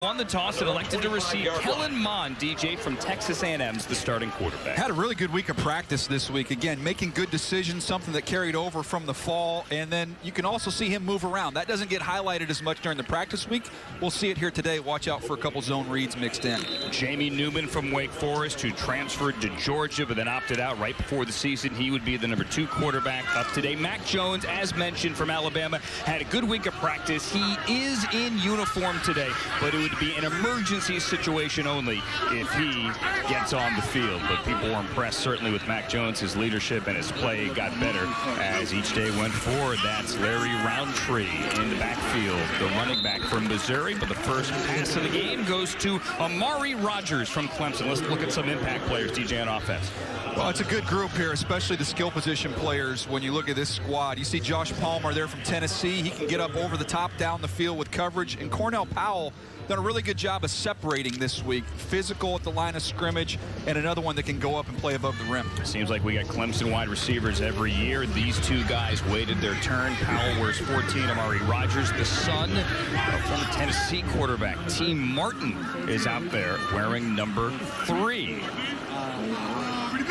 Won the toss and elected to receive. Kellen Mond, DJ from Texas A&M's the starting quarterback. Had a really good week of practice this week. Again, making good decisions, something that carried over from the fall. And then you can also see him move around. That doesn't get highlighted as much during the practice week. We'll see it here today. Watch out for a couple zone reads mixed in. Jamie Newman from Wake Forest, who transferred to Georgia but then opted out right before the season. He would be the number 2 quarterback up today. Mac Jones, as mentioned, from Alabama, had a good week of practice. He is in uniform today, but it would be an emergency situation only if he gets on the field. But people were impressed certainly with Mac Jones. His leadership and his play got better as each day went forward. That's Larry Roundtree in the backfield, the running back from Missouri. But the first pass of the game goes to Amari Rogers from Clemson. Let's look at some impact players, DJ, on offense. Well, it's a good group here, especially the skill position players. When you look at this squad, you see Josh Palmer there from Tennessee. He can get up over the top down the field with coverage. And Cornell Powell done a really good job of separating this week. Physical at the line of scrimmage, and another one that can go up and play above the rim. Seems like we got Clemson wide receivers every year. These two guys waited their turn. Powell wears 14. Amari Rogers, the son of former Tennessee quarterback T. Martin, is out there wearing number 3.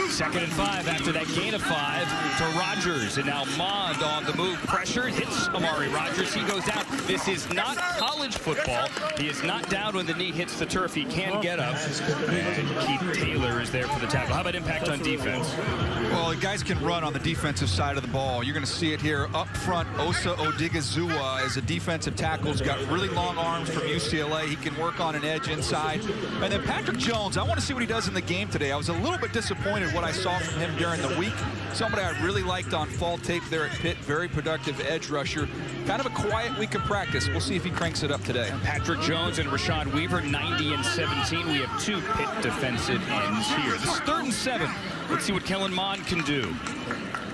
2nd and 5 after that gain of 5 to Rogers. And now Mond on the move. Pressure hits Amari Rogers. He goes down. This is not college football. He is not down when the knee hits the turf. He can get up. And Keith Taylor is there for the tackle. How about impact on defense? Well, the guys can run on the defensive side of the ball. You're going to see it here up front. Osa Odigizua as a defensive tackle. He's got really long arms from UCLA. He can work on an edge inside. And then Patrick Jones, I want to see what he does in the game today. I was a little bit disappointed what I saw from him during the week. Somebody I really liked on fall tape there at Pitt. Very productive edge rusher. Kind of a quiet week of practice. We'll see if he cranks it up today. Patrick Jones and Rashawn Weaver, 90 and 17. We have 2 Pitt defensive ends here. This is 3rd and 7. Let's see what Kellen Mond can do.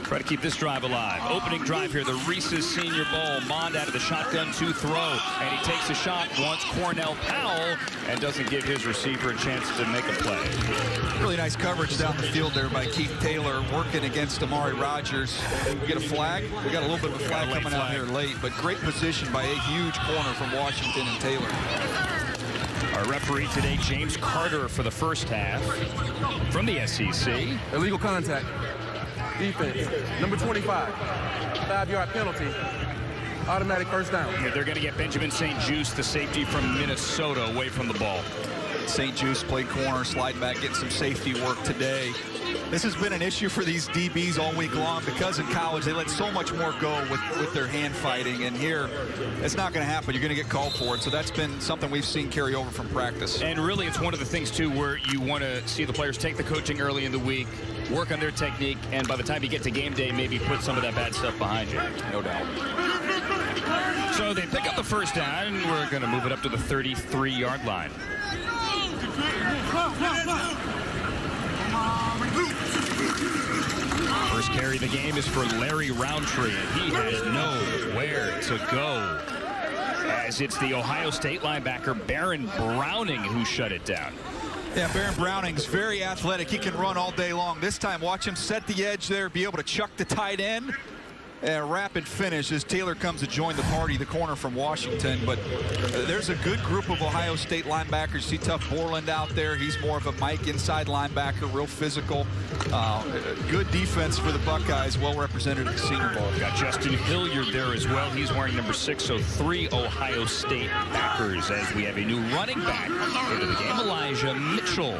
Try to keep this drive alive. Opening drive here, the Reese's Senior Bowl. Mond out of the shotgun to throw. And he takes a shot, wants Cornell Powell, and doesn't give his receiver a chance to make a play. Really nice coverage down the field there by Keith Taylor, working against Amari Rogers. We get a flag. We got a little bit of a flag coming out here late, but great position by a huge corner from Washington and Taylor. Our referee today, James Carter, for the first half from the SEC. Illegal contact. Defense. Number 25. 5-yard penalty. Automatic first down. Yeah, they're going to get Benjamin St. Juste, the safety from Minnesota, away from the ball. St. Juste played corner, slide back, getting some safety work today. This has been an issue for these DBs all week long because in college they let so much more go with their hand fighting, and here it's not going to happen. You're going to get called for it, so that's been something we've seen carry over from practice. And really it's one of the things too where you want to see the players take the coaching early in the week, work on their technique, and by the time you get to game day, maybe put some of that bad stuff behind you. No doubt. So they pick up the first down, and we're going to move it up to the 33-yard line. First carry of the game is for Larry Roundtree, and he has nowhere to go, as it's the Ohio State linebacker Baron Browning who shut it down. Yeah, Baron Browning's very athletic. He can run all day long. This time, watch him set the edge there, be able to chuck the tight end. And rapid finish as Taylor comes to join the party, the corner from Washington. But there's a good group of Ohio State linebackers. See Tough Borland out there. He's more of a Mike inside linebacker, real physical. Good defense for the Buckeyes, well represented at the Senior Bowl. Got Justin Hilliard there as well. He's wearing number 6, so 3 Ohio State backers as we have a new running back into the game. Elijah Mitchell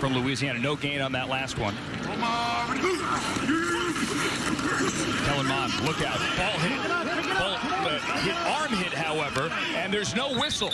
from Louisiana. No gain on that last one. Kellen Mond, look out. Ball hit. Arm hit, however, and there's no whistle.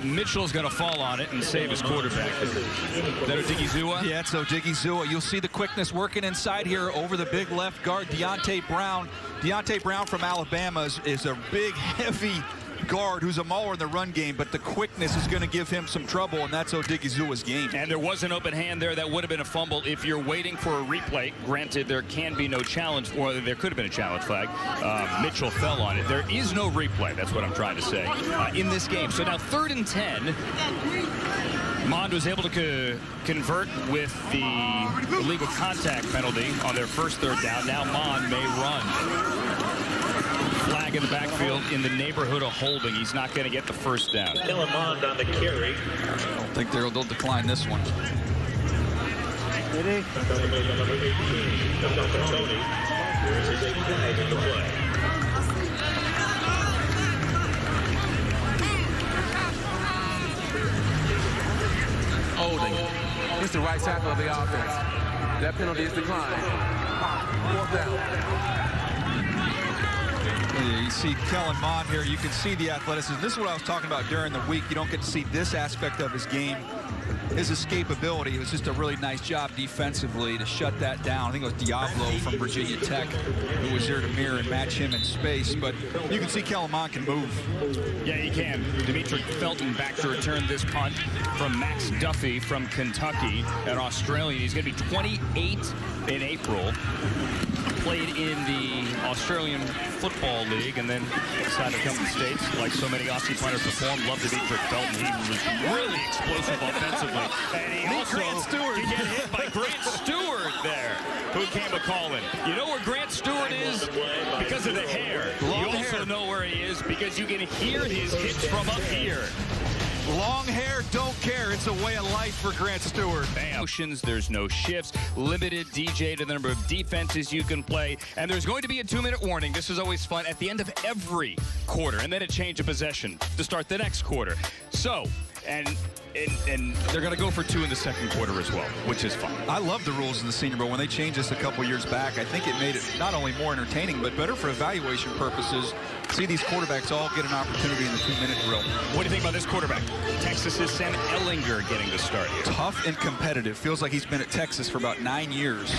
Mitchell's going to fall on it and save his quarterback. Is that Odigizua? Yeah, it's Odigizua. You'll see the quickness working inside here over the big left guard, Deontay Brown. Deontay Brown from Alabama is a big, heavy guard who's a mauler in the run game, but the quickness is going to give him some trouble, and that's Odigizua's game. And there was an open hand there that would have been a fumble if you're waiting for a replay. Granted, there can be no challenge, or there could have been a challenge flag. Mitchell fell on it. There is no replay, that's what I'm trying to say, in this game. So now 3rd and 10. Mond was able to convert with the illegal contact penalty on their first 3rd down. Now Mond may run. Flag in the backfield in the neighborhood of holding. He's not going to get the first down. Kellen Mond on the carry. I don't think they'll decline this one. Number 18, Tony. This is a flag in the play. Holding. He's the right tackle of the offense. That penalty is declined. 4th down. You see Kellen Mond here. You can see the athleticism. This is what I was talking about during the week. You don't get to see this aspect of his game. His escapability. It was just a really nice job defensively to shut that down. I think it was Diablo from Virginia Tech who was there to mirror and match him in space. But you can see Kellen Mond can move. Yeah, he can. Dimitri Felton back to return this punt from Max Duffy from Kentucky, an Australian. He's going to be 28 in April. Played in the Australian Football League and then decided to come to the States. Like so many Aussie punters performed, loved Dimitri Felton. He was really explosive offensively. And he also could get hit by Grant Stewart there, who came a-calling. You know where Grant Stewart is? Because of the hair. You also know where he is because you can hear his hits from up here. Long hair, don't care. It's a way of life for Grant Stewart. Motions, there's no shifts, limited DJ to the number of defenses you can play, and there's going to be a 2-minute warning. This is always fun at the end of every quarter, and then a change of possession to start the next quarter. So, and they're going to go for 2 in the second quarter as well, which is fun. I love the rules in the Senior Bowl. When they changed this a couple years back, I think it made it not only more entertaining, but better for evaluation purposes. See these quarterbacks all get an opportunity in the 2-minute drill. What do you think about this quarterback? Texas's Sam Ehlinger getting the start here. Tough and competitive. Feels like he's been at Texas for about 9 years.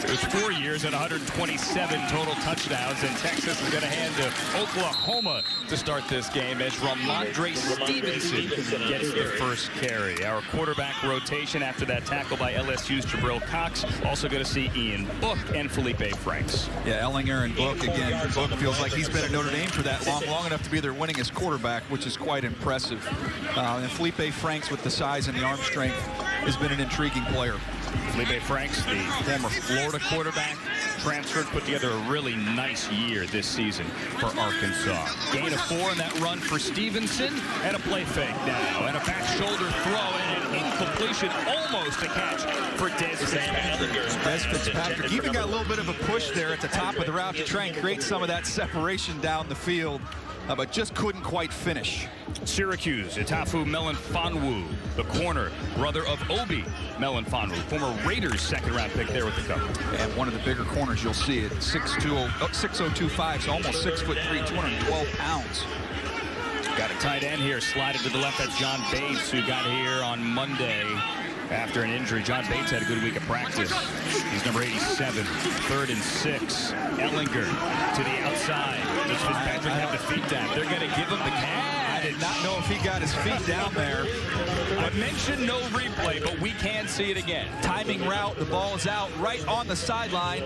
It was 4 years and 127 total touchdowns, and Texas is going to hand to Oklahoma to start this game as Ramondre Stevenson gets the first carry. Our quarterback rotation after that tackle by LSU's Jabril Cox. Also going to see Ian Book and Felipe Franks. Yeah, Ehlinger and Book again. Book feels like he's been at Notre Dame for that long enough to be their winningest quarterback, which is quite impressive. And Felipe Franks, with the size and the arm strength, has been an intriguing player. Felipe Franks, the former Florida quarterback, transferred, put together a really nice year this season for Arkansas. Gain of 4 in that run for Stevenson, and a play fake now, and a back shoulder throw, and an incompletion, almost a catch for Des Fitzpatrick. Des Fitzpatrick even got a little bit of a push there at the top of the route to try and create some of that separation down the field, but just couldn't quite finish. Syracuse, Itafu Melanfonwu, the corner, brother of Obi Melanfonwu, former Raiders second-round pick there with the Cubs. And one of the bigger corners you'll see it, 6'0", so almost 6'3", 212 pounds. Got a tight end here, slided to the left. That's John Bates, who got here on Monday after an injury. John Bates had a good week of practice. He's number 87, 3rd and 6. Ehlinger to the outside. Does Fitzpatrick have the feet down? They're going to give him the catch. I did not know if he got his feet down there. I mentioned no replay, but we can see it again. Timing route, the ball is out right on the sideline.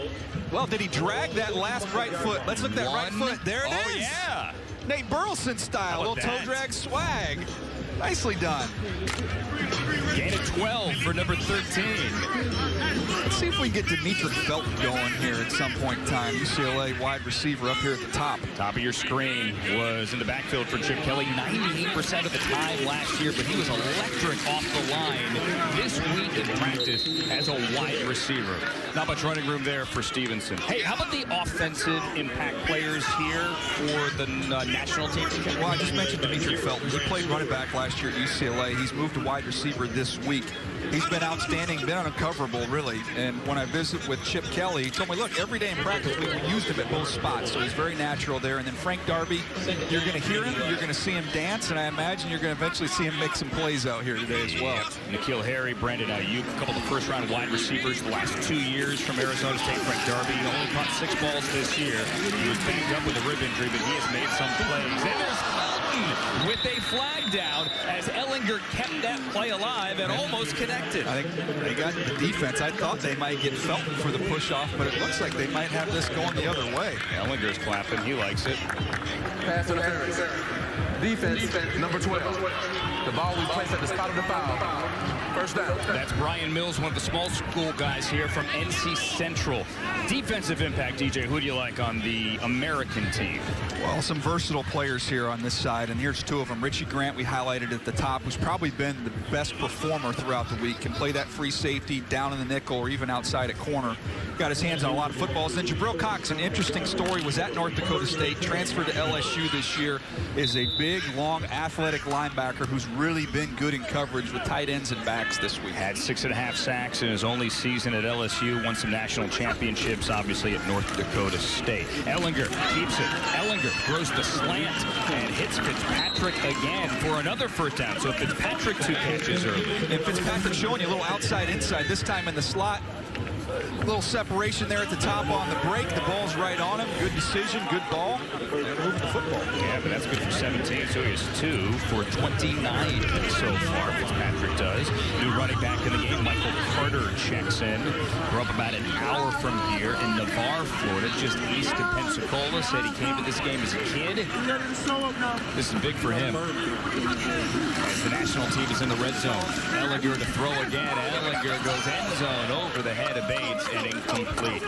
Well, did he drag that last right foot? Let's look at that right foot. There it is. Oh, yeah. Nate Burleson style, little toe drag swag. Nicely done. Gain of 12 for number 13. Let's see if we can get Dimitri Felton going here at some point in time. UCLA wide receiver up here at the top. Top of your screen was in the backfield for Chip Kelly 98% of the time last year, but he was electric off the line this week in practice as a wide receiver. Not much running room there for Stevenson. Hey, how about the offensive impact players here for the national team? Well, I just mentioned Dimitri Felton. He played running back last year at UCLA. He's moved to wide receiver this week. He's been outstanding, been uncoverable, really. And when I visit with Chip Kelly, he told me, look, every day in practice, we used him at both spots. So he's very natural there. And then Frank Darby, you're going to hear him, you're going to see him dance, and I imagine you're going to eventually see him make some plays out here today as well. N'Keal Harry, Brandon Ayuk, a couple of first-round wide receivers the last 2 years from Arizona State. Frank Darby only caught 6 balls this year. He was banged up with a rib injury, but he has made some plays. And there's Felton with a flag down as Ehlinger kept that play alive and almost connected. I think they got the defense. I thought they might get Felton for the push-off, but it looks like they might have this going the other way. Ehlinger's clapping. He likes it. Pass interference. Defense, number 12. The ball we place at the spot of the foul. First down. That's Brian Mills, one of the small school guys here from NC Central. Defensive impact, DJ, who do you like on the American team? Well, some versatile players here on this side, and here's two of them. Richie Grant, we highlighted at the top, who's probably been the best performer throughout the week. Can play that free safety down in the nickel or even outside at corner. Got his hands on a lot of footballs. Then Jabril Cox, an interesting story, was at North Dakota State, transferred to LSU this year, is a big, long, athletic linebacker who's really been good in coverage with tight ends and backs this week. Had 6.5 sacks in his only season at LSU, won some national championships, obviously, at North Dakota State. Ellinger keeps it. Ellinger throws the slant and hits Fitzpatrick again for another first down. So Fitzpatrick 2 catches early. And Fitzpatrick showing you a little outside-inside, this time in the slot. A little separation there at the top on the break. The ball's right on him. Good decision, good ball. And moving the football. Yeah, but that's good for 17, so he has 2 for 29 so far. Fitzpatrick does. New running back in the game, Michael Carter checks in. We're up about an hour from here in Navarre, Florida, just east of Pensacola. Said he came to this game as a kid. This is big for him. As the national team is in the red zone. Ellinger to throw again. Ellinger goes end zone over the head of Bates and incomplete.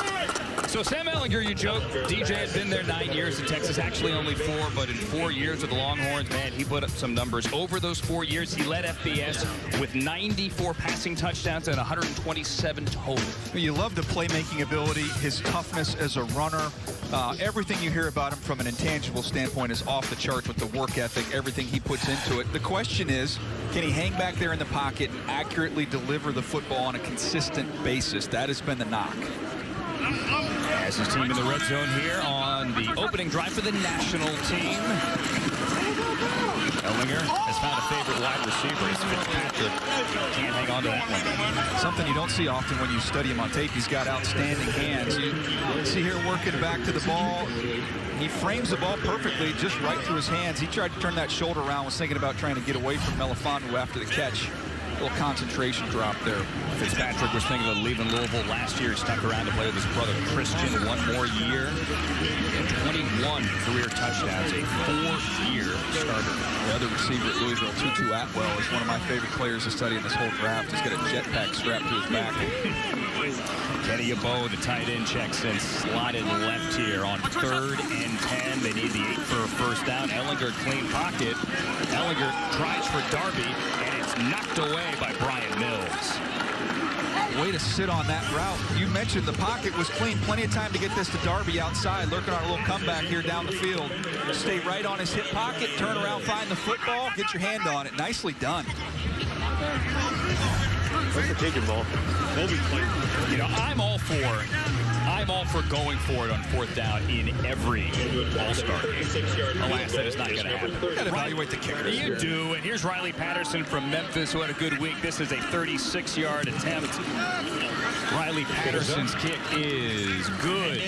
So Sam Ellinger, you joke, DJ had been there 9 years in Texas, actually only 4, but in 4 years with the Longhorns, man, he put up some numbers. Over those 4 years, he led FBS with 94 passing touchdowns and 127 total. You love the playmaking ability, his toughness as a runner. Everything you hear about him from an intangible standpoint is off the charts with the work ethic, everything he puts into it. The question is, can he hang back there in the pocket and accurately deliver the football on a consistent basis? That has been the knock. As his team in the red zone here on the opening drive for the national team. Ellinger has found a favorite wide receiver. It's Fitzpatrick. Can't hang on to that one. Something you don't see often when you study him on tape. He's got outstanding hands. You see here working back to the ball. He frames the ball perfectly, just right through his hands. He tried to turn that shoulder around, was thinking about trying to get away from Melifonwu after the catch. A little concentration drop there. Fitzpatrick was thinking of leaving Louisville last year. He stuck around to play with his brother Christian one more year. And 21 career touchdowns, a 4-year starter. The other receiver at Louisville, Tutu Atwell, is one of my favorite players to study in this whole draft. He's got a jetpack strapped to his back. Kenny Yeboah, the tight end, checks in, slotted left here on 3rd and 10. They need the 8 for a first down. Ellinger, clean pocket. Ellinger tries for Darby, and it's knocked away by Brian Mills. Way to sit on that route. You mentioned the pocket was clean. Plenty of time to get this to Darby outside. Lurking on a little comeback here down the field. Stay right on his hip pocket, turn around, find the football, get your hand on it. Nicely done. What's the kicking ball? You know, I'm all for going for it on 4th down in every All-Star game. Alas, that is not going to happen. You got to evaluate the kickers. You do, and here's Riley Patterson from Memphis, who had a good week. This is a 36-yard attempt. Riley Patterson's kick is good.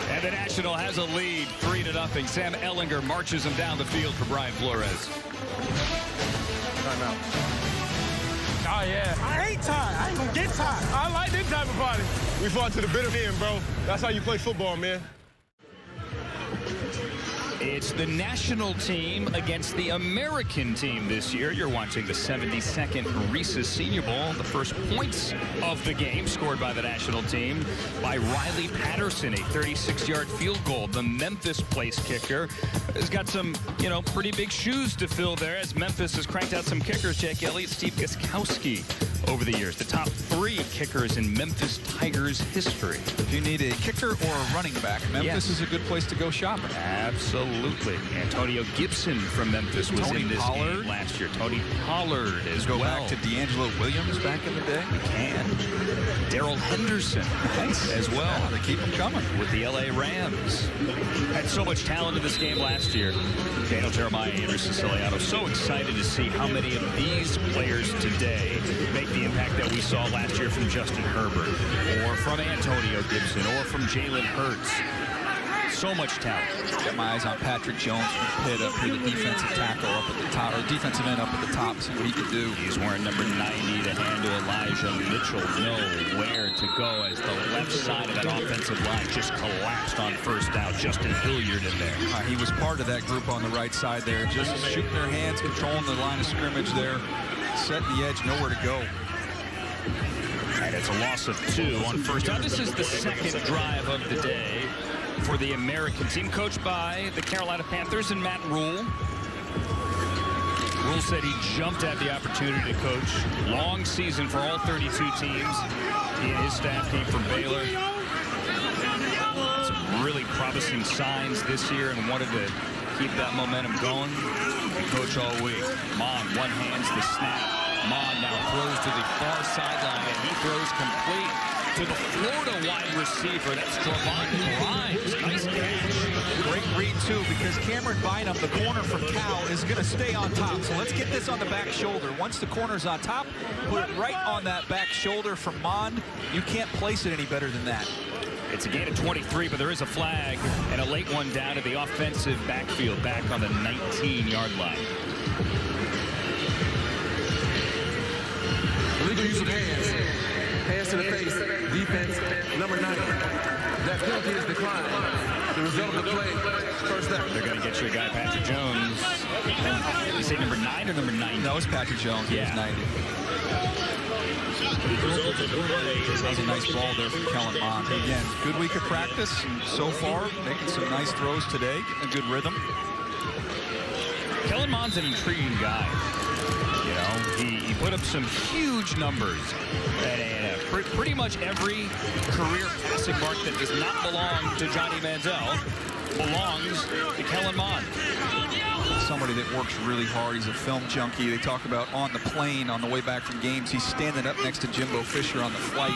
And the National has a lead, 3-0. Sam Ellinger marches him down the field for Brian Flores. Oh, yeah. I hate time. I ain't gonna get time. I like this type of party. We fought to the bitter end, bro. That's how you play football, man. It's the national team against the American team this year. You're watching the 72nd Reese's Senior Bowl. The first points of the game scored by the national team by Riley Patterson, a 36-yard field goal. The Memphis place kicker has got some, pretty big shoes to fill there as Memphis has cranked out some kickers. Jake Elliott, Steve Gostkowski over the years. The top 3 kickers in Memphis Tigers history. If you need a kicker or a running back, Memphis is a good place to go shopping. Absolutely. Antonio Gibson from Memphis was in this game last year. Tony Pollard as well. Go back to D'Angelo Williams back in the day. We can. Darrell Henderson as well. Yeah, they keep them coming. With the LA Rams. Had so much talent in this game last year. Daniel Jeremiah, Anderson Ciliato. So excited to see how many of these players today make the impact that we saw last year from Justin Herbert, or from Antonio Gibson, or from Jalen Hurts. So much talent. Got my eyes on Patrick Jones from Pitt up here, the defensive tackle up at the top, or defensive end up at the top, see what he can do. He's wearing number 90 to handle Elijah Mitchell. Nowhere to go as the left side of that offensive line just collapsed on first down. Justin Hilliard in there. He was part of that group on the right side there, just shooting their hands, controlling the line of scrimmage there, setting the edge, nowhere to go. And it's a loss of 2 on first down. This is the second drive of the day for the American team, coached by the Carolina Panthers and Matt Rule. Rule said he jumped at the opportunity to coach. Long season for all 32 teams. He and his staff came from Baylor. Some really promising signs this year and wanted to keep that momentum going. And coach all week. Mon one-hands the snap. Mon now throws to the far sideline, and he throws complete to the Florida wide receiver. That's Javon Grimes. Nice catch. Great read, too, because Cameron Bynum, the corner from Cal, is going to stay on top. So let's get this on the back shoulder. Once the corner's on top, put it right on that back shoulder from Mond. You can't place it any better than that. It's a gain of 23, but there is a flag and a late one down to the offensive backfield, back on the 19-yard line. Illegal use of hands. Hands to the face. Defense, number 9. That penalty is declined. The result of the play, first down. They're going to get you a guy, Patrick Jones. And you say number 9 or number 90? No, it's Patrick Jones. Yeah. He's 90. That was a nice ball there from Kellen Mond. Again, good week of practice and so far, making some nice throws today. A good rhythm. Kellen Mond's an intriguing guy. You know, he put up some huge numbers and pretty much every career passing mark that does not belong to Johnny Manziel belongs to Kellen Mond. Somebody that works really hard. He's a film junkie. They talk about on the plane on the way back from games. He's standing up next to Jimbo Fisher on the flight,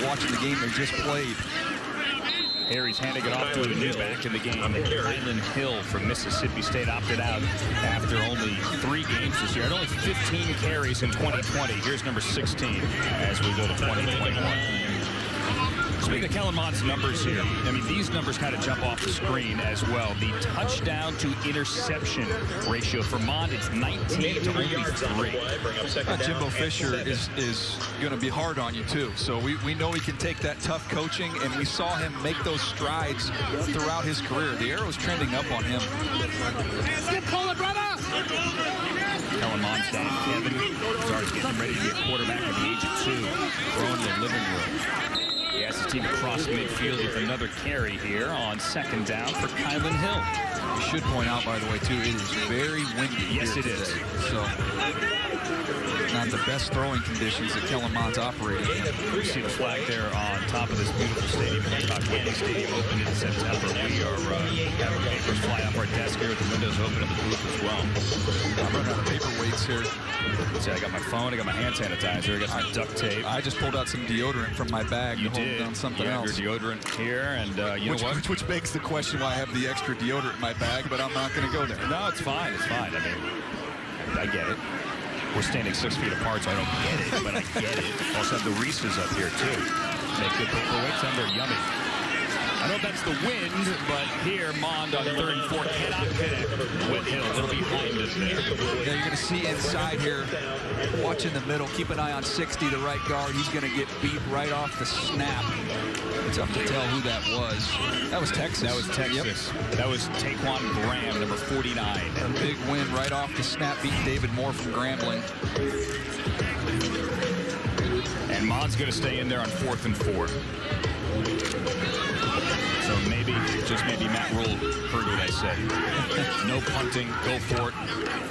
watching the game they just played. Harry's handing it off to a new back in the game. Kylan Hill from Mississippi State opted out after only 3 games this year. Had only 15 carries in 2020. Here's number 16 as we go to 2021. Speaking of Kellen Mond's numbers here, I mean, these numbers kind of jump off the screen as well. The touchdown to interception ratio for Mond, it's 19 to only 3. Jimbo Fisher is going to be hard on you, too. So we know he can take that tough coaching, and we saw him make those strides throughout his career. The arrow's trending up on him. Kellen Mond's dad, Kevin, is already getting ready to be a quarterback at the age of 2, throwing in the living room. He has his team across midfield with another carry here on second down for Kylan Hill. You should point out, by the way, too, it is very windy. Yes, it today. is. So, not the best throwing conditions that Kellen Mond's operating in. You see the flag there on top of this beautiful stadium. Hancock Whitney Stadium opened in September. We are having papers fly off our desk here with the windows open in the booth as well. I'm running out of paperweights here. See, I got my phone, I got my hand sanitizer, I got some duct tape. I just pulled out some deodorant from my bag. You to hold did. down something you else. have your deodorant here, and you know what? Which begs the question why I have the extra deodorant in my bag, but I'm not going to go there. No, it's fine. It's fine. I mean, I get it. We're standing 6 feet apart, so I don't get it, but I get it. Also have the Reese's up here, too. Make good paperweights, and they're yummy. I don't know if that's the wind, but here, Mond on 3rd and 4 cannot connect with Hill. A little behind us there. Yeah, you're going to see inside here, watch in the middle. Keep an eye on 60, the right guard. He's going to get beat right off the snap. It's tough to tell who that was. That was Texas. That was Texas. Yep. That was Taquan Graham, number 49. A big win right off the snap, beat David Moore from Grambling. And Mond's going to stay in there on 4th and 4. So maybe, just maybe Matt Rule heard what I said. No punting, go for it,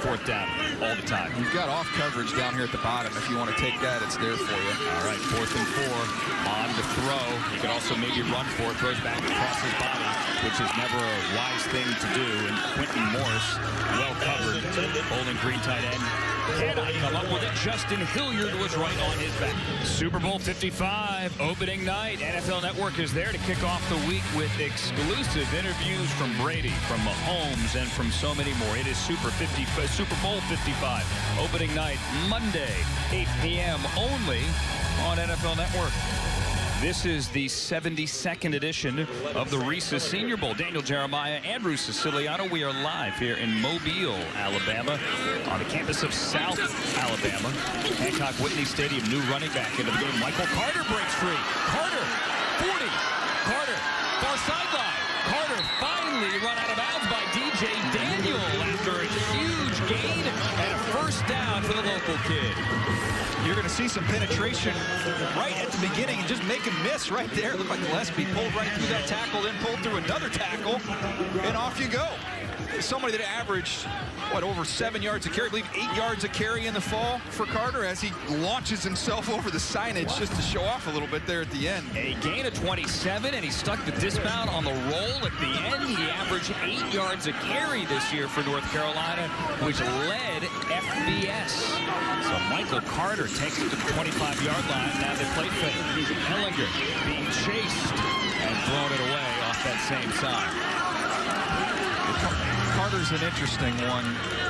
4th down all the time. You've got off coverage down here at the bottom. If you want to take that, it's there for you. All right, 4th and 4, on to throw. He could also maybe run for it, throws back across his body, which is never a wise thing to do. And Quentin Morris, well covered, Bowling Green tight end. Cannot come up with it. Justin Hilliard was right on his back. Super Bowl 55, opening night. NFL Network is there to kick off the week with exclusive interviews from Brady, from Mahomes, and from so many more. It is Super Bowl 55, opening night, Monday, 8 p.m. only on NFL Network. This is the 72nd edition of the Reese Senior Bowl. Daniel Jeremiah, Andrew Siciliano. We are live here in Mobile, Alabama, on the campus of South Alabama. Hancock Whitney Stadium, new running back into the game. Michael Carter breaks free. Carter, 40. Carter, far sideline. Carter finally run out of bounds by DJ Daniel after a huge gain and a first down for the local kid. You're going to see some penetration right at the beginning and just make him miss right there. Looked like Gillespie pulled right through that tackle, then pulled through another tackle, and off you go. Somebody that averaged, what, over 7 yards a carry, I believe 8 yards a carry in the fall for Carter as he launches himself over the signage just to show off a little bit there at the end. A gain of 27, and he stuck the dismount on the roll at the end. He averaged 8 yards a carry this year for North Carolina, which led FBS. So Michael Carter takes it to the 25-yard line. Now they play fake. Ellinger being chased and thrown it away off that same side. Carter's an interesting one.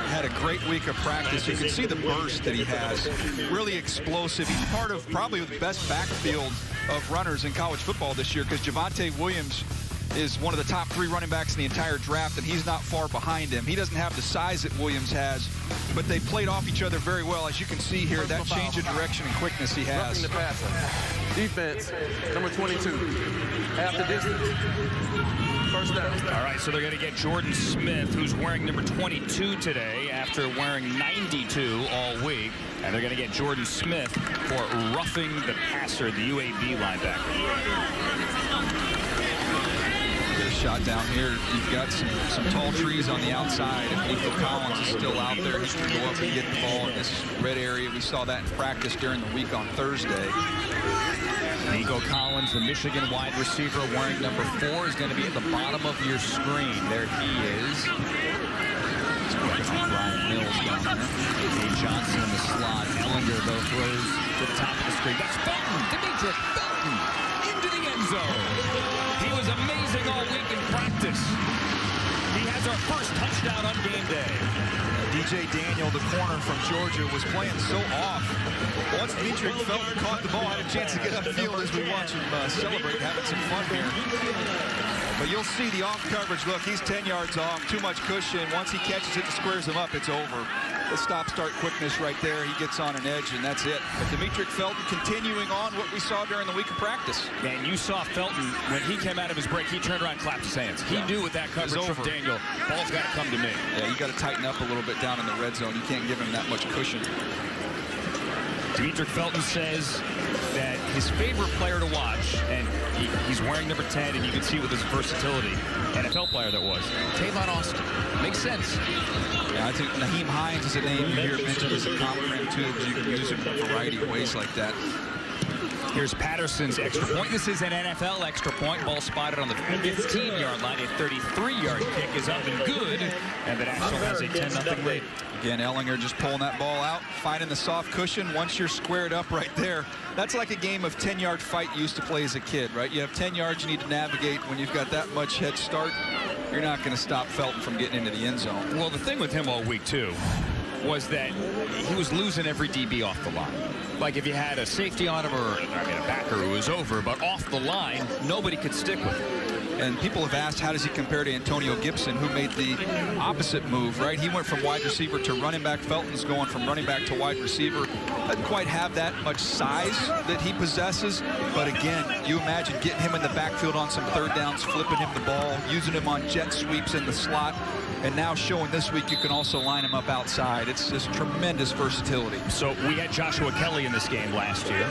Had a great week of practice. You can see the burst that he has. Really explosive. He's part of probably the best backfield of runners in college football this year because Javonte Williams is one of the top 3 running backs in the entire draft, and he's not far behind him. He doesn't have the size that Williams has, but they played off each other very well. As you can see here, that change of direction and quickness he has. Roughing the passer. Defense, number 22. Half the distance. First down. All right, so they're going to get Jordan Smith, who's wearing number 22 today after wearing 92 all week. And they're going to get Jordan Smith for roughing the passer, the UAB linebacker. Get a shot down here. You've got some tall trees on the outside. If Nico Collins is still out there, he can go up and get the ball in this red area. We saw that in practice during the week on Thursday. Nico Collins, the Michigan wide receiver, wearing number 4, is going to be at the bottom of your screen. There he is. Brian Mills down there. Dave Johnson in the slot. Ellinger, though, throws to the top of the screen. That's Felton. Demetric Felton into the end zone. He was amazing all week in practice. He has our first touchdown on game day. DJ Daniel, the corner from Georgia, was playing so off. Once Demetric Felton caught the ball, had a chance to get upfield as we watch him celebrate, having some fun here. But you'll see the off coverage. Look, he's 10 yards off, too much cushion. Once he catches it and squares him up, it's over. The stop-start quickness right there. He gets on an edge, and that's it. But Demetric Felton continuing on what we saw during the week of practice. And you saw Felton, when he came out of his break, he turned around and clapped his hands. He knew with that coverage from Daniel, ball's got to come to me. Yeah, you got to tighten up a little bit down in the red zone. You can't give him that much cushion. Demetric Felton says that his favorite player to watch, and he's wearing number 10, and you can see with his versatility, NFL player that was, Tavon Austin. Makes sense. Yeah, I think Naheem Hines is a name you hear mentioned as a common friend too, because you can use him in a variety of ways like that. Here's Patterson's extra point. This is an NFL extra point. Ball spotted on the 15-yard line. A 33-yard kick is up and good. And the National has a 10-0 lead. Again, Ellinger just pulling that ball out, finding the soft cushion. Once you're squared up right there, that's like a game of 10-yard fight you used to play as a kid, right? You have 10 yards you need to navigate. When you've got that much head start, you're not going to stop Felton from getting into the end zone. Well, the thing with him all week, too, was that he was losing every DB off the line. Like if you had a safety on him or a backer who was over, but off the line, nobody could stick with him. And people have asked, how does he compare to Antonio Gibson, who made the opposite move, right? He went from wide receiver to running back. Felton's going from running back to wide receiver. Doesn't quite have that much size that he possesses. But again, you imagine getting him in the backfield on some third downs, flipping him the ball, using him on jet sweeps in the slot. And now showing this week you can also line him up outside. It's just tremendous versatility. So we had Joshua Kelly in this game last year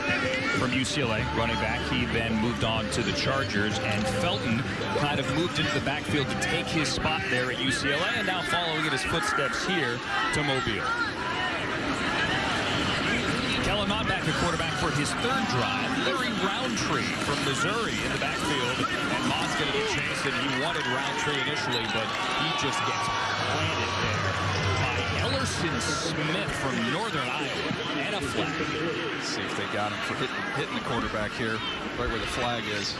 from UCLA, running back. He then moved on to the Chargers, and Felton kind of moved into the backfield to take his spot there at UCLA, and now following in his footsteps here to Mobile. Kellen Mond back at quarterback for his third drive. Larry Roundtree from Missouri in the backfield, and Mond's going to get chased, and he wanted Roundtree initially, but he just gets planted there by Ellerson Smith from Northern Iowa, and a flag. Let's see if they got him for hitting the quarterback here, right where the flag is.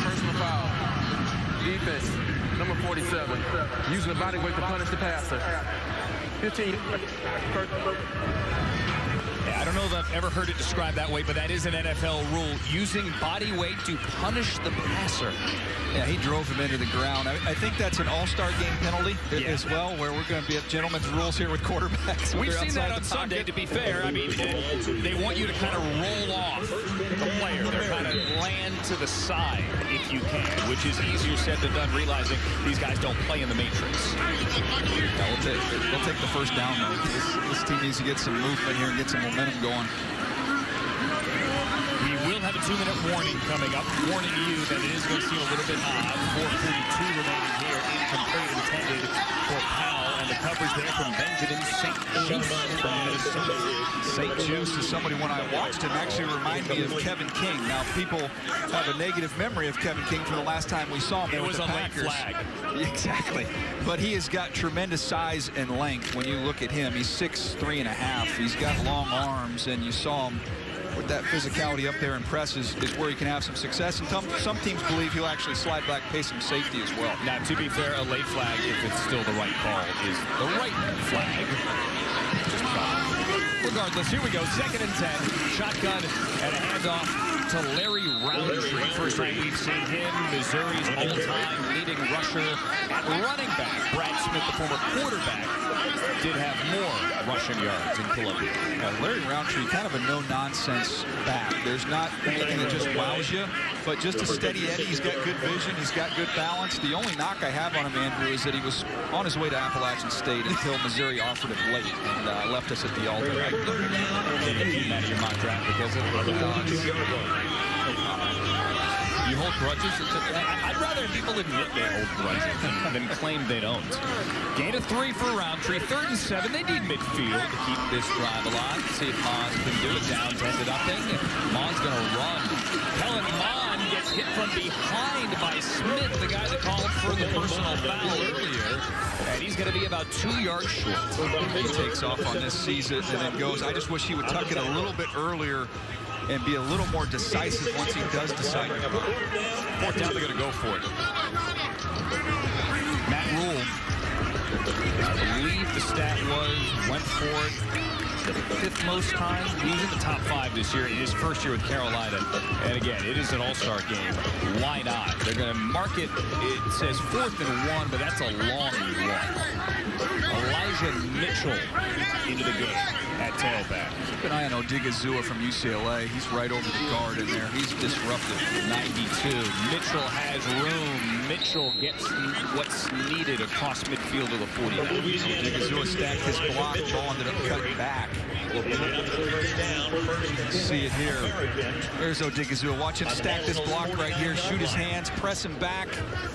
Personal foul. Defense, number 47. Using the body weight to punish the passer. 15. Yeah, I don't know if I've ever heard it described that way, but that is an NFL rule, using body weight to punish the passer. Yeah, he drove him into the ground. I think that's an all-star game penalty as well, where we're going to be at gentlemen's rules here with quarterbacks. We've seen that on Sunday, to be fair. I mean, they want you to kind of roll off the player. They're kind of land to the side, if you can, which is easier said than done, realizing these guys don't play in the matrix. Yeah, they'll take the first down, though. This team needs to get some movement here and get some momentum going. We will have a 2-minute warning coming up, warning you that it is going to seem a little bit odd. 4:42 remaining here, incomplete intended for Powell, and the coverage there from Benjamin St. Juice from Minnesota. St. Juice is somebody, when I watched him, actually remind me of Kevin King. Now, people have a negative memory of Kevin King from the last time we saw him. It was with the a late Packers. flag. Exactly. But he has got tremendous size and length. When you look at him, he's 6'3.5". He's got long arms, and you saw him with that physicality up there in press is where he can have some success. And some teams believe he'll actually slide back, pay some safety as well. Now, to be fair, a late flag, if it's still the right call, is the right flag. Regardless, here we go. 2nd and 10. Shotgun and a handoff to Larry Roundtree. First time we've seen him. Missouri's all-time leading rusher at running back. Brad Smith, the former quarterback, did have more rushing yards in Columbia. Larry Roundtree, kind of a no-nonsense back. There's not anything that just wows you, but just a steady Eddie. He's got good vision. He's got good balance. The only knock I have on him, Andrew, is that he was on his way to Appalachian State until Missouri offered him late and left us at the altar. Keep that in your mock draft because of you hold grudges. I'd rather people admit they hold grudges than claim they don't. Gain of 3 for Roundtree. 3rd and 7. They need midfield to keep this drive alive. See if Mons can do it. Down 10-0. Mons going to run. Kellen Mond gets hit from behind by Smith, the guy that called for the personal foul earlier. And he's going to be about 2 yards short. He takes off on this season and then goes. I just wish he would tuck it a little bit earlier and be a little more decisive once he does decide to go. 4th down, they're going to go for it. Matt Rule, I believe the stat went for it the 5th most time. He was in the top 5 this year in his first year with Carolina. And again, it is an all-star game. Why not? They're going to mark it. It says 4th and 1, but that's a long one. Elijah Mitchell into the game at tailback. Keep an eye on Odigizua from UCLA. He's right over the guard in there. He's disruptive. 92. Mitchell has room. Mitchell gets what's needed across midfield to the 49. Odigizua stacked his block. Ball ended up cutting back. See it here. There's Odigizua. Watch him stack this block right here. Shoot his hands. Press him back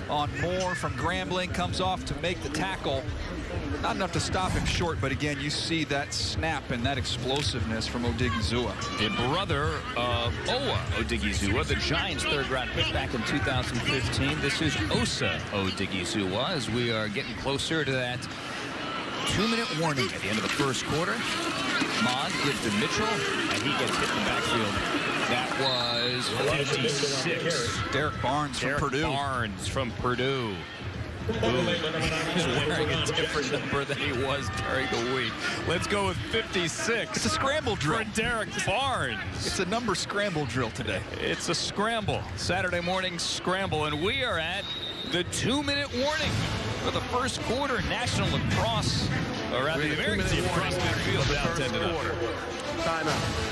on Moore from Grambling. Comes off to make the tackle. Not enough to stop him short, but again, you see that snap and that explosiveness from Odigizua. The brother of Owa Odigizua, the Giants' 3rd-round pick back in 2015. This is Osa Odigizua as we are getting closer to that 2-minute warning at the end of the 1st quarter. Mond gives to Mitchell, and he gets hit in the backfield. That was 56. Derek Barnes from Purdue. Barnes from Purdue. Ooh, he's wearing a different number than he was during the week. Let's go with 56. It's a scramble drill. For Derek Barnes. It's a number scramble drill today. It's a scramble. Saturday morning scramble. And we are at the 2-minute warning for the 1st quarter. National Lacrosse, or rather the American team across midfield down 10-0. Timeout.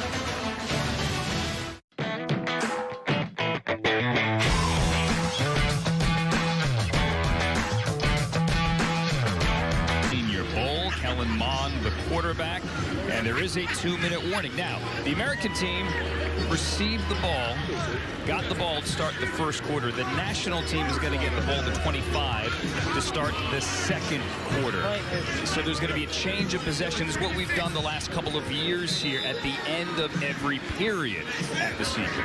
The quarterback, and there is a 2-minute warning. Now, the American team received the ball, got the ball to start the 1st quarter. The national team is going to get the ball to 25 to start the 2nd quarter. So there's going to be a change of possession. This is what we've done the last couple of years here at the end of every period at the Senior Bowl.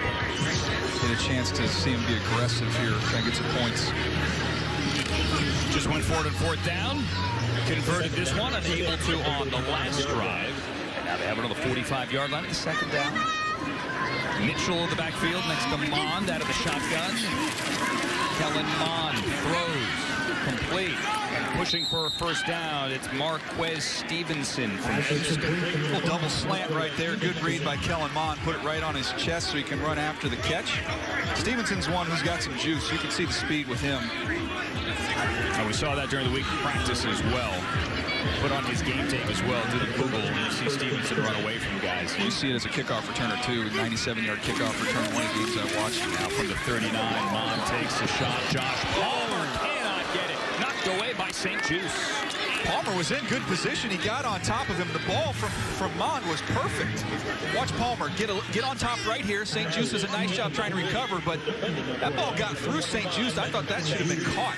Get a chance to see him be aggressive here, try and get some points. Just went forward and 4th down. Converted this one, unable to on the last drive. And now they have it on the 45-yard line. It's 2nd down. Mitchell in the backfield next to Mond out of the shotgun. Kellen Mond throws complete. And pushing for a first down. It's Marquez Stevenson from Houston. Little double slant right there. Good read by Kellen Mond. Put it right on his chest so he can run after the catch. Stevenson's one who's got some juice. You can see the speed with him. And we saw that during the week of practice as well. Put on his game tape as well. Did a Google, and you see Stevenson run away from guys. You see it as a kickoff returner, too. 97-yard kickoff return. One of the games I watched. Now from the 39, Mond takes the shot. Josh Palmer cannot get it. Knocked away by St. Juice. Palmer was in good position. He got on top of him. The ball from Mond was perfect. Watch Palmer get on top right here. St. Juice does a nice job trying to recover, but that ball got through St. Juice. I thought that should have been caught.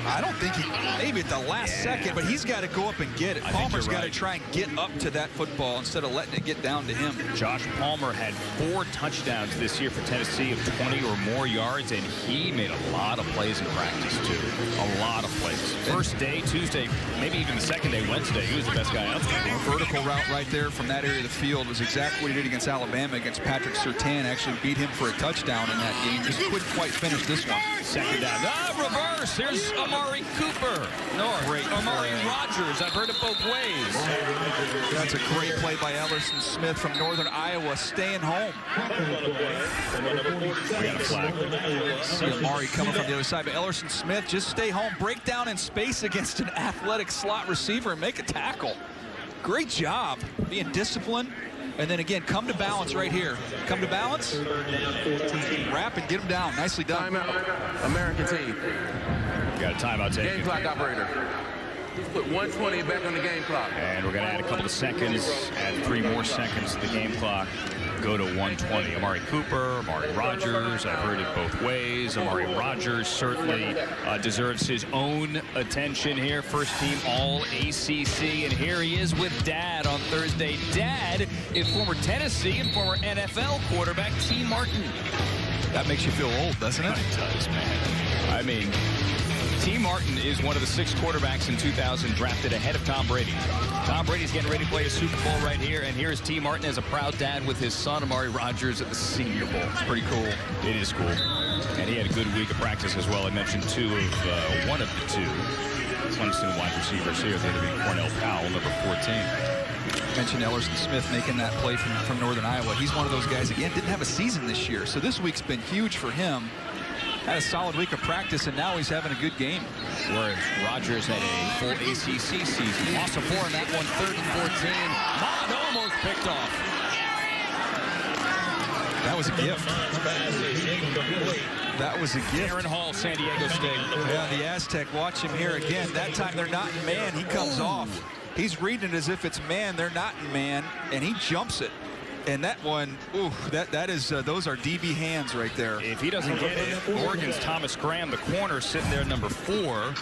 I don't think maybe at the last second, but he's got to go up and get it. Palmer's got to try and get up to that football instead of letting it get down to him. Josh Palmer had 4 touchdowns this year for Tennessee of 20 or more yards, and he made a lot of plays in practice, too. A lot of plays. First day, Tuesday, maybe even the second day, Wednesday, he was the best guy out there. A vertical route right there from that area of the field was exactly what he did against Alabama, against Patrick Surtain. Actually beat him for a touchdown in that game. Just couldn't quite finish this one. Second down. Reverse. Here's Amari Cooper. Great Amari Rogers. I've heard it both ways. That's a great play by Ellerson Smith from Northern Iowa, staying home. We got a flag. See Amari coming from the other side, but Ellerson Smith, just stay home, break down in space against an athletic slot receiver and make a tackle. Great job being disciplined. And then again, come to balance right here. Come to balance, wrap and get him down. Nicely done. Timeout, American team. Got a timeout taken. Game clock operator. Just put 120 back on the game clock. And we're going to add a couple of seconds, add 3 more seconds to the game clock. Go to 120. Amari Cooper, Amari Rogers, I've heard it both ways. Amari Rogers certainly deserves his own attention here. First team All-ACC, and here he is with Dad on Thursday. Dad is former Tennessee and former NFL quarterback T. Martin. That makes you feel old, doesn't it? It does, man. I mean, T. Martin is one of the 6 quarterbacks in 2000 drafted ahead of Tom Brady. Tom Brady's getting ready to play a Super Bowl right here, and here's T. Martin as a proud dad with his son, Amari Rogers, at the Senior Bowl. It's pretty cool. It is cool. And he had a good week of practice as well. I mentioned one of the 2 Clemson wide receivers here, the other being Cornell Powell, number 14. Mentioned Ellerson Smith making that play from Northern Iowa. He's one of those guys, again, didn't have a season this year, so this week's been huge for him. Had a solid week of practice, and now he's having a good game. Whereas Rogers had a full ACC season. Loss of 4 in that one, 3rd and 14. Mond almost picked off. That was a gift. That was a gift. Aaron Hall, San Diego State. Yeah, the Aztec, watch him here again. That time they're not in man, he comes off. He's reading it as if it's man, they're not in man, and he jumps it. And that one, ooh, that is, those are DB hands right there. If he doesn't get it, Oregon's Thomas Graham, the corner, sitting there, number 4,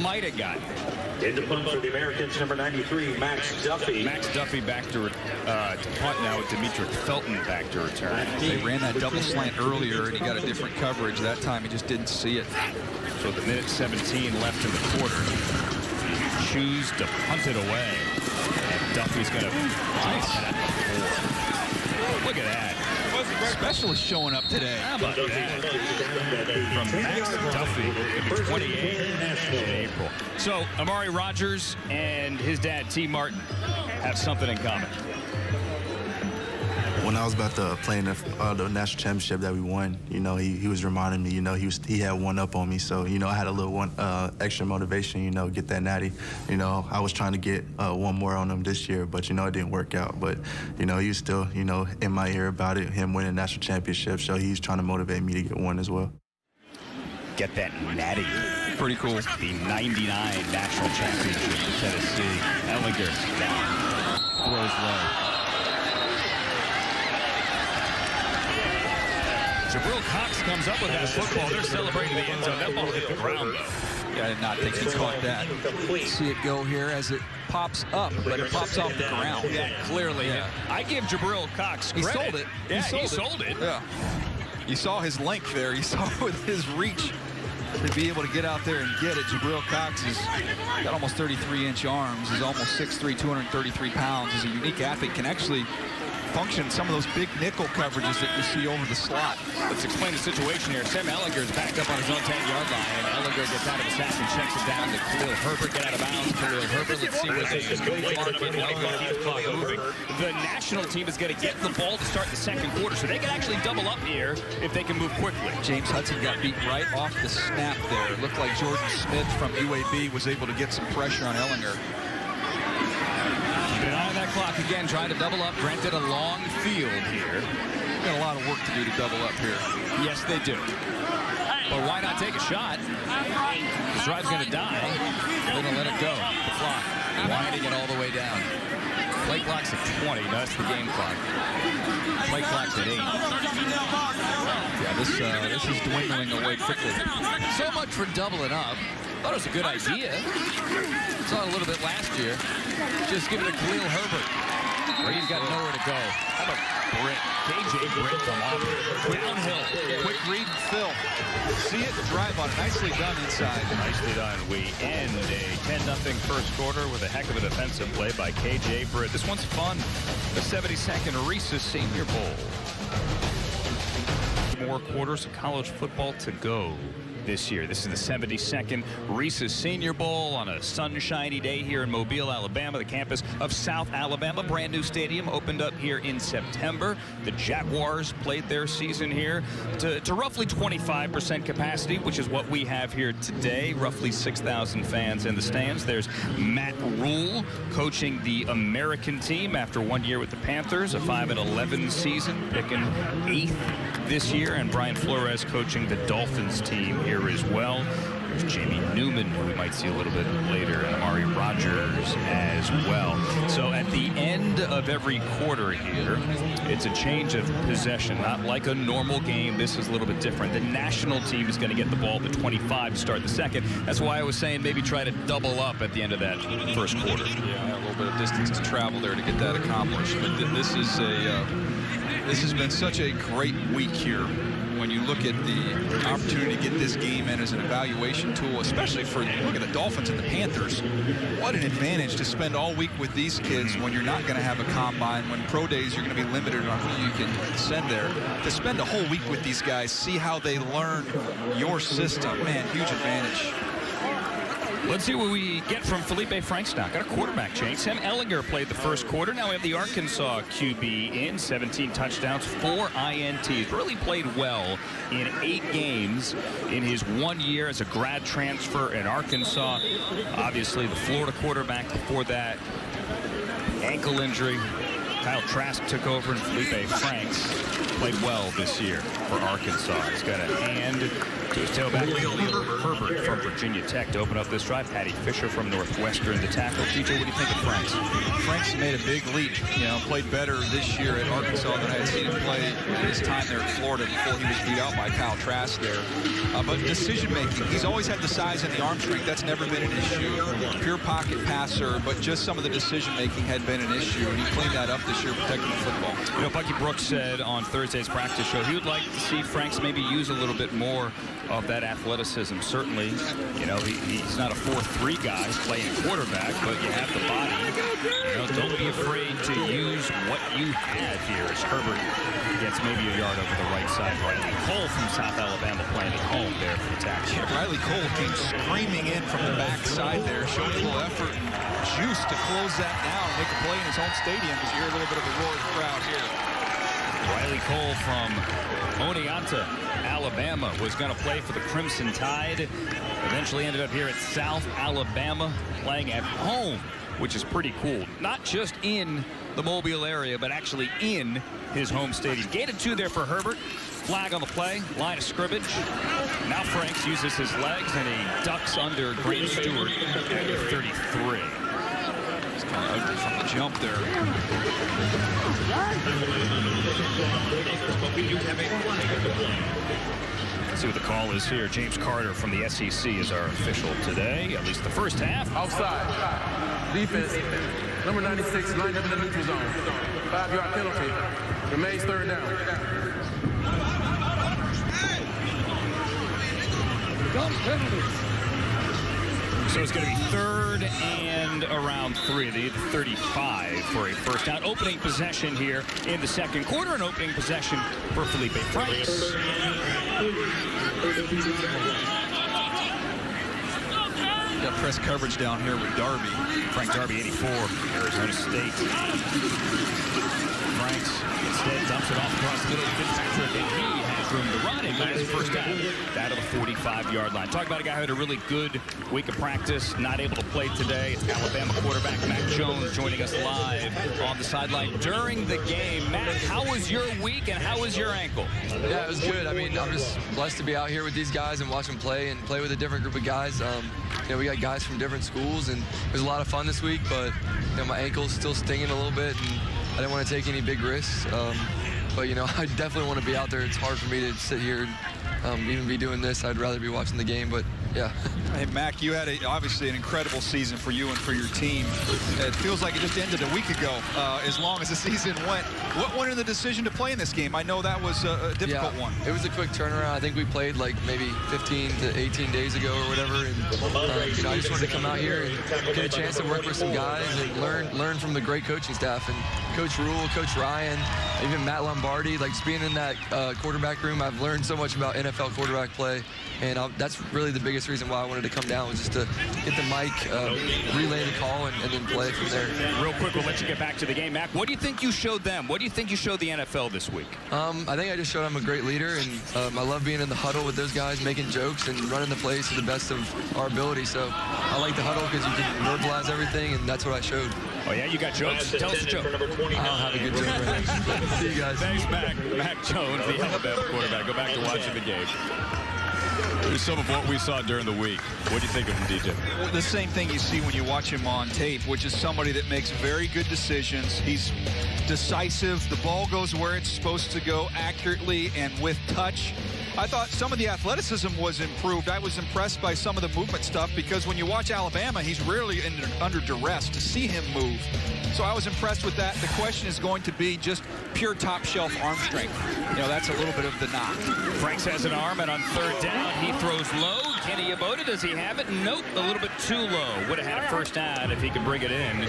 might have gotten it. In the punt for the Americans, number 93, Max Duffy. Max Duffy back to punt now with Demetric Felton back to return. They ran that double slant earlier, and he got a different coverage. That time he just didn't see it. So the minute 17 left in the quarter. Choose to punt it away. And Duffy's going to Look at that. Specialist showing up today. How about that? From Max Duffy, 28 in April. So Amari Rogers and his dad, T. Martin, have something in common. When I was about to play in the national championship that we won, you know, he was reminding me, you know, he had one up on me. So, you know, I had a little extra motivation, you know, get that natty. You know, I was trying to get one more on him this year, but, you know, it didn't work out. But, you know, he was still, you know, in my ear about it, him winning national championship. So he's trying to motivate me to get one as well. Get that natty. Pretty cool. The 99 national championship for Tennessee. Ellinger down. Throws low. Jabril Cox comes up with that football. They're celebrating the end zone. That ball hit the ground, though. Yeah, I did not think he caught that. See it go here as it pops up, but it pops off the ground. Yeah, clearly. Yeah. I give Jabril Cox credit. He sold it. Yeah, he sold it. Yeah. You saw his length there. You saw with his reach to be able to get out there and get it. Jabril Cox has got almost 33-inch arms. He's almost 6'3", 233 pounds. He's a unique athlete. Can actually function, some of those big nickel coverages that you see over the slot. Let's explain the situation here. Sam Ehlinger is backed up on his own 10-yard line, and Ehlinger gets out of his sack and checks it down to Khalil Herbert. Get out of bounds. Khalil Herbert. Let's see what they can do. Keep the clock moving. The national team is going to get the ball to start the second quarter, so they can actually double up here if they can move quickly. James Hudson got beat right off the snap there. It looked like Jordan Smith from UAB was able to get some pressure on Ehlinger. Keep an eye on that clock again, trying to double up. Granted, a long field here. Got a lot of work to do to double up here. Yes, they do. But why not take a shot? This drive's going to die. They're going to let it go. The clock winding it all the way down. Play clock's at 20. No, that's the game clock. Play clock's at 8. Yeah, this is dwindling away quickly. So much for doubling up. Thought it was a good idea. Saw it a little bit last year. Just give it to Khalil Herbert. He's got nowhere to go. How about Britt? KJ Britt from Auburn. Downhill. Quick read, Phil. See it, drive on it. Nicely done inside. Nicely done. We end a 10-0 first quarter with a heck of a defensive play by KJ Britt. This one's fun. The 72nd Reese Senior Bowl. More quarters of college football to go this year. This is the 72nd Reese's Senior Bowl on a sunshiny day here in Mobile, Alabama, the campus of South Alabama. Brand new stadium opened up here in September. The Jaguars played their season here to roughly 25% capacity, which is what we have here today. Roughly 6,000 fans in the stands. There's Matt Rule coaching the American team after 1 year with the Panthers, a 5-11 season, picking 8th this year, and Brian Flores coaching the Dolphins team here as well. There's Jamie Newman, who we might see a little bit later, and Amari Rogers as well. So at the end of every quarter here, it's a change of possession, not like a normal game. This is a little bit different. The national team is going to get the ball to 25 to start the second. That's why I was saying maybe try to double up at the end of that first quarter. Yeah, a little bit of distance to travel there to get that accomplished. But this is this has been such a great week here. When you look at the opportunity to get this game in as an evaluation tool, especially for, look at the Dolphins and the Panthers. What an advantage to spend all week with these kids when you're not going to have a combine, when pro days you're going to be limited on who you can send there. To spend a whole week with these guys, see how they learn your system, man, huge advantage. Let's see what we get from Felipe Franks now. Got a quarterback change. Sam Ehlinger played the first quarter. Now we have the Arkansas QB in. 17 touchdowns, 4 INTs. Really played well in 8 games in his 1 year as a grad transfer in Arkansas. Obviously, the Florida quarterback before that, ankle injury. Kyle Trask took over, and Felipe Franks played well this year for Arkansas. He's got a hand to his tailback. Khalil Herbert from Virginia Tech to open up this drive. Patty Fisher from Northwestern to tackle. TJ, what do you think of Franks? Franks made a big leap. You know, played better this year at Arkansas than I had seen him play in his time there in Florida before he was beat out by Kyle Trask there. But decision-making, he's always had the size and the arm strength. That's never been an issue. Pure pocket passer, but just some of the decision-making had been an issue, and he cleaned that up this year protecting the football. You know, Bucky Brooks said on Thursday's practice show he would like to see Franks maybe use a little bit more of that athleticism. Certainly, you know, he's not a 4-3 guy playing quarterback, but you have the body. You know, don't be afraid to use what you have here as Herbert gets maybe a yard over the right side. Riley Cole from South Alabama playing at home there for the tackle. Yeah, Riley Cole came screaming in from the backside there, showing a little effort, juice to close that down, make a play in his own stadium, because you hear a little bit of a roaring crowd here. Riley Cole from Oneonta, Alabama, was going to play for the Crimson Tide. Eventually ended up here at South Alabama, playing at home, which is pretty cool. Not just in the Mobile area, but actually in his home stadium. Gated 2 there for Herbert. Flag on the play, line of scrimmage. Now Franks uses his legs, and he ducks under Grant Stewart at the 33. It's kind of ugly from the jump there. Let's see what the call is here. James Carter from the SEC is our official today, at least the first half. Offside. Defense. Number 96, lined up in the neutral zone. 5-yard penalty. Remains third down. Dumb penalty. So it's going to be 3rd and around 3. They need 35 for a first down. Opening possession here in the second quarter. An opening possession for Felipe Franks. Got press coverage down here with Darby. Frank Darby, 84, Arizona State. Franks instead dumps it off across the middle to Fitzpatrick, and he has room to run. And he has a first down out of the 45-yard line. Talk about a guy who had a really good week of practice, not able to play today. It's Alabama quarterback Mac Jones joining us live on the sideline during the game. Mac, how was your week and how was your ankle? Yeah, it was good. I mean, I'm just blessed to be out here with these guys and watch them play and play with a different group of guys. You know, we got guys from different schools, and it was a lot of fun this week, but you know, my ankle's still stinging a little bit, and I didn't want to take any big risks. But, you know, I definitely want to be out there. It's hard for me to sit here and even be doing this. I'd rather be watching the game, but yeah. Hey, Mac, you had obviously an incredible season for you and for your team. It feels like it just ended a week ago, as long as the season went. What went into the decision to play in this game? I know that was a difficult one. It was a quick turnaround. I think we played like maybe 15 to 18 days ago or whatever. And you know, I just wanted to come out here and get a chance to work with some guys and learn from the great coaching staff. And Coach Rule, Coach Ryan, even Matt Lombardi, like just being in that quarterback room, I've learned so much about NFL quarterback play. And that's really the biggest reason why I wanted to come down, was just to get the mic, relay the call, and then play from there. Real quick, we'll let you get back to the game. Mac, what do you think you showed them? What do you think you showed the NFL this week? I think I just showed I'm a great leader, and I love being in the huddle with those guys, making jokes and running the plays to the best of our ability. So I like the huddle because you can verbalize everything, and that's what I showed. Oh, yeah? You got jokes? Tell us a joke. I don't have a good joke right now. See you guys. Thanks, Mac. Mac Jones, the Alabama quarterback. Go back to watching the game. Some of what we saw during the week. What do you think of him, DJ? Well, the same thing you see when you watch him on tape, which is somebody that makes very good decisions. He's decisive. The ball goes where it's supposed to go accurately and with touch. I thought some of the athleticism was improved. I was impressed by some of the movement stuff, because when you watch Alabama, he's rarely under duress. To see him move, so I was impressed with that. The question is going to be just pure top shelf arm strength. You know, that's a little bit of the knock. Franks has an arm, and on third down, he throws low. Kenny Yeboah, does he have it? Nope, a little bit too low. Would have had a first down if he could bring it in.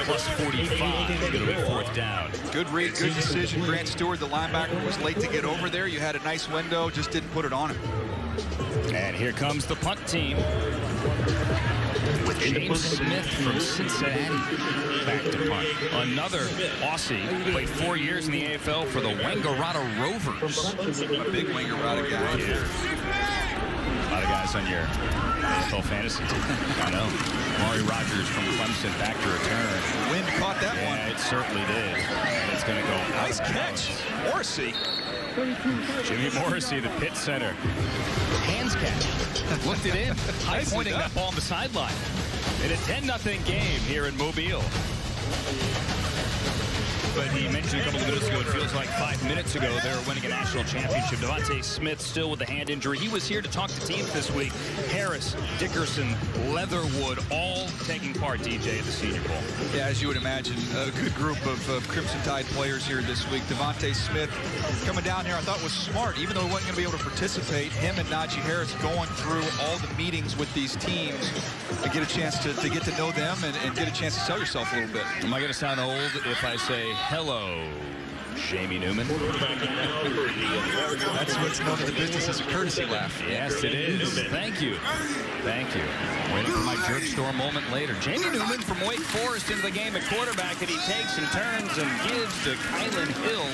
Plus 45, it'll be fourth down. Good read, good decision. Grant Stewart, the linebacker, was late to get over there. You had a nice window, just didn't put it on him. And here comes the punt team with James Smith from Cincinnati back to punt. Another Aussie, played 4 years in the AFL for the Wangaratta Rovers. A big Wangaratta guy. Yeah. A lot of guys on your AFL fantasy team. I know. Maury Rogers from Clemson back to return. Wind caught that one. Yeah, it certainly did. And it's going to go. Nice catch. Morrissey. Jimmy Morrissey, the pit center. Hands catch. Looked it in. High pointing that ball on the sideline. In a 10-0 game here in Mobile. But he mentioned a couple of minutes ago, it feels like 5 minutes ago, they were winning a national championship. Devontae Smith still with a hand injury. He was here to talk to teams this week. Harris, Dickerson, Leatherwood, all taking part, DJ, at the Senior Bowl. Yeah, as you would imagine, a good group of Crimson Tide players here this week. Devontae Smith coming down here, I thought was smart. Even though he wasn't going to be able to participate, him and Najee Harris going through all the meetings with these teams to get a chance to get to know them and get a chance to sell yourself a little bit. Am I going to sound old if I say hello, Jamie Newman? That's what's known in the business as a courtesy laugh. Yes, it is. Thank you. Thank you. Waiting for my jerk store moment later. Jamie Newman from Wake Forest into the game at quarterback, and he takes and turns and gives to Kylan Hill,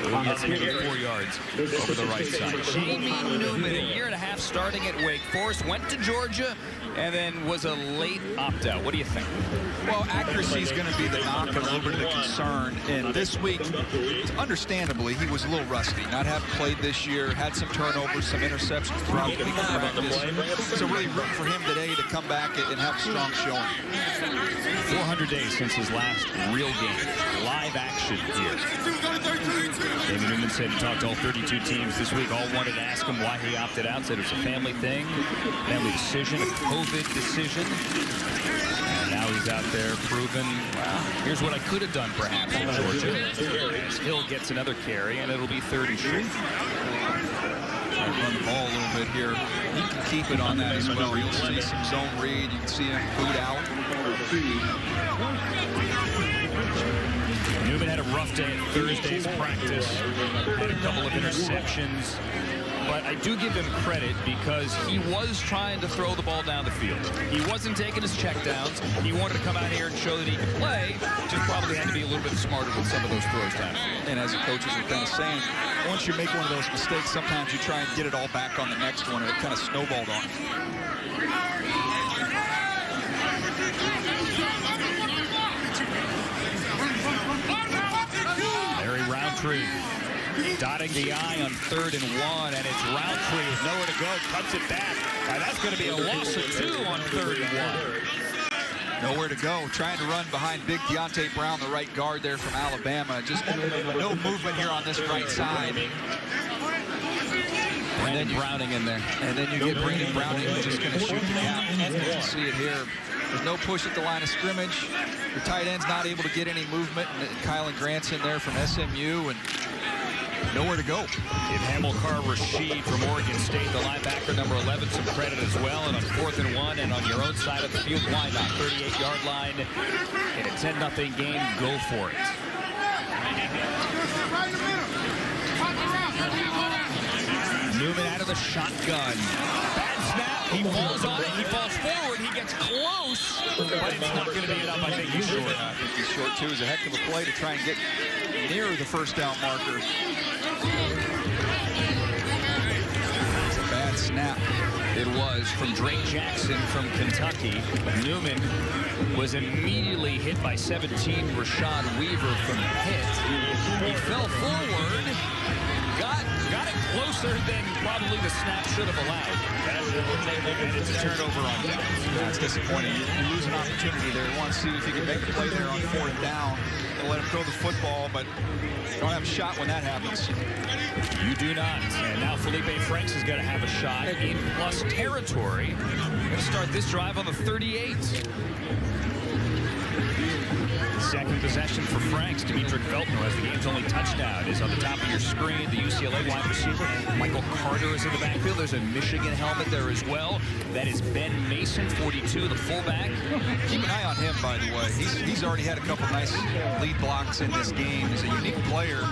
who gets maybe 4 yards over the right side. Jamie Newman, a year and a half starting at Wake Forest, went to Georgia, and then was a late opt-out. What do you think? Well, accuracy is going to be the knock and a little bit of the concern. And this week, understandably, he was a little rusty. Not having played this year, had some turnovers, some interceptions throughout the week of practice. So really rooting for him today to come back and have a strong showing. 400 days since his last real game. Live action here. Jamie Newman said he talked to all 32 teams this week. All wanted to ask him why he opted out. Said it was a family thing, family decision, a COVID decision. And now he's out there proving, wow, here's what I could have done perhaps in Georgia. As Hill gets another carry, and it'll be 30 short. run the ball a little bit here. He can keep it on that as well. You'll see some zone read. You can see him boot out. Newman had a rough day at Thursday's practice. Had a couple of interceptions. But I do give him credit because he was trying to throw the ball down the field. He wasn't taking his checkdowns. He wanted to come out here and show that he could play. Just probably had to be a little bit smarter with some of those throws down. And as the coaches are kind of saying, once you make one of those mistakes, sometimes you try and get it all back on the next one, and it kind of snowballed on him. Larry Roundtree dotting the I on 3rd and 1, and it's Roundtree with nowhere to go, cuts it back. Now that's going to be a loss of 2 on 3rd and 1. Nowhere to go, trying to run behind big Deontay Brown, the right guard there from Alabama. Just no movement here on this right side. Brandon Browning in there. And then you get Brandon Browning who's just going to shoot the gap. You can see it here. There's no push at the line of scrimmage. The tight end's not able to get any movement. And Kylan Grant's in there from SMU, and nowhere to go. Give Hamilcar Rashid from Oregon State, the linebacker, number 11, some credit as well. And on 4th and 1, and on your own side of the field, why not? 38-yard line in a 10-0 game. Go for it. Newman out of the shotgun. Bad snap. He falls on it. He falls forward. He gets close, but it's not going to be enough. I think he's short. I think he's short, too. It's a heck of a play to try and get near the first down marker. It's a bad snap. It was from Drake Jackson from Kentucky. Newman was immediately hit by 17 Rashad Weaver from Pitt. He fell forward, got it closer than probably the snap should have allowed. And it's a turnover on downs. That's disappointing. You lose an opportunity there. You want to see if you can make a play there on 4th down and let him throw the football, but you don't have a shot when that happens. You do not. And now Felipe Franks is going to have a shot in plus territory. Going to start this drive on the 38. Second possession for Franks. Demetric Felton, who has the game's only touchdown, is on the top of your screen. The UCLA wide receiver. Michael Carter is in the backfield. There's a Michigan helmet there as well. That is Ben Mason, 42, the fullback. Keep an eye on him, by the way. He's already had a couple nice lead blocks in this game. He's a unique player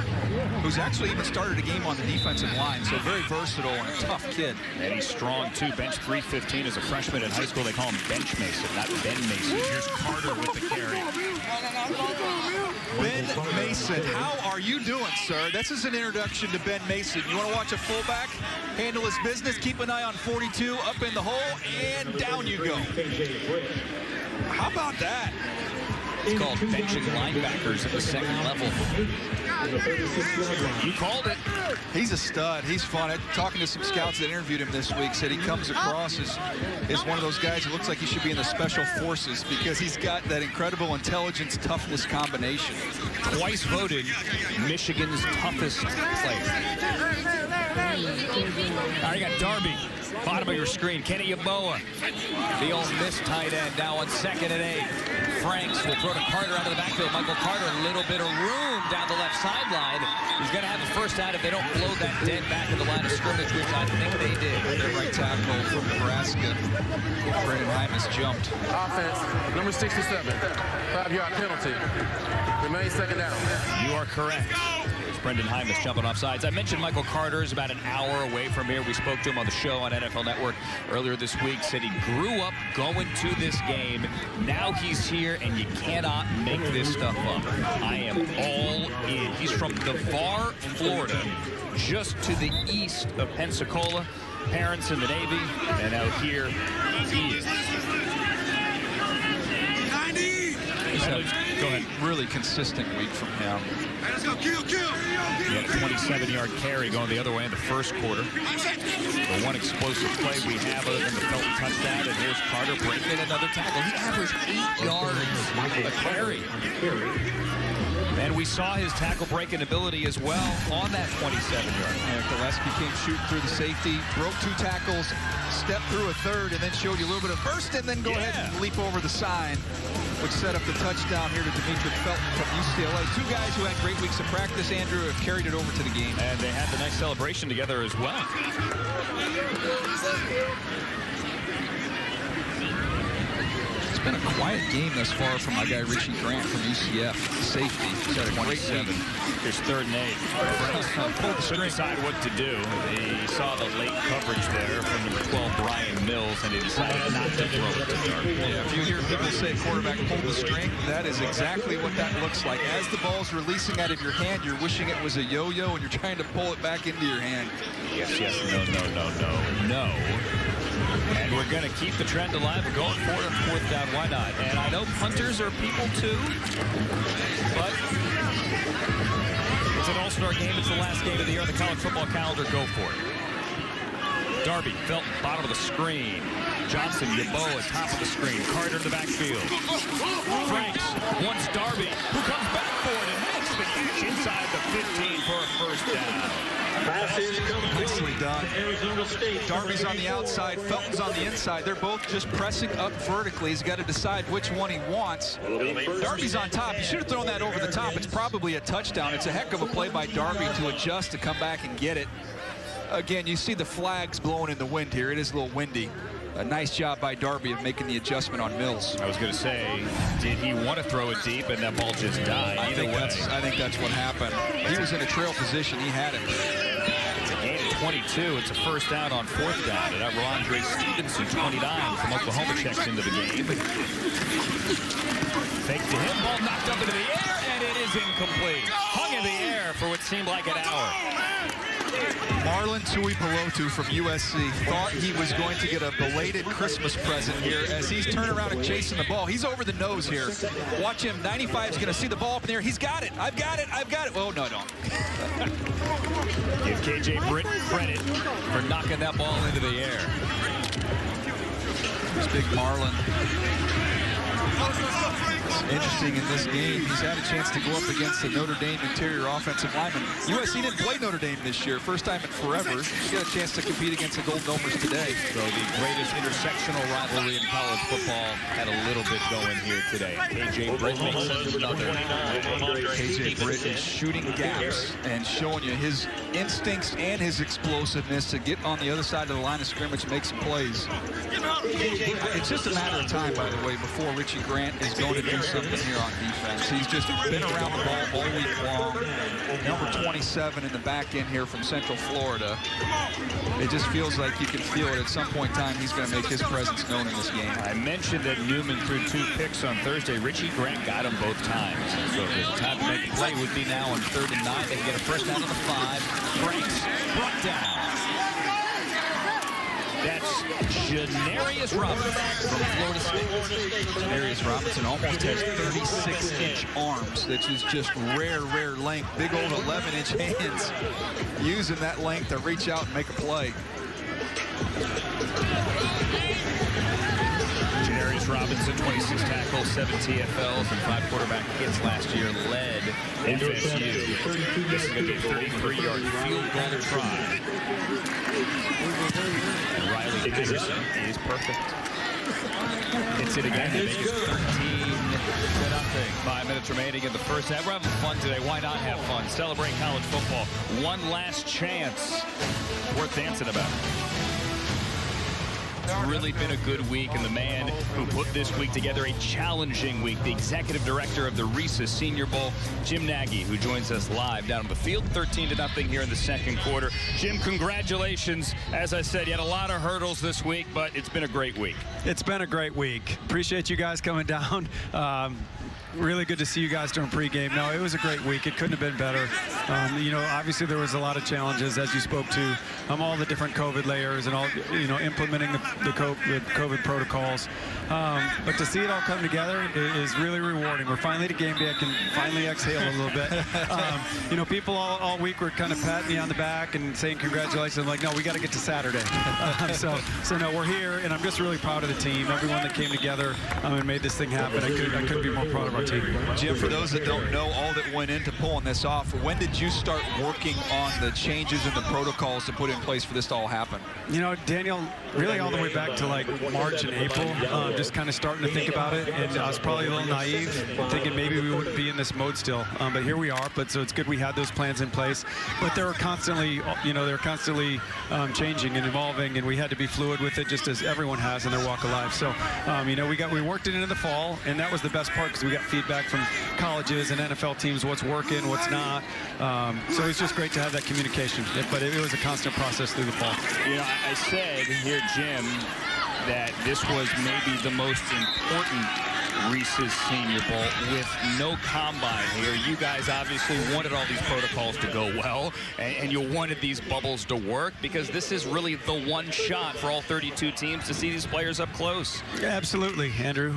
who's actually even started a game on the defensive line, so very versatile and a tough kid. And he's strong, too. Bench 315 as a freshman in high school. They call him Bench Mason, not Ben Mason. Here's Carter with the carry. Ben Mason, how are you doing, sir? This is an introduction to Ben Mason. You want to watch a fullback handle his business? Keep an eye on 42, up in the hole, and down you go. How about that? It's called benching linebackers at the second level. You called it. He's a stud. He's fun. Talking to some scouts that interviewed him this week, said he comes across as one of those guys who looks like he should be in the special forces because he's got that incredible intelligence, toughness combination. Twice voted Michigan's toughest player. All right, you got Darby, bottom of your screen. Kenny Yeboah, the Ole Miss tight end, now on 2nd and 8. Franks will throw to Carter out of the backfield. Michael Carter, a little bit of room down the left sideline. He's going to have a first out if they don't blow that dead back at the line of scrimmage, which I think they did. Their right tackle from Nebraska, Brandon Hymas, jumped. Offense, number 67, 5-yard penalty. Remains 2nd down. You are correct. Brendan Hymas jumping off sides. I mentioned Michael Carter is about an hour away from here. We spoke to him on the show on NFL Network earlier this week. Said he grew up going to this game. Now he's here, and you cannot make this stuff up. I am all in. He's from Navarre, Florida, just to the east of Pensacola. Parents in the Navy, and out here he is. Go ahead. Really consistent week from him. Let's go, kill. He had a 27-yard carry going the other way in the first quarter. The one explosive play we have other than the Felton touchdown, and here's Carter breaking another tackle. He averaged 8 yards a carry. And we saw his tackle breaking ability as well on that 27-yard. Yeah, Gillespie came shooting through the safety, broke 2 tackles, stepped through a third, and then showed you a little bit of burst, and then go ahead and leap over the sign. which set up the touchdown here to Demetric Felton from UCLA. Two guys who had great weeks of practice, Andrew, have carried it over to the game. And they had the nice celebration together as well. It's been a quiet game thus far from my guy Richie Grant from UCF, safety. He's had a great week. Here's 3rd and 8. Pulled the string. Decide what to do. He saw the late coverage there from number 12, Brian Mills, and he decided not to throw it to Darby. Yeah, if you hear people say quarterback pulled the string, that is exactly what that looks like. As the ball's releasing out of your hand, you're wishing it was a yo-yo, and you're trying to pull it back into your hand. Yes, no. And we're going to keep the trend alive. We're going for it on 4th down. Why not? And I know punters are people too, but it's an all-star game. It's the last game of the year on the college football calendar. Go for it. Darby, Felton, bottom of the screen. Johnson, Yeboah, top of the screen. Carter in the backfield. Franks wants Darby, who comes back for it and makes the catch inside the 15 for a 1st down. Nicely done. Darby's on the outside, Felton's on the inside. They're both just pressing up vertically. He's got to decide which one he wants. Darby's on top. He should have thrown that over the top. It's probably a touchdown. It's a heck of a play by Darby to adjust to come back and get it. Again, you see the flags blowing in the wind here. It is a little windy. A nice job by Darby of making the adjustment on Mills. I was going to say, did he want to throw it deep and that ball just died? I think that's what happened. He was in a trail position. He had it. It's a gain of 22. It's a 1st down on 4th down. And Rondre Stevenson, 29 from Oklahoma, checks into the game. Fake to him, ball knocked up into the air, and it is incomplete. Hung in the air for what seemed like an hour. Marlon Tuipulotu from USC thought he was going to get a belated Christmas present here as he's turning around and chasing the ball. He's over the nose here. Watch him. 95 is going to see the ball up in the air. He's got it. I've got it. Oh, no, don't. Give KJ Britt credit for knocking that ball into the air. This big Marlon. Interesting in this game, he's had a chance to go up against the Notre Dame interior offensive lineman. USC didn't play Notre Dame this year, first time in forever. He got a chance to compete against the Gold Domers today. So the greatest intersectional rivalry in college football had a little bit going here today. KJ Britt makes another. KJ Britt is shooting gaps and showing you his instincts and his explosiveness to get on the other side of the line of scrimmage and make some plays. It's just a matter of time, by the way, before Richie Grant is going to do something here on defense. He's just been around the ball all week long. Number 27 in the back end here from Central Florida. It just feels like you can feel it at some point in time. He's going to make his presence known in this game. I mentioned that Newman threw 2 picks on Thursday. Richie Grant got them both times. So the time to make a play would be now on 3rd and 9. They can get a 1st down on the 5. Franks brought down. That's Janarius Robinson from Florida State. Janarius Robinson almost has 36-inch arms, which is just rare length. Big old 11-inch hands. Using that length to reach out and make a play. Janarius Robinson, 26 tackles, 7 TFLs, and 5 quarterback hits last year, led FSU. This is going to be a 33-yard field goal try. And Riley Anderson is perfect. Hits it again. They make it 13-0. 5 minutes remaining in the first half. We're having fun today. Why not have fun? Celebrate college football. One last chance. Worth dancing about. It's really been a good week, and the man who put this week together, a challenging week, the executive director of the Reese Senior Bowl, Jim Nagy, who joins us live down on the field, 13-0 here in the 2nd quarter. Jim, congratulations. As I said, you had a lot of hurdles this week, but it's been a great week. It's been a great week. Appreciate you guys coming down. Really good to see you guys during pregame. No, it was a great week. It couldn't have been better. You know, obviously there was a lot of challenges, as you spoke to, all the different COVID layers and all, you know, implementing the COVID protocols. But to see it all come together is really rewarding. We're finally to game day. I can finally exhale a little bit. You know, people all week were kind of patting me on the back and saying congratulations. I'm like, no, we got to get to Saturday. So no, we're here, and I'm just really proud of the team, everyone that came together and made this thing happen. I couldn't be more proud of our guarantee. Jim, for those that don't know all that went into pulling this off, when did you start working on the changes and the protocols to put in place for this to all happen? You know, Daniel, really all the way back to like March and April, just kind of starting to think about it. And I was probably a little naive, thinking maybe we wouldn't be in this mode still. But here we are. But so it's good we had those plans in place. But they were constantly, changing and evolving, and we had to be fluid with it, just as everyone has in their walk of life. So, we worked it into the fall, and that was the best part because we got feedback from colleges and NFL teams, what's working, what's not. So it's just great to have that communication. But it was a constant process through the fall. You know, I said here, Jim, that this was maybe the most important Reese's Senior Bowl with no combine here. You guys obviously wanted all these protocols to go well, and you wanted these bubbles to work because this is really the one shot for all 32 teams to see these players up close. Yeah, absolutely, Andrew.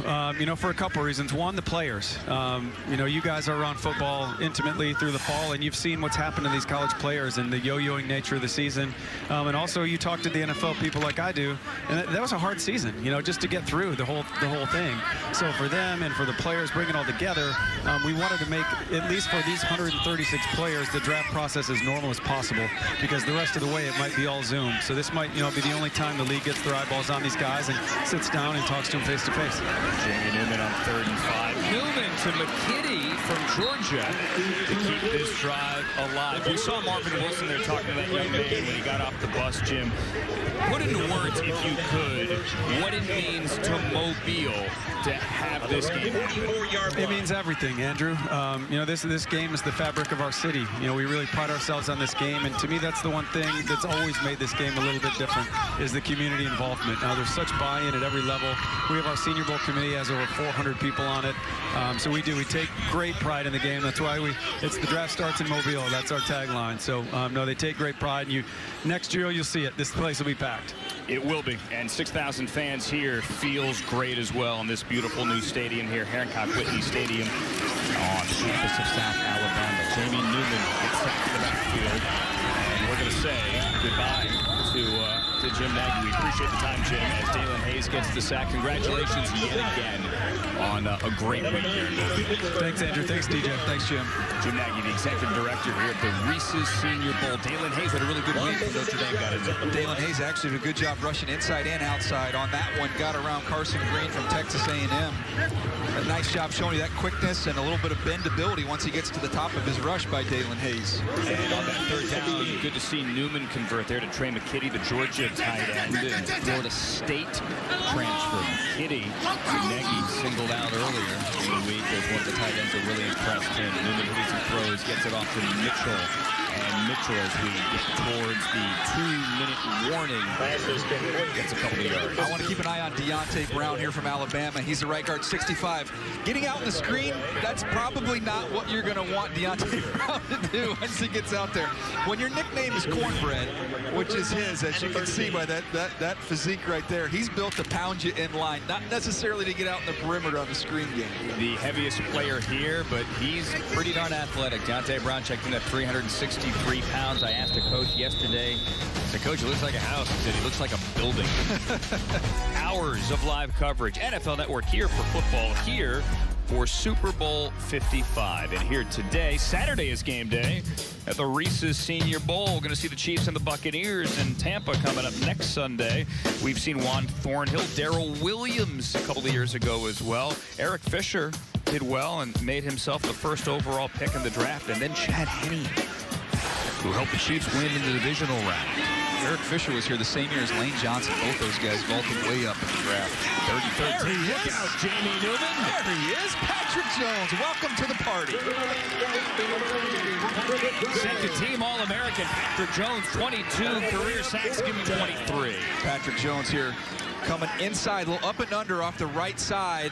For a couple of reasons. One, the players. You guys are around football intimately through the fall, and you've seen what's happened to these college players and the yo-yoing nature of the season. And also, you talk to the NFL people like I do, and that was a hard season, just to get through the whole thing. So for them and for the players, bring it all together, we wanted to make, at least for these 136 players, the draft process as normal as possible, because the rest of the way it might be all Zoom. So this might be the only time the league gets their eyeballs on these guys and sits down and talks to them face to face. Jamie Newman on 3rd and 5. Newman to McKitty from Georgia to keep this drive alive. We saw Marvin Wilson there talking to that young man when he got off the bus, Jim. Put into words, if you could, what it means to Mobile to have this game happen. It means everything, Andrew. This game is the fabric of our city. We really pride ourselves on this game, and to me, that's the one thing that's always made this game a little bit different, is the community involvement. Now, there's such buy-in at every level. We have our Senior Bowl committee, has over 400 people on it. So we take great pride in the game. That's why it's the draft starts in Mobile. That's our tagline. So, no, they take great pride. And next year, you'll see it. This place will be packed. It will be, and 6,000 fans here feels great as well in this beautiful new stadium here, Hancock-Whitney Stadium on the campus of South Alabama. Jamie Newman gets sacked in the backfield, and we're going to say goodbye to Jim Nagy. We appreciate the time, Jim, as Dalen Hayes gets the sack. Congratulations yet again on a great week here. Thanks, Andrew. Thanks, DJ. Thanks, Jim. Jim Nagy, the executive director here at the Reese's Senior Bowl. Dalen Hayes had a really good week. Notre Dame got it. Dalen Hayes actually did a good job rushing inside and outside on that one. Got around Carson Green from Texas A&M. A nice job showing you that quickness and a little bit of bendability once he gets to the top of his rush by Dalen Hayes. And on that 3rd down, good to see Newman convert there to Trey McKitty, the Georgia tight end, and Florida State transfer. McKitty, Nagy singled out earlier in the week as one of the tight ends that really impressed him. Newman hitting some throws, gets it off to Mitchell. And Mitchell, as we get towards the 2-minute warning, gets a couple of yards. I want to keep an eye on Deontay Brown here from Alabama. He's the right guard, 65. Getting out in the screen, that's probably not what you're going to want Deontay Brown to do once he gets out there. When your nickname is Cornbread, which is his, as you can see by that physique right there, he's built to pound you in line, not necessarily to get out in the perimeter on the screen game. The heaviest player here, but he's pretty darn athletic. Deontay Brown checked in at 363 pounds. I asked a coach yesterday, I said, Coach, it looks like a house. He said, he looks like a building. Hours of live coverage. NFL Network here for football, here for Super Bowl 55. And here today, Saturday is game day at the Reese's Senior Bowl. We're going to see the Chiefs and the Buccaneers in Tampa coming up next Sunday. We've seen Juan Thornhill, Darrell Williams a couple of years ago as well. Eric Fisher did well and made himself the first overall pick in the draft. And then Chad Henne, who helped the Chiefs win in the divisional round. Eric Fisher was here the same year as Lane Johnson. Both those guys vaulted way up in the draft. 33rd team. Look out, Jamie Newman. There he is, Patrick Jones. Welcome to the party. Second team All-American Patrick Jones, 22 career sacks, give him 23. Patrick Jones here coming inside, a little up and under off the right side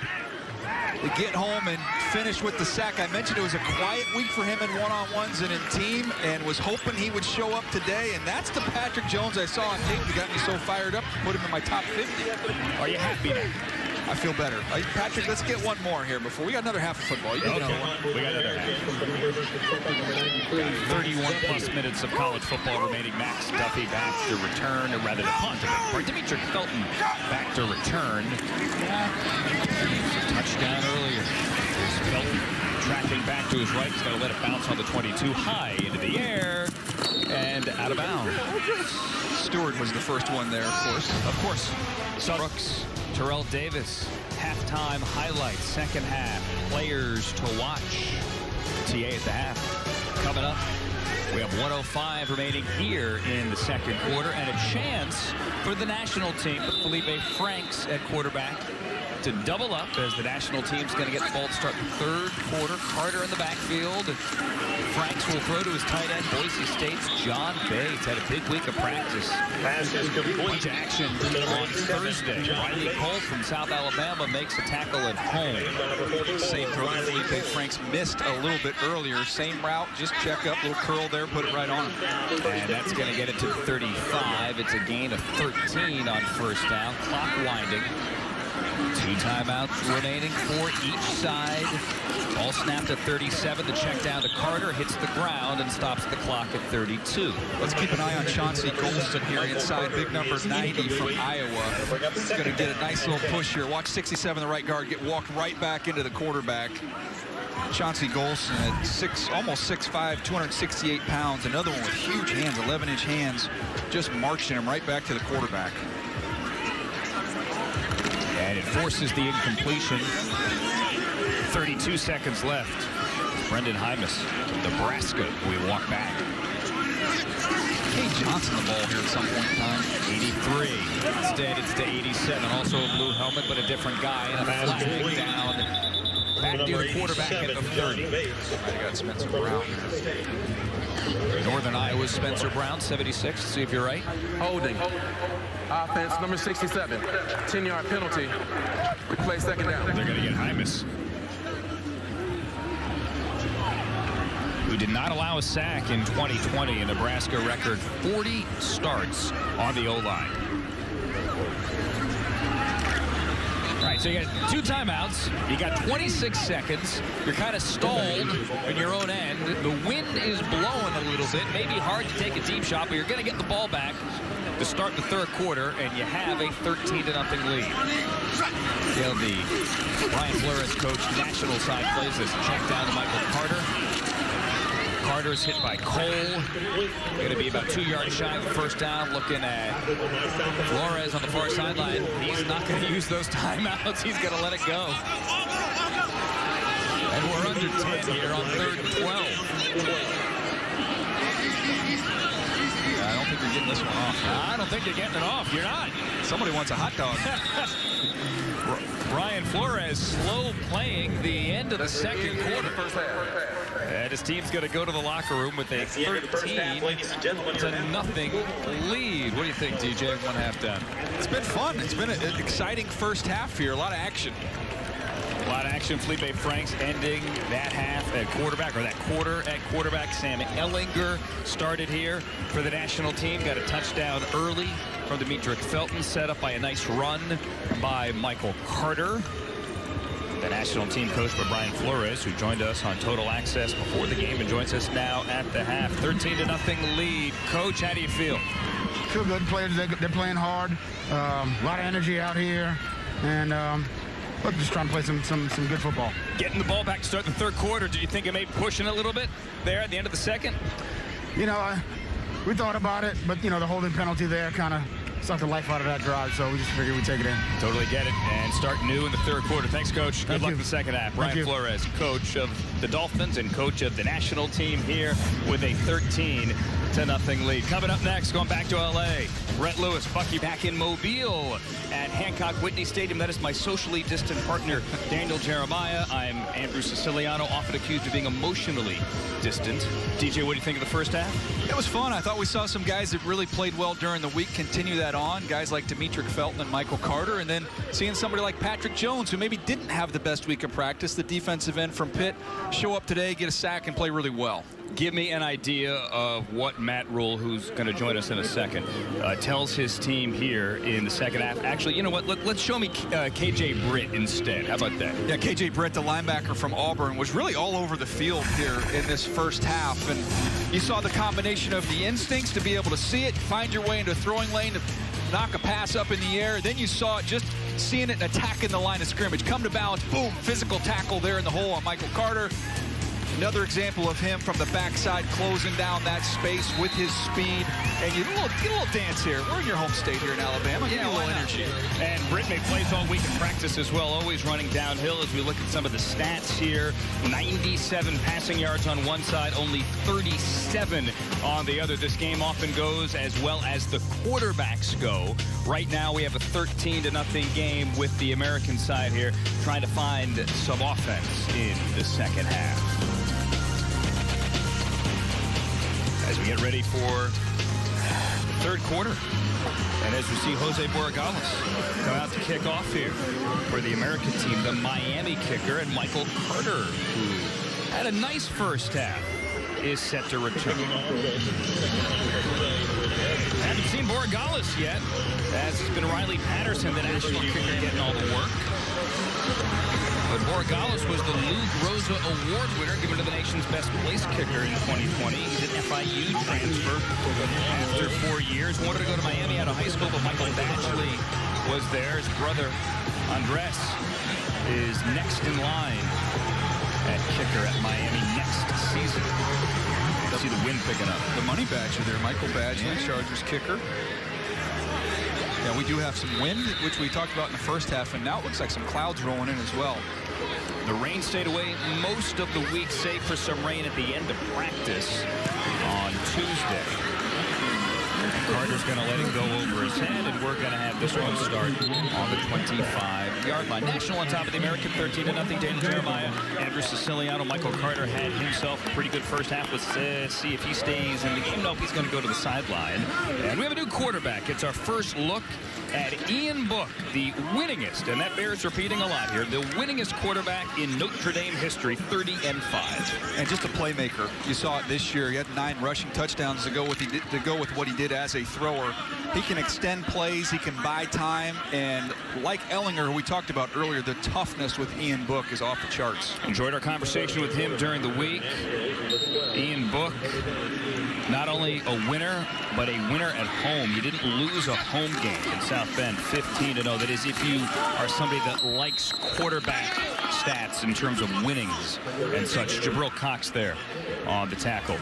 to get home and finish with the sack. I mentioned it was a quiet week for him in one-on-ones and in team, and was hoping he would show up today, and that's the Patrick Jones I saw on tape that got me so fired up, put him in my top 50. Are you happy now? I feel better. Patrick, let's get one more here before we got another half of football. You can okay. We got another half. 31-plus minutes of college football remaining. Max Duffy back to return, or rather to punt. Dimitri Felton back to return. Touchdown earlier. Felton tracking back to his right. He's going to let it bounce on the 22. High into the air and out of bounds. Stewart was the first one there, of course. Brooks, Terrell Davis, halftime highlights, second half, players to watch. TA at the half. Coming up, we have 1:05 remaining here in the second quarter, and a chance for the national team. Felipe Franks at quarterback to double up as the national team's going to get the ball to start the third quarter. Carter in the backfield. Franks will throw to his tight end, Boise State's John Bates. Had a big week of practice. Bunch of action on Thursday. Riley Cole from South Alabama makes a tackle at home. Same throw that Felipe Franks missed a little bit earlier. Same route, just check up, little curl there, put it right on. And that's going to get it to 35. It's a gain of 13 on first down. Clock winding. 2 timeouts remaining for each side. Ball snapped at 37. The check down to Carter hits the ground and stops the clock at 32. Let's keep an eye on Chauncey Golston here inside. Big number 90 from Iowa. He's going to get a nice little push here. Watch 67, the right guard, get walked right back into the quarterback. Chauncey Golston at almost 6'5", 268 pounds. Another one with huge hands, 11-inch hands, just marching him right back to the quarterback. And it forces the incompletion. 32 seconds left. Brendan Hymas from Nebraska. We walk back. Kay Johnson the ball here at some point in time. 83. Instead, it's to 87. Also a blue helmet, but a different guy. And a flag down. Back to the quarterback at the 30. I got Spencer Brown. Northern Iowa's Spencer Brown, 76. See if you're right. Holding. Offense, number 67. 10-yard penalty. We play second down. They're going to get Hymas, who did not allow a sack in 2020. A Nebraska record 40 starts on the O-line. All right, so you got 2 timeouts. You got 26 seconds. You're kind of stalled in your own end. The wind is blowing a little bit. Maybe hard to take a deep shot, but you're going to get the ball back to start the third quarter, and you have a 13-0 lead. You know, the Brian Flores coach national side plays this. Check down to Michael Carter. Carter's hit by Cole. Going to be about 2 yards shy of the first down. Looking at Flores on the far sideline. He's not going to use those timeouts. He's going to let it go. And we're under 10 here on 3rd and 12. I don't think you're getting this one off. I don't think you're getting it off. You're not. Somebody wants a hot dog. Brian Flores slow playing the end of the second quarter. And his team's going to go to the locker room with a 13-0 lead. What do you think, DJ? 1/2 done. It's been fun. It's been an exciting first half here. A lot of action. A lot of action. Felipe Franks ending that half at quarterback, or that quarter at quarterback. Sam Ellinger started here for the national team. Got a touchdown early from Demetric Felton, set up by a nice run by Michael Carter. The national team coached by Brian Flores, who joined us on Total Access before the game and joins us now at the half. 13-0 lead. Coach, how do you feel? Feel good. Players, they're playing hard. A lot of energy out here. And look, just trying to play some good football. Getting the ball back to start the third quarter. Do you think it may be pushing a little bit there at the end of the second? You know, we thought about it, but, you know, the holding penalty there kind of sucked the life out of that drive, so we just figured we'd take it in. Totally get it, and start new in the third quarter. Thanks, Coach. Good luck in the second half. Brian Flores, coach of the Dolphins and coach of the national team here with a 13-0 lead. Coming up next, going back to L.A., Brett Lewis, Bucky back in Mobile at Hancock Whitney Stadium. That is my socially distant partner, Daniel Jeremiah. I'm Andrew Siciliano, often accused of being emotionally distant. DJ, what do you think of the first half? It was fun. I thought we saw some guys that really played well during the week continue that on. Guys like Demetric Felton and Michael Carter. And then seeing somebody like Patrick Jones, who maybe didn't have the best week of practice, the defensive end from Pitt, show up today, get a sack, and play really well. Give me an idea of what Matt Rule, who's going to join us in a second, tells his team here in the second half. Actually, you know what? Let's show me KJ Britt instead. How about that? Yeah, KJ Britt, the linebacker from Auburn, was really all over the field here in this first half. And you saw the combination of the instincts to be able to see it, find your way into a throwing lane, knock a pass up in the air. Then you saw it just seeing it attacking the line of scrimmage. Come to balance, boom, physical tackle there in the hole on Michael Carter. Another example of him from the backside closing down that space with his speed. And you get a little dance here. We're in your home state here in Alabama. Get a little energy. And Brittany plays all week in practice as well, always running downhill as we look at some of the stats here. 97 passing yards on one side, only 37 on the other. This game often goes as well as the quarterbacks go. Right now we have a 13-0 game with the American side here, trying to find some offense in the second half. As we get ready for the third quarter. And as we see Jose Borregales come out to kick off here for the American team, the Miami kicker, and Michael Carter, who had a nice first half, is set to return. Haven't seen Borregales yet, as it's been Riley Patterson, the national kicker, getting all the work. But Borregales was the Lou Groza Award winner, given to the nation's best place kicker in 2020. He's an FIU transfer after 4 years. Wanted to go to Miami out of high school, but Michael Badgley was there. His brother, Andres, is next in line at kicker at Miami next season. Let's see the wind picking up. The money badger there, Michael Badgley, Chargers kicker. Yeah, we do have some wind, which we talked about in the first half, and now it looks like some clouds rolling in as well. The rain stayed away most of the week, save for some rain at the end of practice on Tuesday. Carter's going to let it go over his head, and we're going to have this one start on the 25-yard line. National on top of the American, 13-0. Daniel Jeremiah, Andrew Siciliano, Michael Carter had himself a pretty good first half. Let's see if he stays in the game. Nope, he's going to go to the sideline. And we have a new quarterback. It's our first look at Ian Book, the winningest, and that bears repeating a lot here, the winningest quarterback in Notre Dame history, 30-5. And just a playmaker. You saw it this year. He had 9 rushing touchdowns to go with what he did as a thrower. He can extend plays. He can buy time. And like Ellinger, who we talked about earlier, the toughness with Ian Book is off the charts. Enjoyed our conversation with him during the week. Ian Book, not only a winner, but a winner at home. You didn't lose a home game in South Bend, 15-0. That is, if you are somebody that likes quarterback stats in terms of winnings and such. Jabril Cox there on the tackle.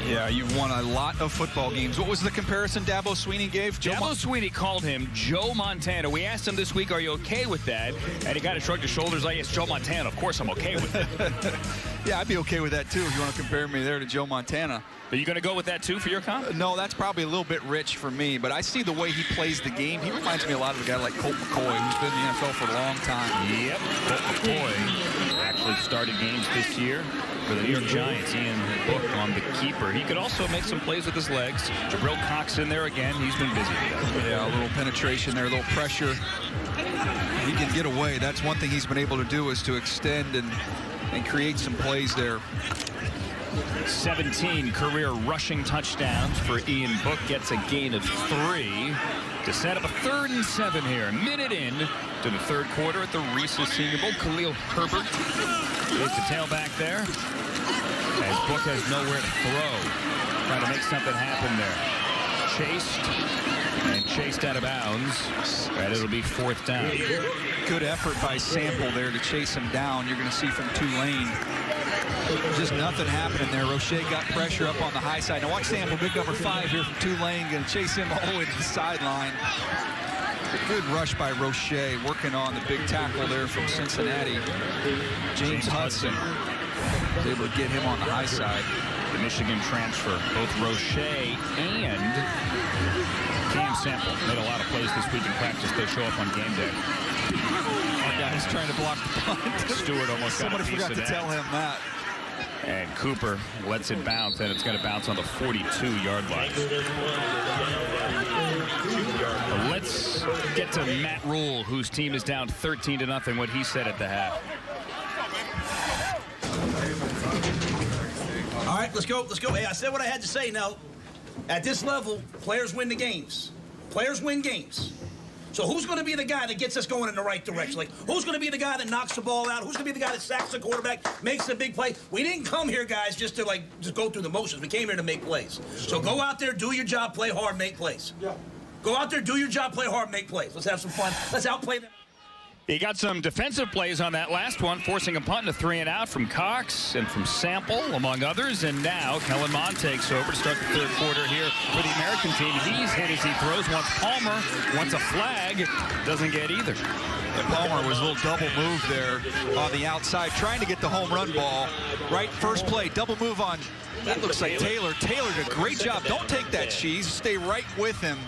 Yeah, you've won a lot of football games. What was the comparison Dabo Swinney gave? Dabo Swinney called him Joe Montana. We asked him this week, are you okay with that? And he kind of shrugged his shoulders like, it's Joe Montana. Of course I'm okay with it. Yeah, I'd be okay with that, too, if you want to compare me there to Joe Montana. Are you going to go with that, too, for your comp? No, that's probably a little bit rich for me, but I see the way he plays the game. He reminds me a lot of a guy like Colt McCoy, who's been in the NFL for a long time. Yep, Colt McCoy actually started games this year for the New York Giants. Ian Book on the keeper. He could also make some plays with his legs. Jabril Cox in there again. He's been busy today. Yeah, a little penetration there, a little pressure. He can get away. That's one thing he's been able to do, is to extend and create some plays there. 17 career rushing touchdowns for Ian Book. Gets a gain of 3 to set up a 3rd and 7 here. A minute in to the third quarter at the Reese Senior Bowl. Khalil Herbert is the tailback there, as Book has nowhere to throw. Trying to make something happen there. Chased out of bounds, and it'll be 4th down. Good effort by Sample there to chase him down. You're going to see from Tulane. Just nothing happening there. Roche got pressure up on the high side. Now watch Sample, big number 5 here from Tulane, going to chase him all the way to the sideline. Good rush by Roche, working on the big tackle there from Cincinnati. James Hudson was able to get him on the high side. The Michigan transfer, both Roche and Cam Sample made a lot of plays this week in practice. They show up on game day. That guy is trying to block the punt. Stewart almost got a piece forgot of to that. tell him that. And Cooper lets it bounce, and it's going to bounce on the 42-yard line. Let's get to Matt Rule, whose team is down 13-0, what he said at the half. All right, let's go. Let's go. Hey, I said what I had to say. Now, at this level, players win the games. Players win games. So who's going to be the guy that gets us going in the right direction? Like, who's going to be the guy that knocks the ball out? Who's going to be the guy that sacks the quarterback, makes the big play? We didn't come here, guys, just to, just go through the motions. We came here to make plays. So go out there, do your job, play hard, make plays. Go out there, do your job, play hard, make plays. Let's have some fun. Let's outplay them. He got some defensive plays on that last one, forcing a punt and a 3-and-out from Cox and from Sample, among others. And now Kellen Mond takes over to start the third quarter here for the American team. He's hit as he throws. Wants Palmer, wants a flag, doesn't get either. And Palmer was a little double move there on the outside, trying to get the home run ball. Right, first play, double move on, that looks like Taylor. Taylor did a great job. Don't take that cheese. Stay right with him.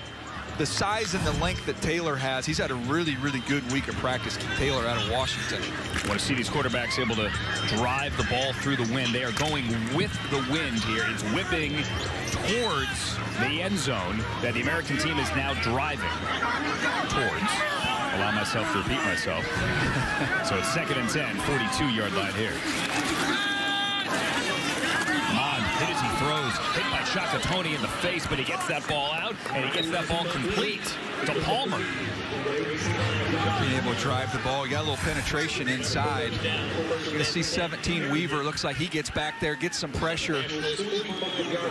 The size and the length that Taylor has, he's had a really, really good week of practice. Taylor out of Washington. I want to see these quarterbacks able to drive the ball through the wind. They are going with the wind here. It's whipping towards the end zone that the American team is now driving towards. Allow myself to repeat myself. So it's 2nd and 10, 42-yard line here. Hit as he throws, hit by Shaka Tony in the face, but he gets that ball out, and he gets that ball complete to Palmer. Being able to drive the ball, you got a little penetration inside. You're going to see 17 Weaver, looks like he gets back there, gets some pressure.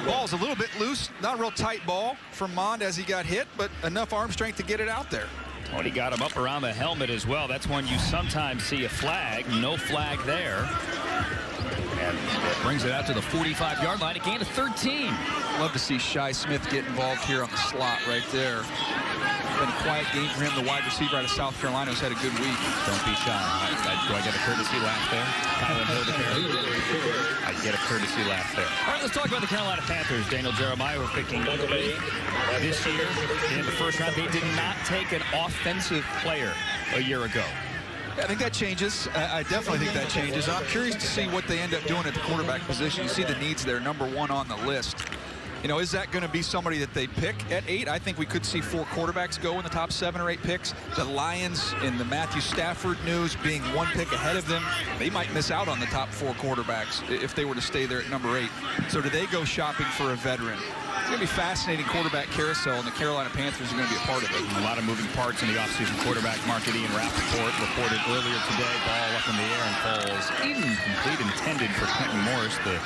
Ball's a little bit loose, not a real tight ball from Mond as he got hit, but enough arm strength to get it out there. Tony got him up around the helmet as well. That's when you sometimes see a flag. No flag there. And it brings it out to the 45-yard line. A gain of 13. Love to see Shi Smith get involved here on the slot right there. Been a quiet game for him. The wide receiver out of South Carolina has had a good week. Don't be shy. Do I get a courtessy laugh there? Kylan Hill, I get a courtesy laugh there. All right, let's talk about the Carolina Panthers. Daniel Jeremiah were picking this year in the first round. They did not take an offensive player a year ago. Yeah, I think that changes. I definitely think that changes. I'm curious to see what they end up doing at the quarterback position. You see the needs there, #1 on the list. You know, is that going to be somebody that they pick at 8? I think we could see 4 quarterbacks go in the top 7 or 8 picks. The Lions, in the Matthew Stafford news, being 1 pick ahead of them, they might miss out on the top 4 quarterbacks if they were to stay there at #8. So do they go shopping for a veteran? It's going to be fascinating quarterback carousel, and the Carolina Panthers are going to be a part of it. A lot of moving parts in the offseason quarterback market. Ian Rappaport reported earlier today, ball up in the air and falls incomplete, intended for Quentin Morris, the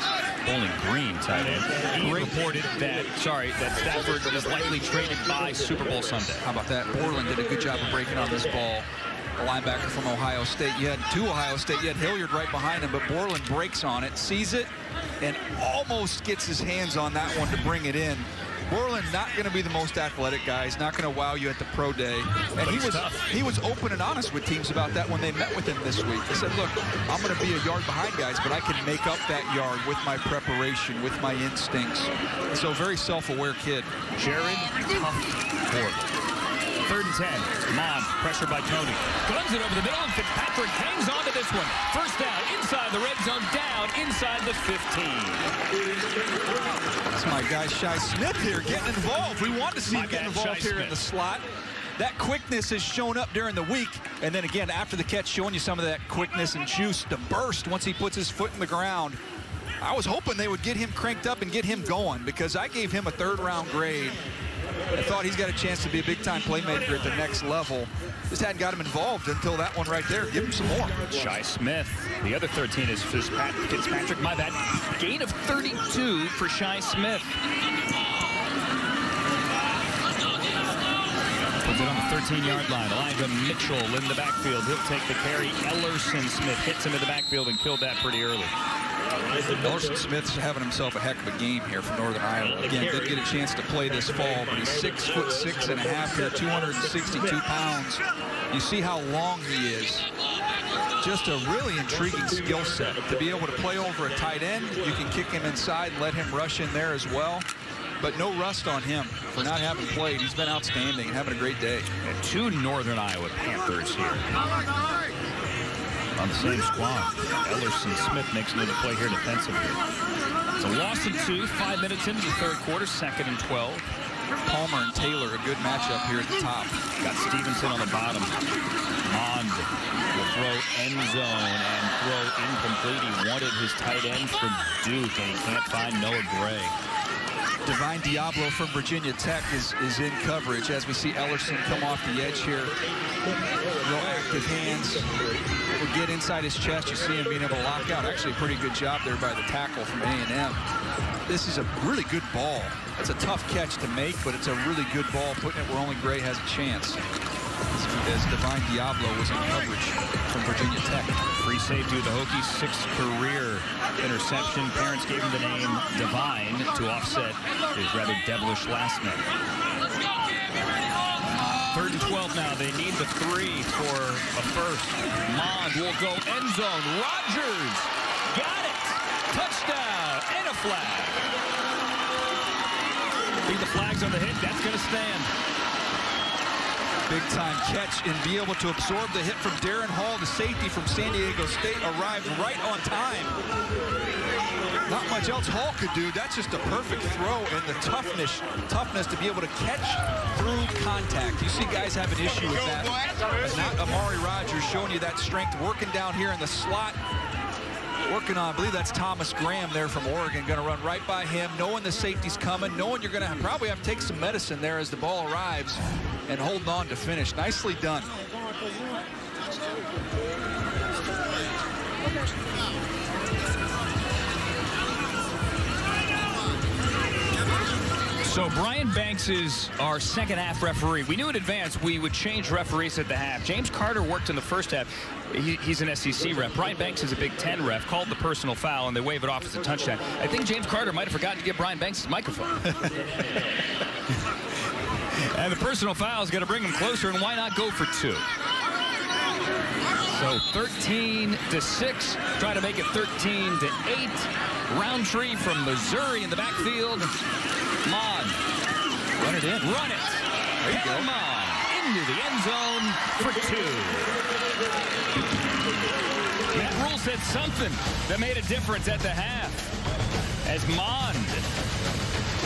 Bowling Green tight end. He reported that Stafford is likely traded by Super Bowl Sunday. How about that? Borland did a good job of breaking on this ball. A linebacker from Ohio State. You had 2 Ohio State. You had Hilliard right behind him, but Borland breaks on it, sees it, and almost gets his hands on that one to bring it in. Borland not going to be the most athletic guy. He's not going to wow you at the pro day. And he was open and honest with teams about that when they met with him this week. He said, look, I'm going to be a yard behind guys, but I can make up that yard with my preparation, with my instincts. So very self-aware kid. Jared Huff. 3rd and 10. Mond, pressure by Tony. Guns it over the middle, and Fitzpatrick hangs on to this one. First down, inside the red zone, down inside the 15. That's my guy, Shi Smith here, getting involved. We want to see him get involved here in the slot. That quickness has shown up during the week. And then again, after the catch, showing you some of that quickness and juice, the burst once he puts his foot in the ground. I was hoping they would get him cranked up and get him going, because I gave him a 3rd-round grade. I thought he's got a chance to be a big-time playmaker at the next level. Just hadn't got him involved until that one right there. Give him some more. Shi Smith. The other 13 is Fitzpatrick. My bad. Gain of 32 for Shi Smith. Puts it on the 13-yard line. Elijah Mitchell in the backfield. He'll take the carry. Ellerson Smith hits him in the backfield and killed that pretty early. Ellerson Smith's having himself a heck of a game here from Northern Iowa. Again, did get a chance to play this fall, but he's 6'6.5" here, 262 pounds. You see how long he is. Just a really intriguing skill set. To be able to play over a tight end, you can kick him inside and let him rush in there as well. But no rust on him for not having played. He's been outstanding and having a great day. And 2 Northern Iowa Panthers here on the same squad. Ellerson Smith makes another play here defensively. It's a loss of 2, 5 minutes into the 3rd quarter, 2nd and 12. Palmer and Taylor, a good matchup here at the top. Got Stevenson on the bottom. Mond will throw end zone and throw incomplete. He wanted his tight end from Duke, and he can't find Noah Gray. Divine Diablo from Virginia Tech is in coverage as we see Ellerson come off the edge here. Real active hands. Will get inside his chest. You see him being able to lock out. Actually, a pretty good job there by the tackle from A&M. This is a really good ball. It's a tough catch to make, but it's a really good ball, putting it where only Gray has a chance. As Divine Diablo was in coverage from Virginia Tech. Free safety with the Hokies' 6th career interception. Parents gave him the name Divine to offset his rather devilish last name. 3rd and 12 now. They need the 3 for a first. Mond will go end zone. Rogers got it. Touchdown and a flag. I think the flag's on the hit. That's going to stand. Big time catch and be able to absorb the hit from Darren Hall, the safety from San Diego State, arrived right on time. Not much else Hall could do. That's just a perfect throw, and the toughness to be able to catch through contact. You see guys have an issue with that. But not Amari Rogers showing you that strength, working down here in the slot. Working on, I believe that's Thomas Graham there from Oregon, going to run right by him, knowing the safety's coming, knowing you're going to probably have to take some medicine there as the ball arrives, and holding on to finish. Nicely done. So Brian Banks is our second half referee. We knew in advance we would change referees at the half. James Carter worked in the first half. He's an SEC ref. Brian Banks is a Big Ten ref, called the personal foul, and they wave it off as a touchdown. I think James Carter might have forgotten to give Brian Banks his microphone. And the personal foul is going to bring him closer, and why not go for 2? So 13-6, try to make it 13-8. Roundtree from Missouri in the backfield. Mon, run it in. Run it. There you go. Mon into the end zone for 2. Matt Rule said something that made a difference at the half as Mond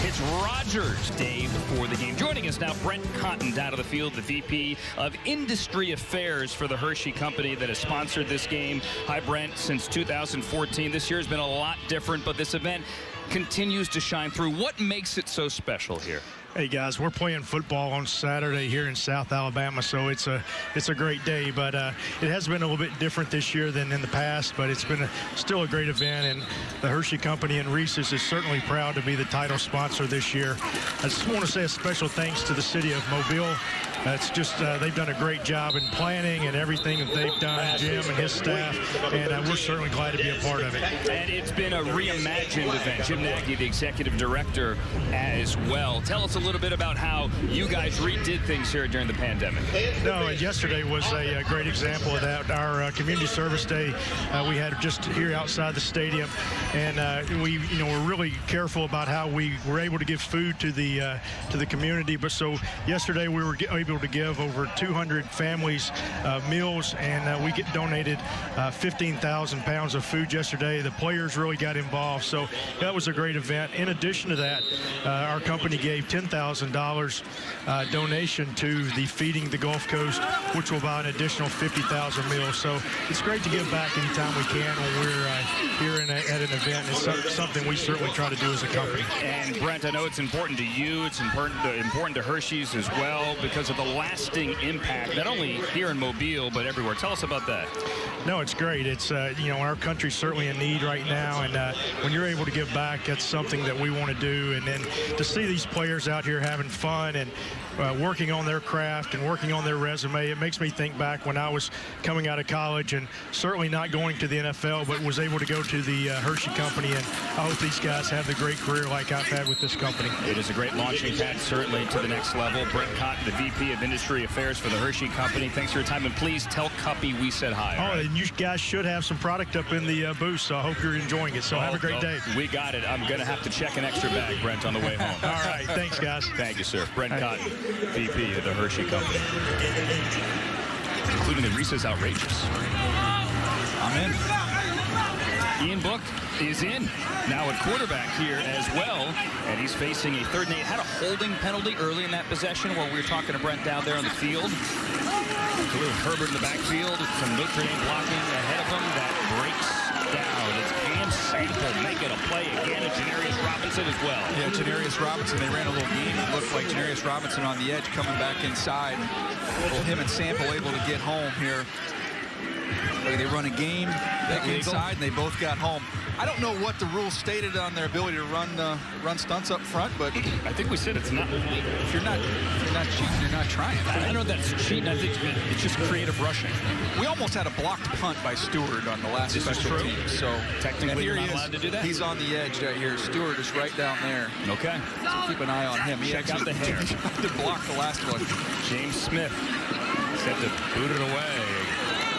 hits Rogers, Dave, before the game. Joining us now, Brent Cotton down to the field, the VP of Industry Affairs for the Hershey Company that has sponsored this game. Hi, Brent. Since 2014, this year has been a lot different, but this event continues to shine through. What makes it so special here? Hey guys, we're playing football on Saturday here in South Alabama, so it's a great day. But it has been a little bit different this year than in the past, but it's been still a great event, and the Hershey Company and Reese's is certainly proud to be the title sponsor this year. I just want to say a special thanks to the city of Mobile. It's just they've done a great job in planning and everything that they've done, Jim and his staff, and we're certainly glad to be a part of it. And it's been a reimagined event. Jim Nagy, the executive director, as well. Tell us a little bit about how you guys redid things here during the pandemic. No, yesterday was a great example of that. Our community service day we had just here outside the stadium, and we're really careful about how we were able to give food to the community. But so yesterday we were able to give over 200 families meals, and we donated 15,000 pounds of food yesterday. The players really got involved, so that was a great event. In addition to that, our company gave $10,000 donation to the Feeding the Gulf Coast, which will buy an additional 50,000 meals. So it's great to give back anytime we can when we're here at an event. It's something we certainly try to do as a company. And Brent, I know it's important to you, it's important to Hershey's as well because of the lasting impact, not only here in Mobile, but everywhere. Tell us about that. No, it's great. It's, our country's certainly in need right now, and when you're able to give back, that's something that we want to do. And then to see these players out here having fun and working on their craft and working on their resume, it makes me think back when I was coming out of college and certainly not going to the NFL, but was able to go to the Hershey Company, and I hope these guys have the great career like I've had with this company. It is a great launching pad, certainly to the next level. Brent Cotton, the VP of Industry Affairs for the Hershey Company. Thanks for your time, and please tell Cuppy we said hi. Oh, right? And you guys should have some product up in the booth, so I hope you're enjoying it. So have a great day. We got it. I'm going to have to check an extra bag, Brent, on the way home. All right. Thanks, guys. Thank you, sir. Brent Cotton, VP of the Hershey Company. Including the Reese's Outrageous. I'm in. Ian Book is in now at quarterback here as well, and he's facing a 3rd and 8. Had a holding penalty early in that possession while we were talking to Brent down there on the field. Khalil Herbert in the backfield, some Notre Dame blocking ahead of him that breaks down. It's Cam Sample making a play again, and Janarius Robinson as well. Yeah, Janarius Robinson, they ran a little game. It looked like Janarius Robinson on the edge coming back inside. Well, him and Sample able to get home here. They run a game back inside, and they both got home. I don't know what the rules stated on their ability to run stunts up front, but I think we said it's not illegal. If you're not cheating, you're not trying. I don't know that it's cheating. I think it's just creative rushing. We almost had a blocked punt by Stewart on the last special team. So technically, here you're he not is. allowed to do that. He's on the edge right here. Stewart is right down there. Okay. So keep an eye on him. He Check out the hair. to block the last one. James Smith set to boot it away.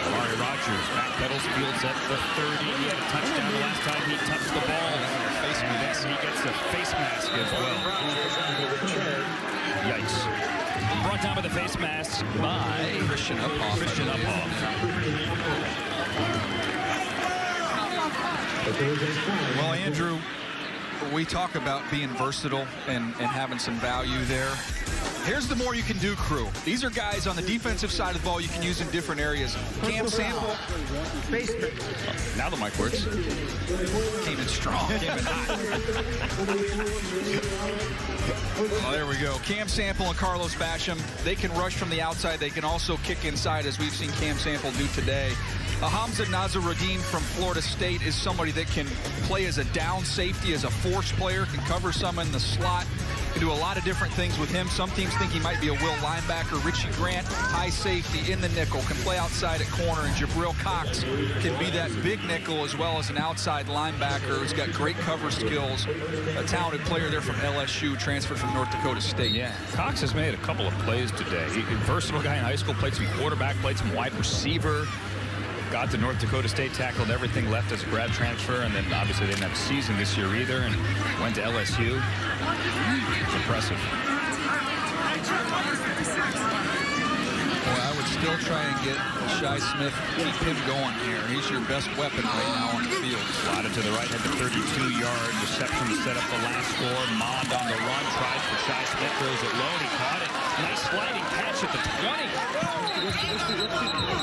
Amari Rogers backpedals, fields at the 30. He had a touchdown the last time he touched the ball. Face mask. He gets a face mask as well. Yikes. Brought down by the face mask by Christian Uphoff. Christian Uphoff. Well, Andrew, we talk about being versatile and having some value there. Here's the more you can do crew. These are guys on the defensive side of the ball you can use in different areas. Cam Sample. Now the mic works. Came in strong. Came in hot. Well, there we go. Cam Sample and Carlos Basham. They can rush from the outside. They can also kick inside, as we've seen Cam Sample do today. Hamza Nazaruddin from Florida State is somebody that can play as a down safety, as a force player, can cover some in the slot, can do a lot of different things with him. Some teams think he might be a will linebacker. Richie Grant, high safety in the nickel, can play outside at corner, and Jabril Cox can be that big nickel as well as an outside linebacker who's got great cover skills. A talented player there from LSU, transferred from North Dakota State. Yeah, Cox has made a couple of plays today. He's a versatile guy in high school, played some quarterback, played some wide receiver. Got to North Dakota State, tackled everything, left as a grad transfer, and then obviously they didn't have a season this year either, and went to LSU. It's impressive. Well, I would still try and get Shi Smith, keep him going here. He's your best weapon right now on the field. Slotted to the right, had the 32-yard reception to set up the last score. Mond on the run, tries for Shi Smith, throws it low, and he caught it. Nice sliding catch at the 20.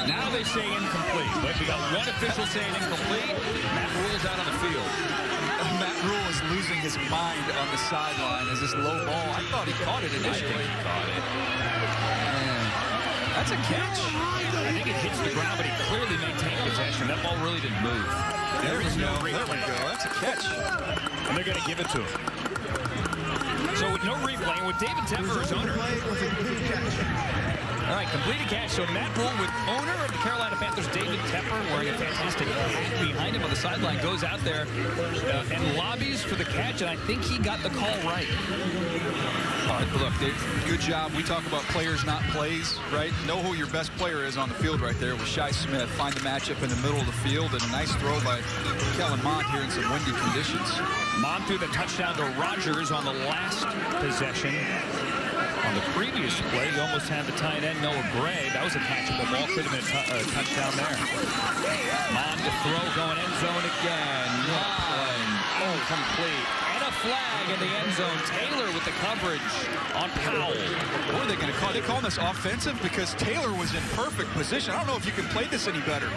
Now they say incomplete, but we got one official saying incomplete. Matt Rule's out on the field. Matt Rule is losing his mind on the sideline as this low ball. I thought he caught it initially. I think he caught it. Man, that's a catch. I think it hits the ground, but he clearly maintained possession. That ball really didn't move. There we go. There we go. That's a catch. And they're going to give it to him. So with no replay, and with David Tepper as owner. All right, completed catch. So Matt Rule, with owner of the Carolina Panthers, David Tepper, wearing a fantastic hat behind him on the sideline, goes out there and lobbies for the catch, and I think he got the call right. Look, good job. We talk about players, not plays, right? Know who your best player is on the field right there with Shi Smith. Find the matchup in the middle of the field, and a nice throw by Kellen Mond here in some windy conditions. Mond threw the touchdown to Rogers on the last possession. On the previous play, he almost had the tight end, Noah Gray. That was a catchable ball. Could have been a touchdown there. Mond to throw, going end zone again. Oh, complete. And a flag in the end zone. Taylor with the coverage on Powell. What are they going to call? They're calling this offensive because Taylor was in perfect position. I don't know if you can play this any better.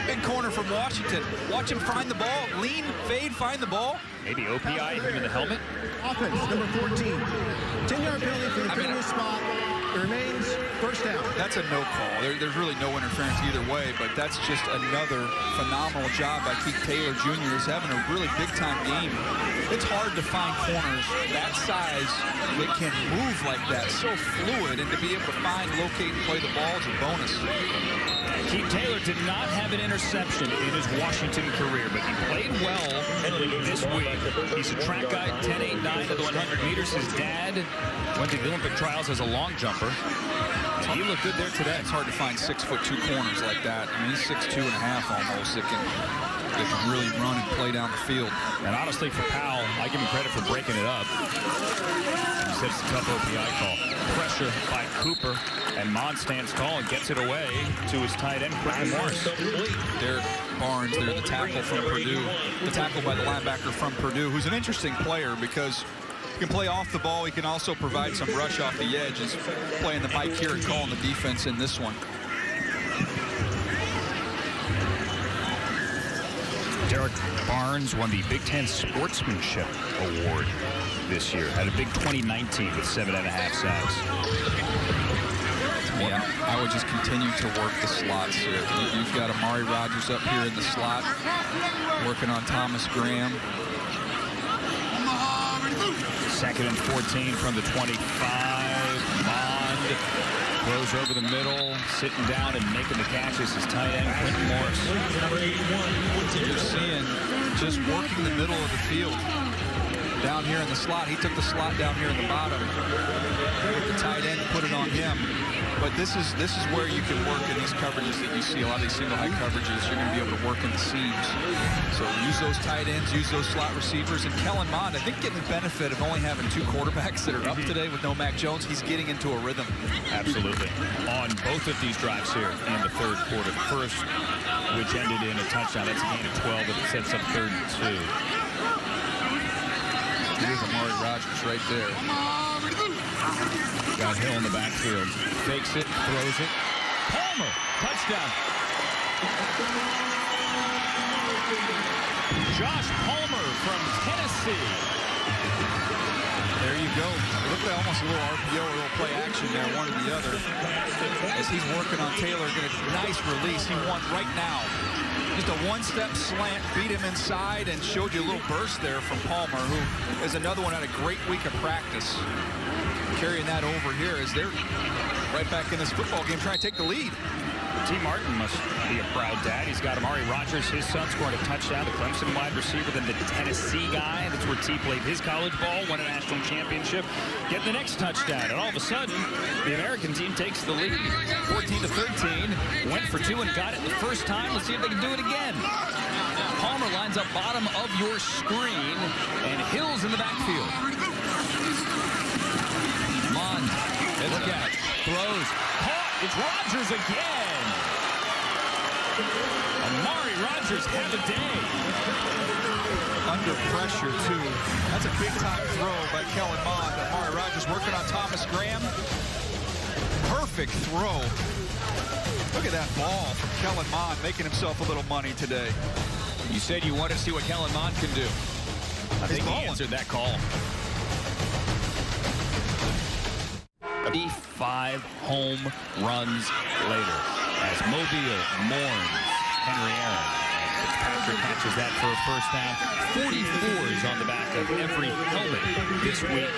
Big corner from Washington. Watch him find the ball. Lean, fade, find the ball. Maybe OPI him in the helmet. Offense, number 14. 10-yard penalty for the previous spot. It remains first down. That's a no call. There's really no interference either way, but that's just another phenomenal job by Keith Taylor Jr. He's having a really big-time game. It's hard to find corners that size that can move like that, so fluid, and to be able to find, locate, and play the ball is a bonus. Keith Taylor did not have an interception in his Washington career, but he played well this week. He's a track guy, 10.89 to the 100 meters. His dad went to the Olympic trials as a long jumper. So he looked good there today. It's hard to find 6'2" corners like that. I mean, he's 6'2" and a half almost. That can really run and play down the field. And honestly, for Powell, I give him credit for breaking it up. He said it's a tough OPI call. Pressure by Cooper, and Mond stands tall and gets it away to his tight end, Brian Morris. Derek Barnes there, the tackle from Purdue. The tackle by the linebacker from Purdue, who's an interesting player because he can play off the ball. He can also provide some rush off the edge. He's playing the mic here and calling the defense in this one. Derek Barnes won the Big Ten Sportsmanship Award this year. Had a big 2019 with 7.5 sacks. Yeah, I would just continue to work the slots here. You've got Amari Rodgers up here in the slot, working on Thomas Graham. 2nd and 14 from the 25. Bond throws over the middle, sitting down and making the catches. His tight end, Quentin Morris. You're seeing just working the middle of the field. Down here in the slot. He took the slot down here in the bottom with the tight end, put it on him. But this is where you can work in these coverages that you see. A lot of these single high coverages, you're going to be able to work in the seams. So use those tight ends, use those slot receivers. And Kellen Mond, I think, getting the benefit of only having 2 quarterbacks that are up today with no Mac Jones. He's getting into a rhythm. Absolutely. On both of these drives here in the 3rd quarter. The first, which ended in a touchdown. That's a gain of 12, but it sets up 3rd and 2. Here's Amari Rodgers right there. Got Hill in the backfield. Fakes it, throws it. Palmer, touchdown. Josh Palmer from Tennessee. There you go. It looked like almost a little RPO, a little play action there, one or the other. As he's working on Taylor, get a nice release. He won right now. Just a one-step slant, beat him inside, and showed you a little burst there from Palmer, who is another one had a great week of practice. Carrying that over here as they're right back in this football game trying to take the lead. T. Martin must be a proud dad. He's got Amari Rodgers, his son, scoring a touchdown, the Clemson wide receiver, then the Tennessee guy. That's where T played his college ball, won a national championship, getting the next touchdown. And all of a sudden, the American team takes the lead. 14-13, went for 2 and got it the first time. Let's see if they can do it again. Palmer lines up bottom of your screen, and Hill's in the backfield. Mond, look at it, throws, caught, it's Rodgers again. Amari Rodgers had a day. Under pressure, too. That's a big-time throw by Kellen Mond. Amari Rodgers working on Thomas Graham. Perfect throw. Look at that ball from Kellen Mond, making himself a little money today. You said you wanted to see what Kellen Mond can do. I think he answered that call. 5 home runs later as Mobile, Mourns, Henry Aaron, and Fitzpatrick catches that for a first down. 44s on the back of every helmet this week.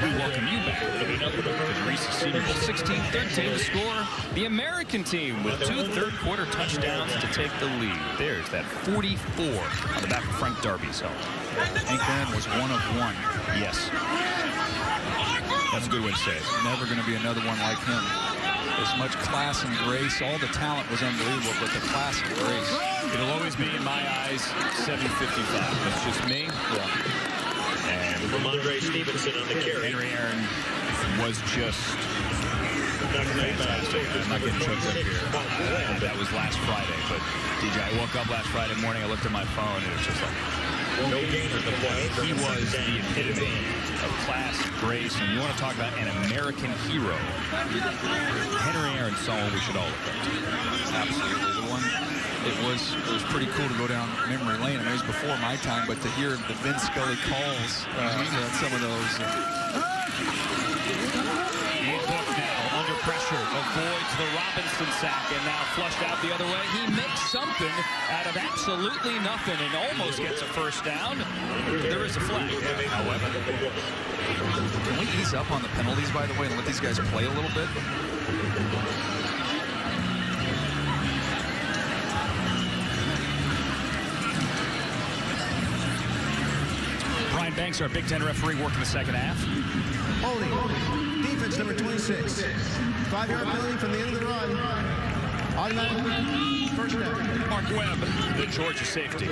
We welcome you back to the Reese Senior Bowl. 16-13 to score. The American team with 2 third-quarter touchdowns to take the lead. There's that 44 on the back of Frank Darby's helmet. Hank Aaron was 1 of 1. Yes. That's a good way to say it. Never going to be another one like him. As much class and grace. All the talent was unbelievable, but the class and grace. It'll always be, in my eyes, 755. That's just me. Yeah. And Ramondre Stevenson on the carry. Henry Aaron was just fantastic. I'm not getting choked up here. That was last Friday, but DJ, I woke up last Friday morning, I looked at my phone, and it was just like, no gain on the play. He was the epitome of class, grace, and you want to talk about an American hero. Henry Aaron saw what we should all look up to. Absolutely. The one, it was pretty cool to go down memory lane. I mean, it was before my time, but to hear the Vince Scully calls, some of those. Ian Book now under pressure, avoids the Robinson sack, and now flushed out the other way. He makes something out of absolutely nothing and almost gets a first down. There is a flag, however. Can we ease up on the penalties, by the way, and let these guys play a little bit? Brian Banks, our Big Ten referee, working the second half. Holding. Defense number 26. 5-yard penalty from the end of the run. Automatic first down. Mark Webb, the Georgia safety.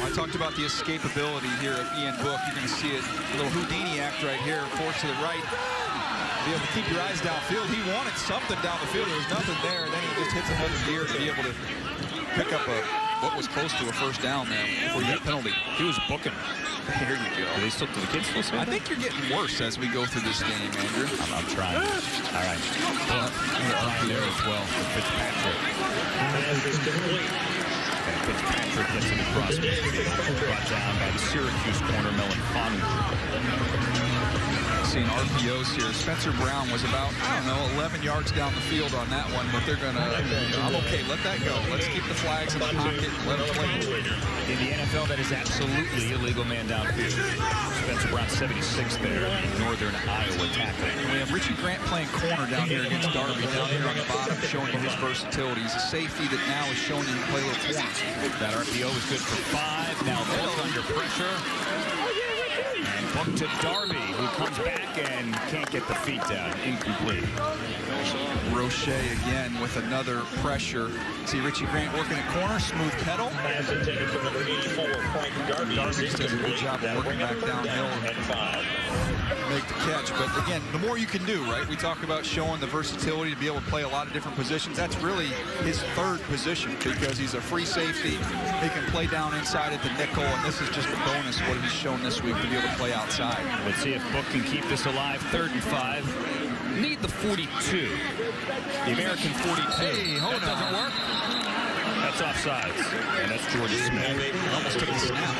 I talked about the escapability here of Ian Book. You're going to see it, a little Houdini act right here, force to the right. Be able to keep your eyes downfield. He wanted something down the field. There was nothing there, and then he just hits another deer to be able to pick up what was close to a first down there before you got a penalty. He was booking. There you go. Do the kids still say that? I think you're getting worse as we go through this game, Andrew. I'm trying. All right. Well, there as well for Fitzpatrick. Pass is complete. And Fitzpatrick gets it across midfield. Brought down by the Syracuse corner, Melanfanu. Seeing RPOs here. Spencer Brown was about, 11 yards down the field on that one, but they're going to, I'm okay, let that go. Let's keep the flags in the pocket and let them play. In the NFL, that is absolutely illegal man downfield. Spencer Brown, 76th there in Northern Iowa tackling. We have Richie Grant playing corner down here against Darby, down here on the bottom, showing you his versatility. He's a safety that now is showing you can play little corner. That RPO is good for 5. Now Book under pressure. And Book to Darby, who comes back and can't get the feet down. Incomplete. Roche again with another pressure. See Richie Grant working at corner, smooth pedal. Pass intended for number 84, Frank Darby. Darby's doing a good job of working back downhill and make the catch. But again, the more you can do, right? We talk about showing the versatility to be able to play a lot of different positions. That's really his third position because he's a free safety. He can play down inside at the nickel, and this is just a bonus what he's shown this week to be able to play outside. Let's see if Book can keep this alive. 3rd and 5. Need the 42. The American 42. Hey, hold that doesn't work. That's offsides. And that's Jordan Smith. Almost took the snap.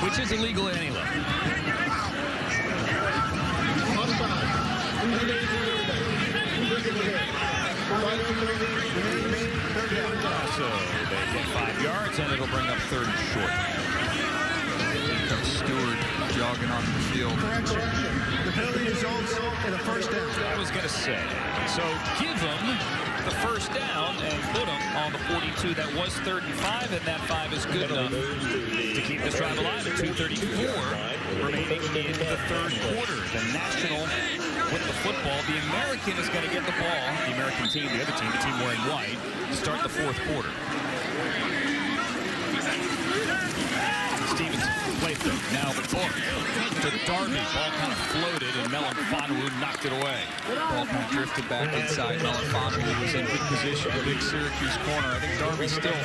Which is illegal at any level. So they get 5 yards, and it'll bring up 3rd and short. Here comes Stewart jogging on the field. Correction. The penalty results in a first down. I was going to say. So give them the first down and put them on the 42. That was 3rd and 5, and that 5 is good enough to keep this drive alive at 2:34 remaining in the 3rd quarter. The National with the football. The American is going to get the ball. The American team, the other team, the team wearing white, to start the 4th quarter. Stevenson played them. Now Book to Darby. Ball kind of floated, and Melanfanu knocked it away. Ball kind of drifted back inside. Melanfanu was in good position. A big Syracuse corner. I think Darby's still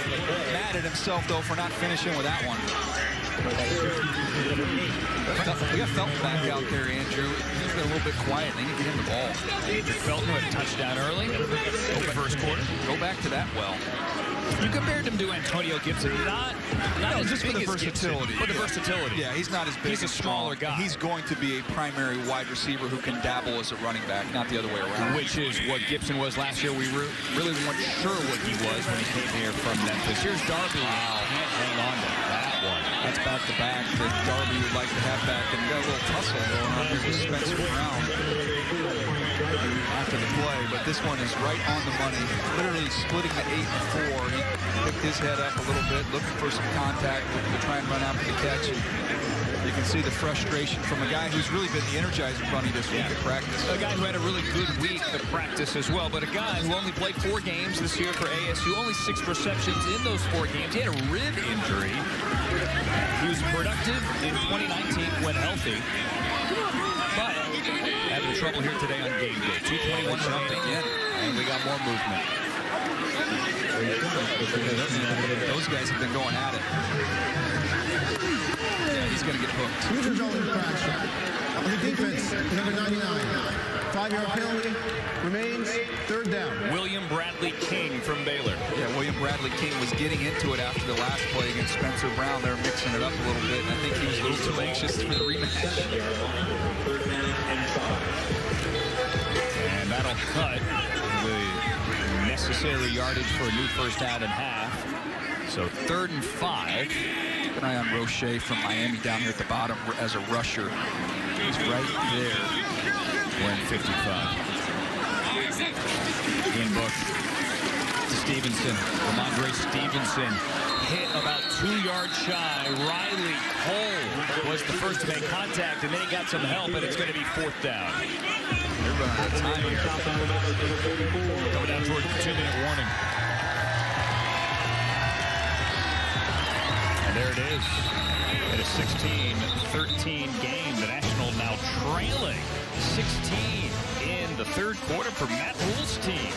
mad at himself, though, for not finishing with that one. We got Felton back out there, Andrew. He's been a little bit quiet. They need to get him the ball. Felton had a touchdown early in the 1st quarter. Go back to that well. You compared him to Antonio Gibson, not as just big for the as versatility. Gibson, but the versatility. Yeah, he's not as big. He's a smaller guy. He's going to be a primary wide receiver who can dabble as a running back, not the other way around. Which is what Gibson was last year. We really weren't sure what he was when he came here from Memphis. Here's Darby. Wow, can't hang on to that one. That's back-to-back that Darby would like to have back, and got a little tussle going on here with Spencer Brown after the play, but this one is right on the money, literally splitting the 8 and 4. He picked his head up a little bit, looking for some contact, looking to try and run out for the catch. And you can see the frustration from a guy who's really been the energizing bunny this week at practice. A guy who had a really good week at practice as well, but a guy who only played 4 games this year for ASU, only 6 receptions in those 4 games. He had a rib injury. He was productive in 2019 when healthy, but having trouble here today on game day. 2:21 jumped again, and we got more movement. Those guys have been going at it. Yeah, he's going to get hooked. Huge result in the crash. On the defense, number 99. 5-yard penalty remains 3rd down. William Bradley King from Baylor. Yeah, William Bradley King was getting into it after the last play against Spencer Brown. They're mixing it up a little bit, and I think he was a little too anxious for the rematch. And that'll cut the necessary yardage for a new first down and half. So 3rd and 5. Keep an eye on Roche from Miami down here at the bottom as a rusher. He's right there. We're in 55. In Book to Stevenson. Ramondre Stevenson hit about 2 yards shy. Riley Cole was the first to make contact, and then he got some help, and it's going to be 4th down. They're running out of time here. Coming down toward the 2-minute warning. And there it is. In a 16-13 game, the National now trailing 16 in the 3rd quarter for Matt Rhule's team.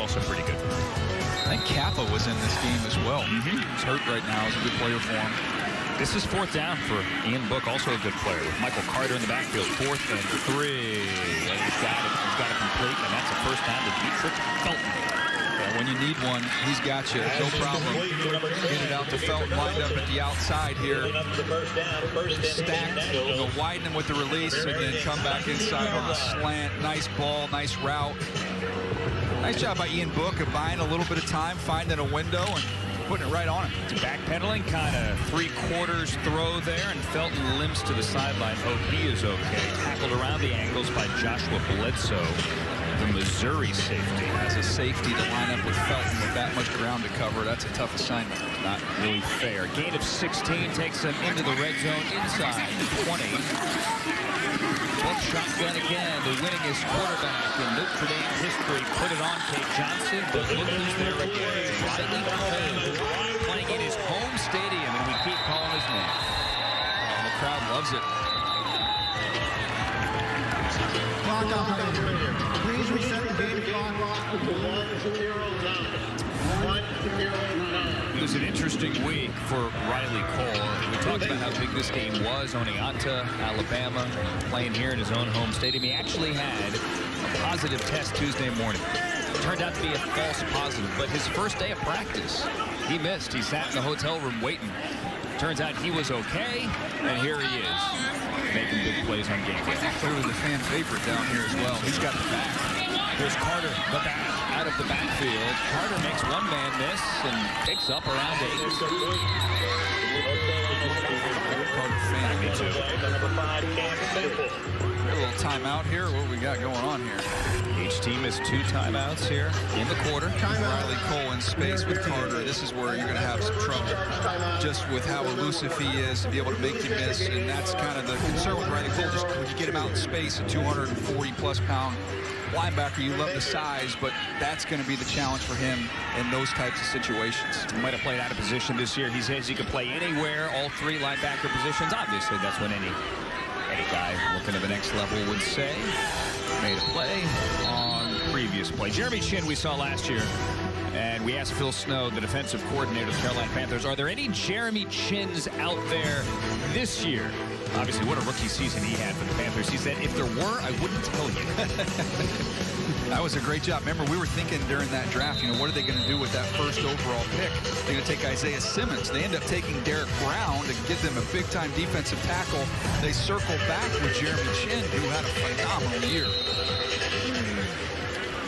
Also pretty good. I think Kappa was in this game as well. He's hurt right now. He's a good player for him. This is 4th down for Ian Book, also a good player. With Michael Carter in the backfield, 4th and 3. And he's got it. He's got it complete, and that's a first down to Dietrich Felton. When you need one, he's got you. No problem. Get it out to Felton, lined up at the outside here. Stacked. Go widen him with the release, and then come back inside on a slant. Nice ball, nice route. Nice job by Ian Book of buying a little bit of time, finding a window, and putting it right on him. It's backpedaling, kind of 3/4 throw there, and Felton limps to the sideline. Hope he is okay. Tackled around the ankles by Joshua Bledsoe, the Missouri safety. As a safety to line up with Felton with that much ground to cover, that's a tough assignment. Not really fair. Gain of 16 takes them into the red zone inside the 20. Book shotgun again, the winningest quarterback in Notre Dame history. Put it on Kate Johnson, but look who's there again. Riley Cole, playing in his home stadium, and we keep calling his name. And the crowd loves it. Clock operator, please reset the game clock. It was an interesting week for Riley Cole. We talked about how big this game was, Oneonta, Alabama, playing here in his own home stadium. He actually had a positive test Tuesday morning. It turned out to be a false positive, but his first day of practice, he missed. He sat in the hotel room waiting. Turns out he was okay, and here he is, making big plays on game day. Clearly the fan favorite down here as well. He's got the back. Here's Carter, the back, out of the backfield. Carter makes one man miss and picks up around 8. Carter fan. Me too. A little timeout here. What we got going on here? Each team has 2 timeouts here in the quarter. Riley Cole in space with Carter. This is where you're going to have some trouble, just with how elusive he is to be able to make you miss. And that's kind of the concern with Riley Cole. Just when you get him out in space, a 240-plus pound linebacker, you love the size, but that's going to be the challenge for him in those types of situations. He might have played out of position this year. He says he can play anywhere, all 3 linebacker positions. Obviously, that's what any guy looking at the next level would say. Made a play on previous play. Jeremy Chinn we saw last year, and we asked Phil Snow, the defensive coordinator of the Carolina Panthers, are there any Jeremy Chinns out there this year? Obviously, what a rookie season he had for the Panthers. He said, if there were, I wouldn't tell you. That was a great job. Remember, we were thinking during that draft, what are they going to do with that first overall pick? They're going to take Isaiah Simmons. They end up taking Derek Brown to give them a big-time defensive tackle. They circle back with Jeremy Chinn, who had a phenomenal year.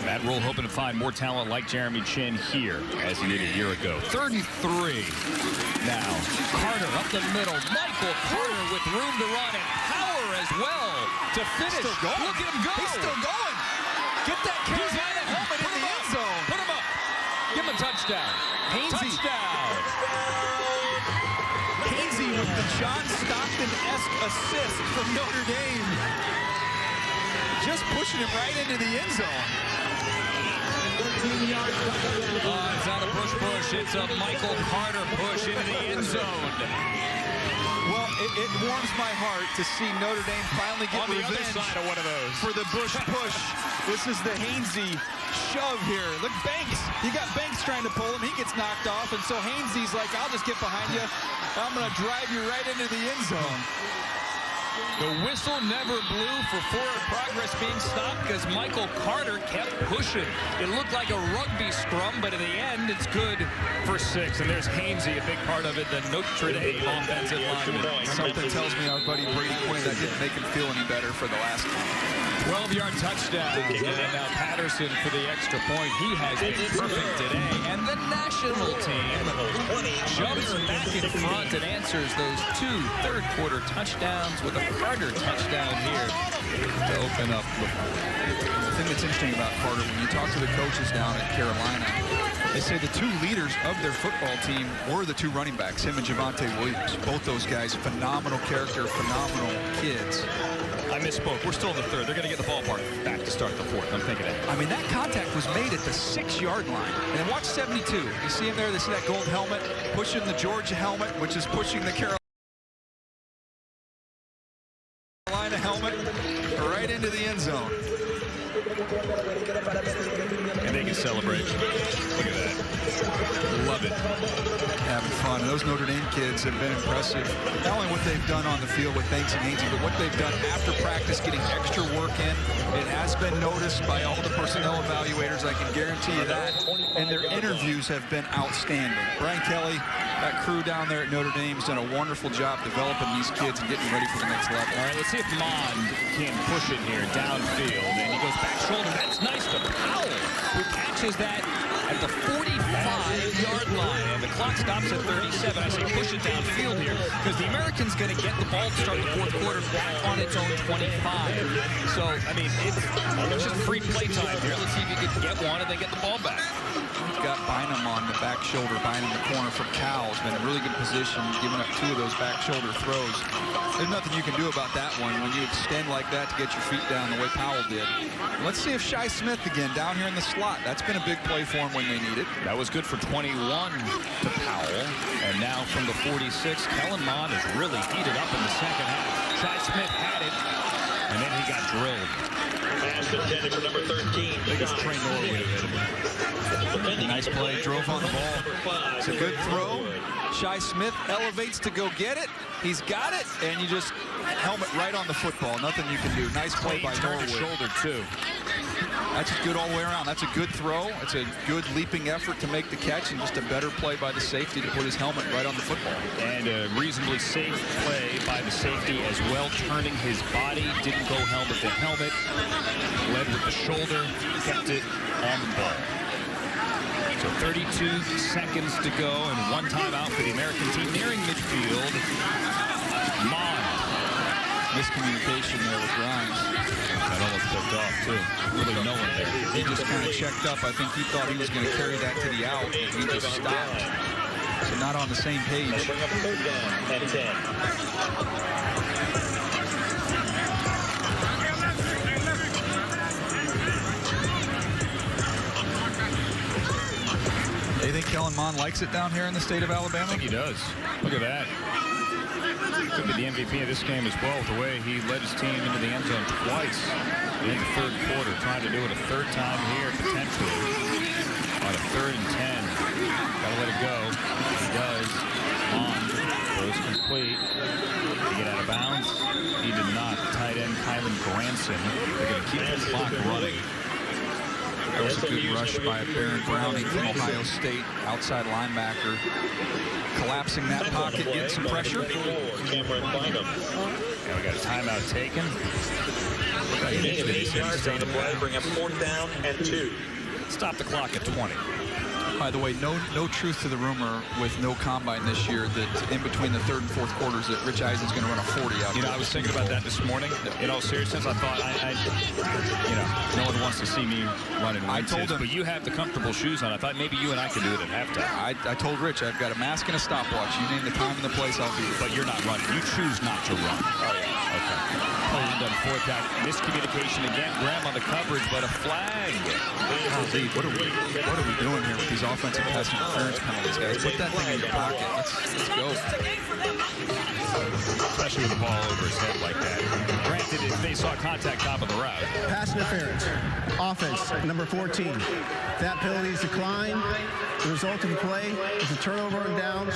Matt Rule hoping to find more talent like Jeremy Chinn here, as he did a year ago. 33. Now, Carter up the middle. Michael Carter with room to run and power as well to finish. Look at him go. He's still going. Get that Carolina helmet in the end zone. Put him up. Give him a touchdown. Hainsey. Touchdown. Hainsey with the John Stockton-esque assist from Notre Dame. Just pushing him right into the end zone. It's not a push. It's a Michael Carter push into the end zone. Well, it warms my heart to see Notre Dame finally get on the other revenge side of one of those for the Bush push. This is the Hainsey shove here. Look, Banks. You got Banks trying to pull him. He gets knocked off, and so Hainsey's like, I'll just get behind you. I'm going to drive you right into the end zone. The whistle never blew for forward progress being stopped because Michael Carter kept pushing. It looked like a rugby scrum, but in the end, it's good for 6. And there's Hainsey, a big part of it, the Notre Dame offensive lineman. Something tells me our buddy Brady Quinn, that didn't make him feel any better for the last one. 12-yard touchdown. And now Patterson for the extra point. He has been perfect today. And the national team jumps back in front and answers those 2 third-quarter touchdowns with a Carter touchdown here to open up. The thing that's interesting about Carter, when you talk to the coaches down at Carolina, they say the 2 leaders of their football team were the 2 running backs, him and Javonte Williams. Both those guys, phenomenal character, phenomenal kids. I misspoke. We're still in the 3rd. They're going to get the ballpark back to start the 4th. I'm thinking that. I mean, that contact was made at the 6-yard line. And then watch 72. You see him there? They see that gold helmet pushing the Georgia helmet, which is pushing the Carolina helmet right into the end zone. And they can celebrate. Look at that. Love it. Having fun. And those Notre Dame kids have been impressive. Not only what they've done on the field with Banks and Hainsey, but what they've done after practice, getting extra work in. It has been noticed by all the personnel evaluators, I can guarantee you that. And their interviews have been outstanding. Brian Kelly, that crew down there at Notre Dame, has done a wonderful job developing these kids and getting ready for the next level. All right, let's see if Mond can push it here downfield. And he goes back shoulder. That's nice to Powell, who catches that at the 45-yard line. And the clock stops at 37. I say push it downfield here because the American's going to get the ball to start the fourth quarter back on its own 25. So, I mean, it's just free play time here. Let's see if you can get one and then get the ball back. We've got Bynum on the back shoulder. Bynum in the corner for Cal. Has been in a really good position, giving up 2 of those back shoulder throws. There's nothing you can do about that one when you extend like that to get your feet down the way Powell did. Let's see if Shi Smith again down here in the slot. That's been a big play for him when they need it. That was good for 21 to Powell. And now from the 46, Kellen Mond has really heated up in the second half. Shi Smith had it, and then he got drilled. Pass intended for number 13. They just Trey Norwood hit him. Nice play, drove on the ball. It's a good throw. Shi Smith elevates to go get it. He's got it, and you just helmet right on the football. Nothing you can do. Nice play by Norwood. Shoulder, too. That's just good all the way around. That's a good throw. It's a good leaping effort to make the catch, and just a better play by the safety to put his helmet right on the football. And a reasonably safe play by the safety as well, turning his body. Didn't go helmet to helmet. Led with the shoulder. Kept it on the ball. So 32 seconds to go and 1 timeout for the American team nearing midfield. Mond. Miscommunication there with Grimes. That almost took off, too. Really no one there. He just kind of checked up. I think he thought he was going to carry that to the out, and he just stopped. So not on the same page. Bring up 3rd down and 10. Do you think Kellen Mond likes it down here in the state of Alabama? I think he does. Look at that. Could be the MVP of this game as well, the way he led his team into the end zone twice in the 3rd quarter. Trying to do it a 3rd time here, potentially. On a 3rd and 10. Gotta let it go. He does. Mond throws complete. Did he get out of bounds? He did not. The tight end, Kylan Granson. They're going to keep the clock running. That was a good rush by Baron Browning from Ohio State, outside linebacker. Collapsing that pocket, getting some pressure. Cameron Bynum. Yeah, we got a timeout taken. Gain of 8 yards on the play. Bring up 4th down and 2. Stop the clock at 20. By the way, no truth to the rumor with no combine this year that in between the 3rd and 4th quarters that Rich Eisen's going to run a 40 out. You know, I was thinking about that this morning. In all seriousness, I thought, no one wants to see me running. I told him, but you have the comfortable shoes on. I thought maybe you and I could do it at halftime. I told Rich, I've got a mask and a stopwatch. You name the time and the place, I'll be there. But you're not running. You choose not to run. Oh, yeah. Okay. Poland on 4th down. Miscommunication again. Graham on the coverage, but a flag. Golly, what are we doing here with these offensive pass interference penalties, guys? Put that thing in your pocket. Let's go. Especially with the ball over his head like that. Granted, if they saw contact top of the route. Pass interference. Offense, number 14. That penalty is declined. The result of the play is a turnover on downs.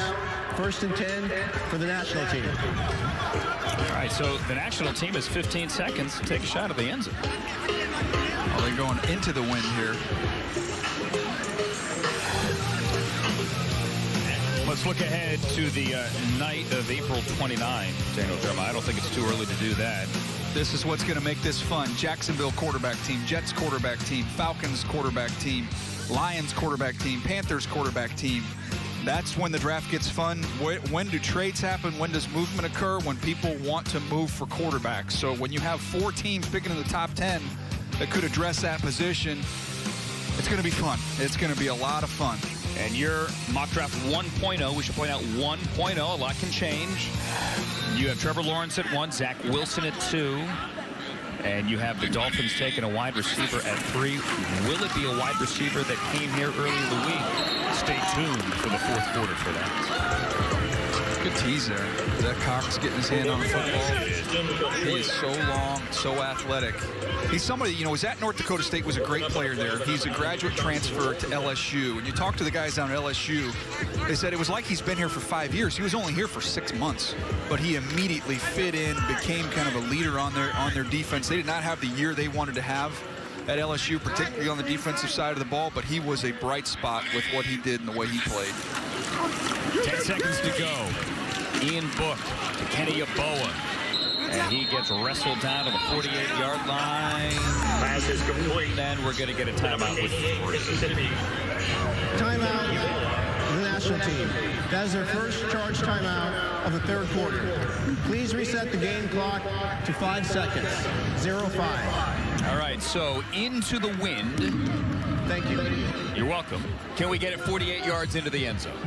1st and 10 for the national team. All right, so the national team has 15 seconds to take a shot at the end zone. Well, they're going into the wind here. Let's look ahead to the night of April 29, Daniel Jeremiah. I don't think it's too early to do that. This is what's going to make this fun. Jacksonville quarterback team, Jets quarterback team, Falcons quarterback team, Lions quarterback team, Panthers quarterback team. That's when the draft gets fun. When do trades happen? When does movement occur? When people want to move for quarterbacks. So when you have 4 teams picking in the top 10 that could address that position, it's going to be fun. It's going to be a lot of fun. And your mock draft 1.0, we should point out 1.0, a lot can change. You have Trevor Lawrence at 1, Zach Wilson at 2. And you have the Dolphins taking a wide receiver at 3. Will it be a wide receiver that came here early in the week? Stay tuned for the 4th quarter for that. Good tease there. That Cox getting his hand on the football. He is so long, so athletic. He's somebody, you know, was at North Dakota State, was a great player there. He's a graduate transfer to LSU. And you talk to the guys down at LSU, they said it was like he's been here for 5 years. He was only here for 6 months, but he immediately fit in, became kind of a leader on their defense. They did not have the year they wanted to have at LSU, particularly on the defensive side of the ball, but he was a bright spot with what he did and the way he played. 10 seconds to go. Ian Book to Kenny Yeboah. And he gets wrestled down to the 48-yard line. Pass is complete. And we're going to get a timeout with 3. Timeout of the national team. That is their first charge timeout of the third quarter. Please reset the game clock to 5 seconds. 0-5. All right, so into the wind. Thank you. You're welcome. Can we get it 48 yards into the end zone?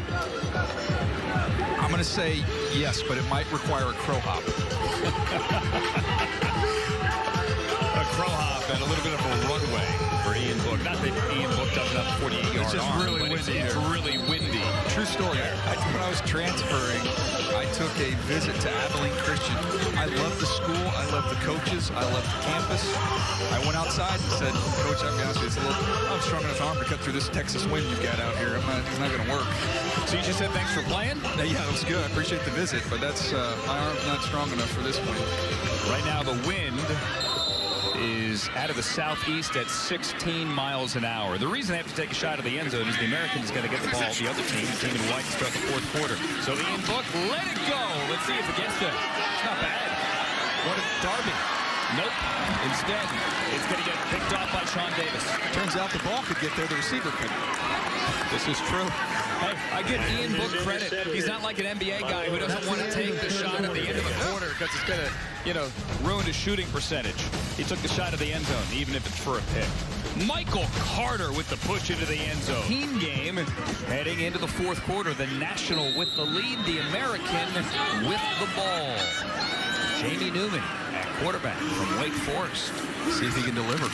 I'm going to say yes, but it might require a crow hop. A crow hop and a little bit of a runway for Ian Book. Not that Ian Book doesn't have a 48-yard It's just arm, really windy. It's really windy. True story. When I was transferring, I took a visit to Abilene Christian. I love the school. I love the coaches. I love the campus. I went outside and said, Coach, I've got to say, I don't have a strong enough arm to cut through this Texas wind you've got out here. It's not going to work. So you just said thanks for playing? Yeah, it was good. I appreciate the visit, but that's my arm's not strong enough for this wind. Right now, the wind is out of the southeast at 16 miles an hour. The reason they have to take a shot at the end zone is the Americans got to get the ball. The other team in white, to start the fourth quarter. So Ian Book, let it go. Let's see if it gets there. It's not bad. What a Darby. Nope. Instead, it's going to get picked off by Sean Davis. Turns out the ball could get there. The receiver couldn't. This is true. Hey, I give Ian Book credit. He's not like an NBA guy who doesn't want to take the shot at the end of the quarter because it's going to, you know, ruin his shooting percentage. He took the shot at the end zone, even if it's for a pick. Michael Carter with the push into the end zone. Team game heading into the fourth quarter. The National with the lead, the American with the ball. Jamie Newman at quarterback from Wake Forest. See if he can deliver.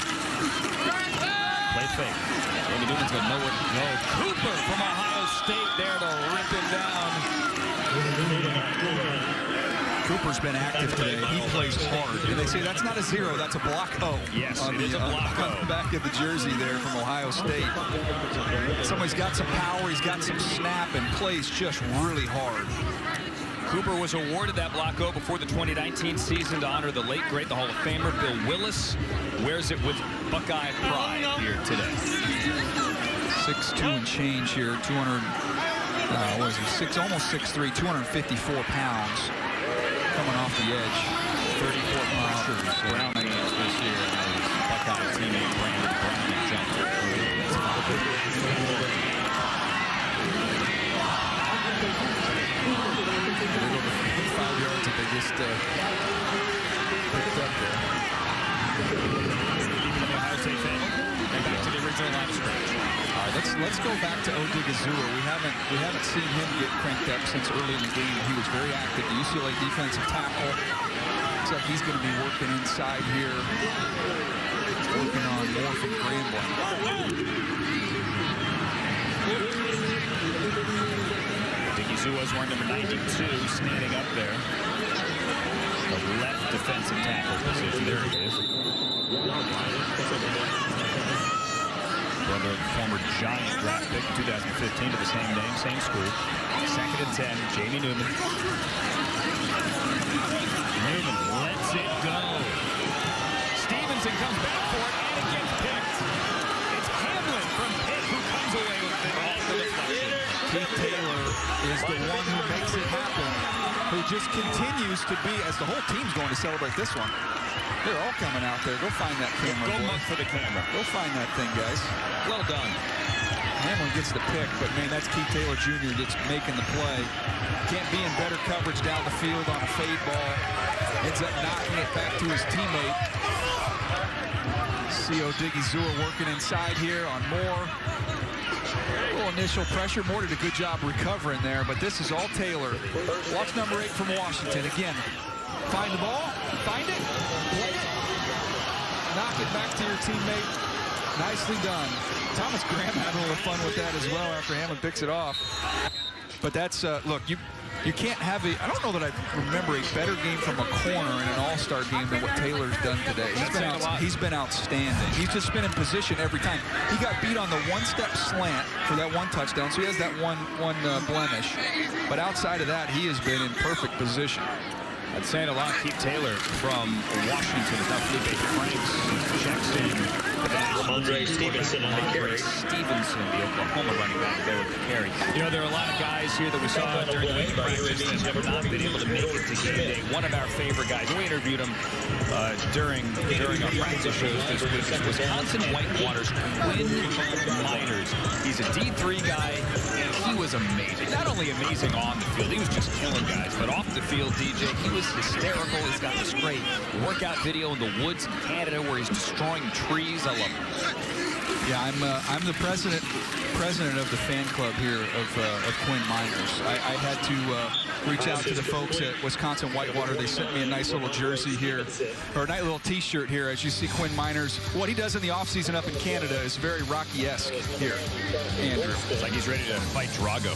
Play fake. Jamie Newman's got nowhere to go. Cooper from Ohio State there to rip him down. Cooper's been active today. He plays hard. And they say that's not a 0, that's a block O. Yes, it is a block O. On the back of the jersey there from Ohio State. Somebody's got some power, he's got some snap, and plays just really hard. Cooper was awarded that block O before the 2019 season to honor the late, great, the Hall of Famer Bill Willis. Wears it with Buckeye pride here today. 6'2" and change here, 200, what is he, almost 6'3", 254 pounds. Coming off the edge, 34 miles. Brown games this year. Buckeye teammate Brandon Brown jumped through. 5 yards that they just picked up there. Keeping the Ohio State fan and back to the original line of scrimmage. All right, let's go back to Odigizua. We haven't seen him get cranked up since early in the game. He was very active. The UCLA defensive tackle. Looks like he's going to be working inside here, working on more from Grambling. Odigizua is wearing number 92, standing up there. The left defensive tackle position. There he is. Brother of the former Giant draft pick in 2015 to the same name, same school. 2nd and 10, Jamie Newman. Newman lets it go. Stevenson comes back for it, and it gets picked. It's Hamlin from Pitt who comes away with it off the deflection. Keith Taylor is the one who makes it happen, who just continues to be, as the whole team's going to celebrate this one. They're all coming out there. Go find that camera. Go mug for the camera. Go find that thing, guys. Well done. Hamlin gets the pick, but man, that's Keith Taylor Jr. that's making the play. Can't be in better coverage down the field on a fade ball. Ends up knocking it back to his teammate. See Odigizua working inside here on Moore. A little initial pressure. Moore did a good job recovering there, but this is all Taylor. Watch number 8 from Washington. Again, find the ball, find it, play it, knock it back to your teammate. Nicely done. Thomas Graham had a little fun with that as well after Hamlin picks it off. But that's, look, you can't have a, I don't know that I remember a better game from a corner in an all-star game than what Taylor's done today. He's been outstanding. He's just been in position every time. He got beat on the one-step slant for that one touchdown, so he has that one blemish. But outside of that, he has been in perfect position. That's saying a lot. Keith Taylor from Washington is now Felipe Franks checks in. Ramondre Stevenson on the carry. Stevenson, the Oklahoma running back there with the carry. You know, there are a lot of guys here that we saw during the week practice that have not been able to make it to game day. One of our favorite guys, we interviewed him during our practice shows this week, is Wisconsin Whitewater's Quinn Miners. He's a D3 guy, and he was amazing. Not only amazing on the field, he was just killing guys, but off the field, DJ, he was hysterical. He's got this great workout video in the woods in Canada where he's destroying trees. I love him. Yeah, I'm the president of the fan club here of Quinn Miners. I had to reach out to the folks at Wisconsin Whitewater. They sent me a nice little jersey here, or a nice little T-shirt here. As you see, Quinn Miners, what he does in the offseason up in Canada is very Rocky-esque here, Andrew. It's like he's ready to fight Drago.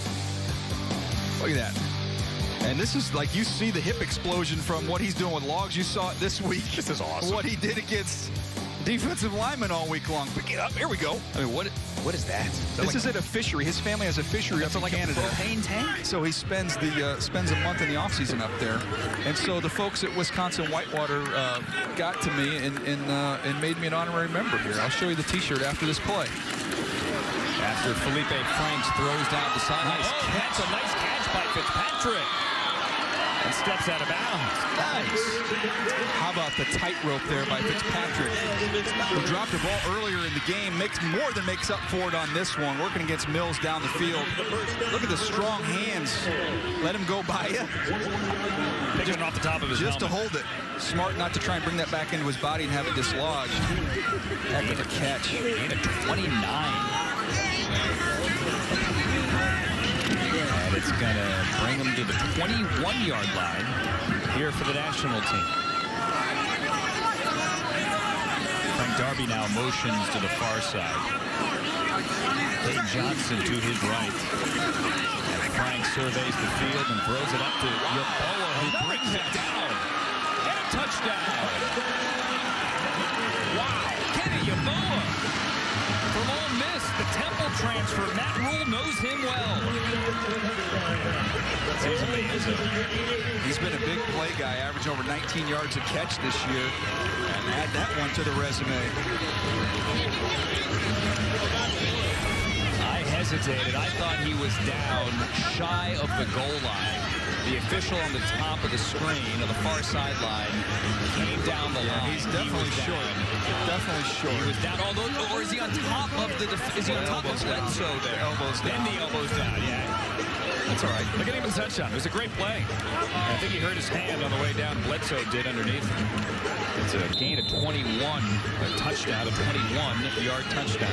Look at that. And this is like, you see the hip explosion from what he's doing with logs. You saw it this week. This is awesome. What he did against defensive linemen all week long. Pick it up. Here we go. I mean, what is that? This is at a fishery. His family has a fishery up in Canada. A propane tank? So he spends a month in the offseason up there. And so the folks at Wisconsin Whitewater got to me and made me an honorary member here. I'll show you the T-shirt after this play. After Felipe Franks throws down the side. Nice catch. That's a nice catch by Fitzpatrick. And steps out of bounds. Nice. How about the tightrope there by Fitzpatrick? Who dropped the ball earlier in the game, more than makes up for it on this one. Working against Mills down the field. Look at the strong hands. Let him go by you. Picking off the top of his just helmet. to hold it. Smart not to try and bring that back into his body and have it dislodged. Heck of a catch. And a 29. And it's going to bring him to the 21-yard line here for the national team. Frank Darby now motions to the far side. Dave Johnson to his right. And Frank surveys the field and throws it up to Yeboah, who brings it down. And a touchdown. Wow, Kenny Yeboah. From Ole Miss, the Temple transfer. Matt Rule knows him well. He's amazing. He's been a big play guy, averaging over 19 yards a catch this year. And add that one to the resume. I hesitated. I thought he was down shy of the goal line. The official on the top of the screen on the far sideline came down the line. He's definitely short. Definitely short. He was down, or is he on top of is he on top of Bledsoe there? Elbows down. Then the elbows down, yeah. That's all right. Look at him in the touchdown. It was a great play. I think he hurt his hand on the way down. Bledsoe did underneath. It's a gain of 21, a touchdown, a 21-yard touchdown.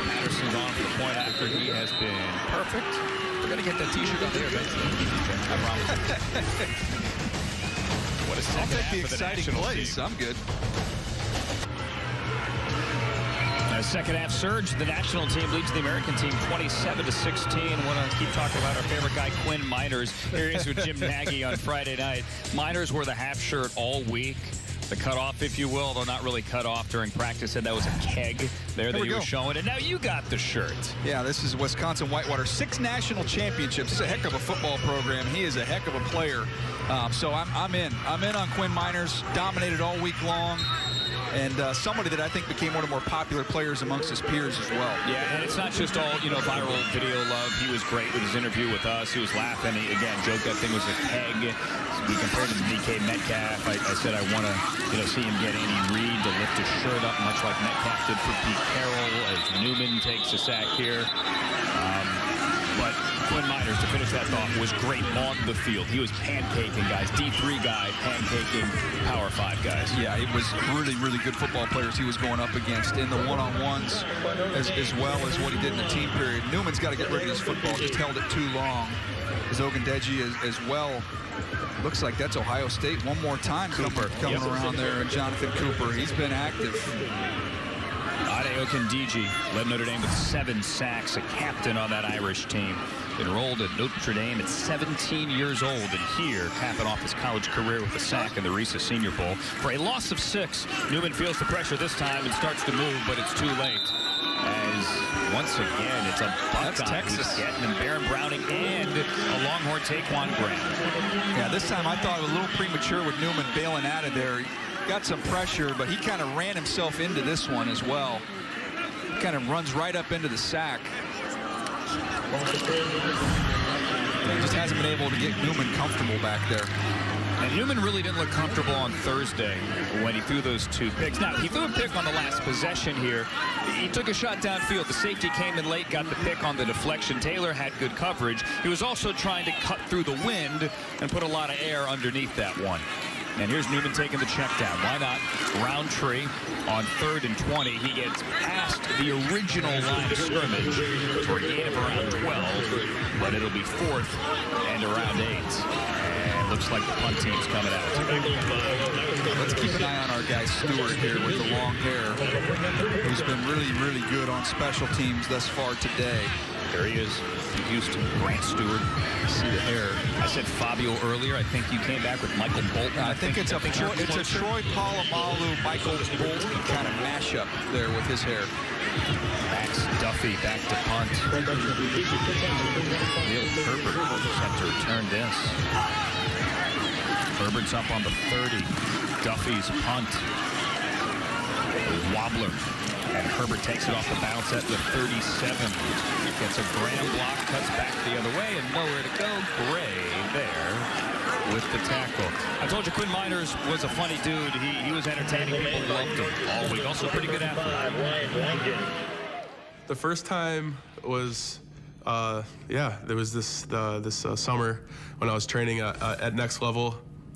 Patterson's on for the point after he has been perfect. We're going to get that T-shirt up there, I promise. What a second half the for the exciting national plays. team. I'm good. A second half surge. The national team leads the American team 27-16. Want to keep talking about our favorite guy, Quinn Miners. Here he is with Jim Nagy on Friday night. Miners wore the half shirt all week. The cutoff, if you will, though not really cut off during practice. Said that was a keg there that he was showing. And now you got the shirt. Yeah, this is Wisconsin Whitewater. 6 national championships. It's a heck of a football program. He is a heck of a player. So I'm in. I'm in on Quinn Miners. Dominated all week long. And somebody that I think became one of the more popular players amongst his peers as well. Yeah, and it's not just all, viral video love. He was great with his interview with us. He was laughing. He, again, joked that thing was a keg. He compared him to DK Metcalf. I said I want to, see him get Andy Reid to lift his shirt up, much like Metcalf did for Pete Carroll as Newman takes a sack here. But Quinn Miners, to finish that thought, was great on the field. He was pancaking guys, D3 guy, pancaking Power 5 guys. Yeah, it was really, really good football players he was going up against in the one-on-ones as well as what he did in the team period. Newman's got to get rid of his football, just held it too long. Zogandeji as well. Looks like that's Ohio State one more time. Cooper coming around there, and Jonathan Cooper. He's been active. Ade Okindiji led Notre Dame with 7 sacks, a captain on that Irish team. Enrolled at Notre Dame at 17 years old, and here, capping off his college career with a sack in the Reese Senior Bowl. For a loss of 6, Newman feels the pressure this time and starts to move, but it's too late. As once again, it's a Buckeye who's getting him, Baron Browning and a Longhorn Taquan Graham. Yeah, this time I thought it was a little premature with Newman bailing out of there. He got some pressure, but he kind of ran himself into this one as well. Kind of runs right up into the sack. He just hasn't been able to get Newman comfortable back there. And Newman really didn't look comfortable on Thursday when he threw those 2 picks. Now, he threw a pick on the last possession here. He took a shot downfield. The safety came in late, got the pick on the deflection. Taylor had good coverage. He was also trying to cut through the wind and put a lot of air underneath that one. And here's Newman taking the check down. Why not? Roundtree on 3rd and 20. He gets past the original line of scrimmage for a gain of around 12, but it'll be 4th and around 8. And looks like the punt team's coming out. Let's keep an eye on our guy Stewart here with the long hair, who's been really, really good on special teams thus far today. There he is from Houston, Grant Stewart. See the hair. I said Fabio earlier. I think you came back with Michael Bolton. I think it's a Troy Polamalu, Michael Bolton kind of mashup there with his hair. Max Duffy back to punt. Neil Herbert just had to return this. Herbert's up on the 30. Duffy's punt. Wobbler. And Herbert takes it off the bounce at the 37. Gets a Graham block, cuts back the other way, and nowhere to go. Gray there with the tackle. I told you Quinn Miners was a funny dude. He was entertaining. People loved him all week. Also pretty good athlete. The first time was, there was this summer when I was training at Next Level.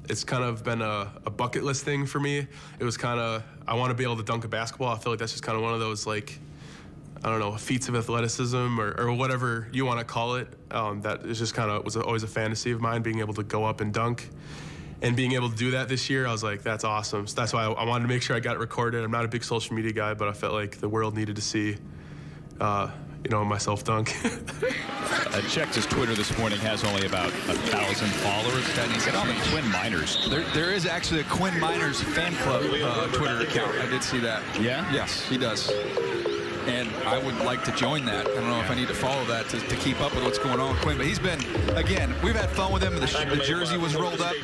It's kind of been a bucket list thing for me. It was kind of, I want to be able to dunk a basketball. I feel like that's just kind of one of those, like, I don't know, feats of athleticism or whatever you want to call it. That is just kind of was always a fantasy of mine, being able to go up and dunk. And being able to do that this year, I was like, that's awesome. So that's why I wanted to make sure I got it recorded. I'm not a big social media guy, but I felt like the world needed to see, myself dunk. I checked his Twitter this morning, has only about 1,000 followers. And he said, oh, the Quinn Miners. There is actually a Quinn Miners fan club Twitter account. I did see that. Yeah? Yes, he does. And I would like to join that. I don't know if I need to follow that to keep up with what's going on with Quinn. But he's been, again, we've had fun with him. The jersey was rolled up,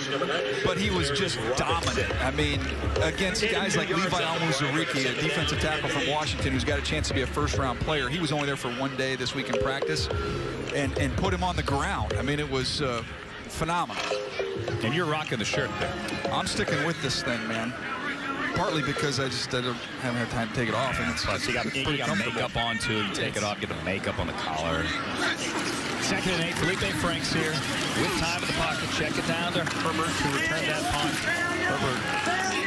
but he was just dominant. I mean, against guys like Levi Almuzariki, a defensive tackle from Washington who's got a chance to be a first-round player. He was only there for 1 day this week in practice and put him on the ground. I mean, it was phenomenal. And you're rocking the shirt there. I'm sticking with this thing, man. Partly because I don't haven't had time to take it off, and it's you got makeup on too. You take it off, get the makeup on the collar. 2nd and 8. Felipe Franks here with time in the pocket. Check it down to Herbert to return that punt. Herbert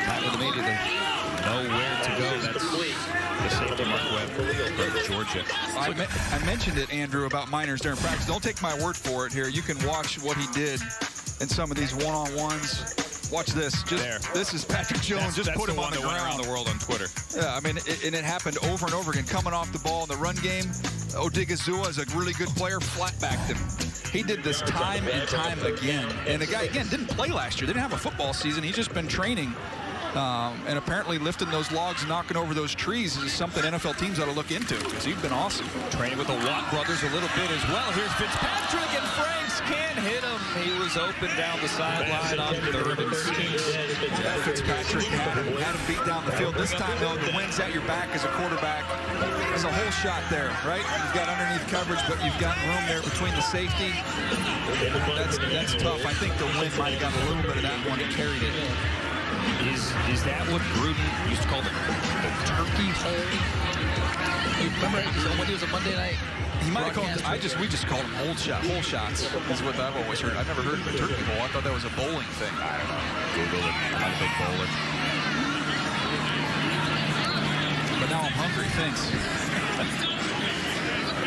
time with immediately. Nowhere to go. That's the safety Mark Webb from Georgia. I mentioned it, Andrew, about Miners during practice. Don't take my word for it here. You can watch what he did in some of these one-on-ones. Watch this. This is Patrick Jones. Just put him on the ground. Around the world on Twitter. Yeah, I mean, and it happened over and over again. Coming off the ball in the run game, Odigizua is a really good player, flat-backed him. He did this time and time again. And the guy, again, didn't play last year. Didn't have a football season. He's just been training. And apparently lifting those logs and knocking over those trees is something NFL teams ought to look into, because he's been awesome. Training with the Watt brothers a little bit as well. Here's Fitzpatrick, and Franks can't hit him. He was open down the sideline on 3rd and 6. Yeah, Fitzpatrick had him beat down the field. This time, though, the wind's at your back as a quarterback. There's a whole shot there, right? You've got underneath coverage, but you've got room there between the safety. That's tough. I think the wind might have got a little bit of that one and carried it. Is that what Gruden used to call the turkey hole? Remember when he was a Monday night? He might have called it, we just called them hole shots. That's what I've always heard. I've never heard of a turkey hole. I thought that was a bowling thing. I don't know. Google it. I'm not a big bowler. But now I'm hungry. Thanks.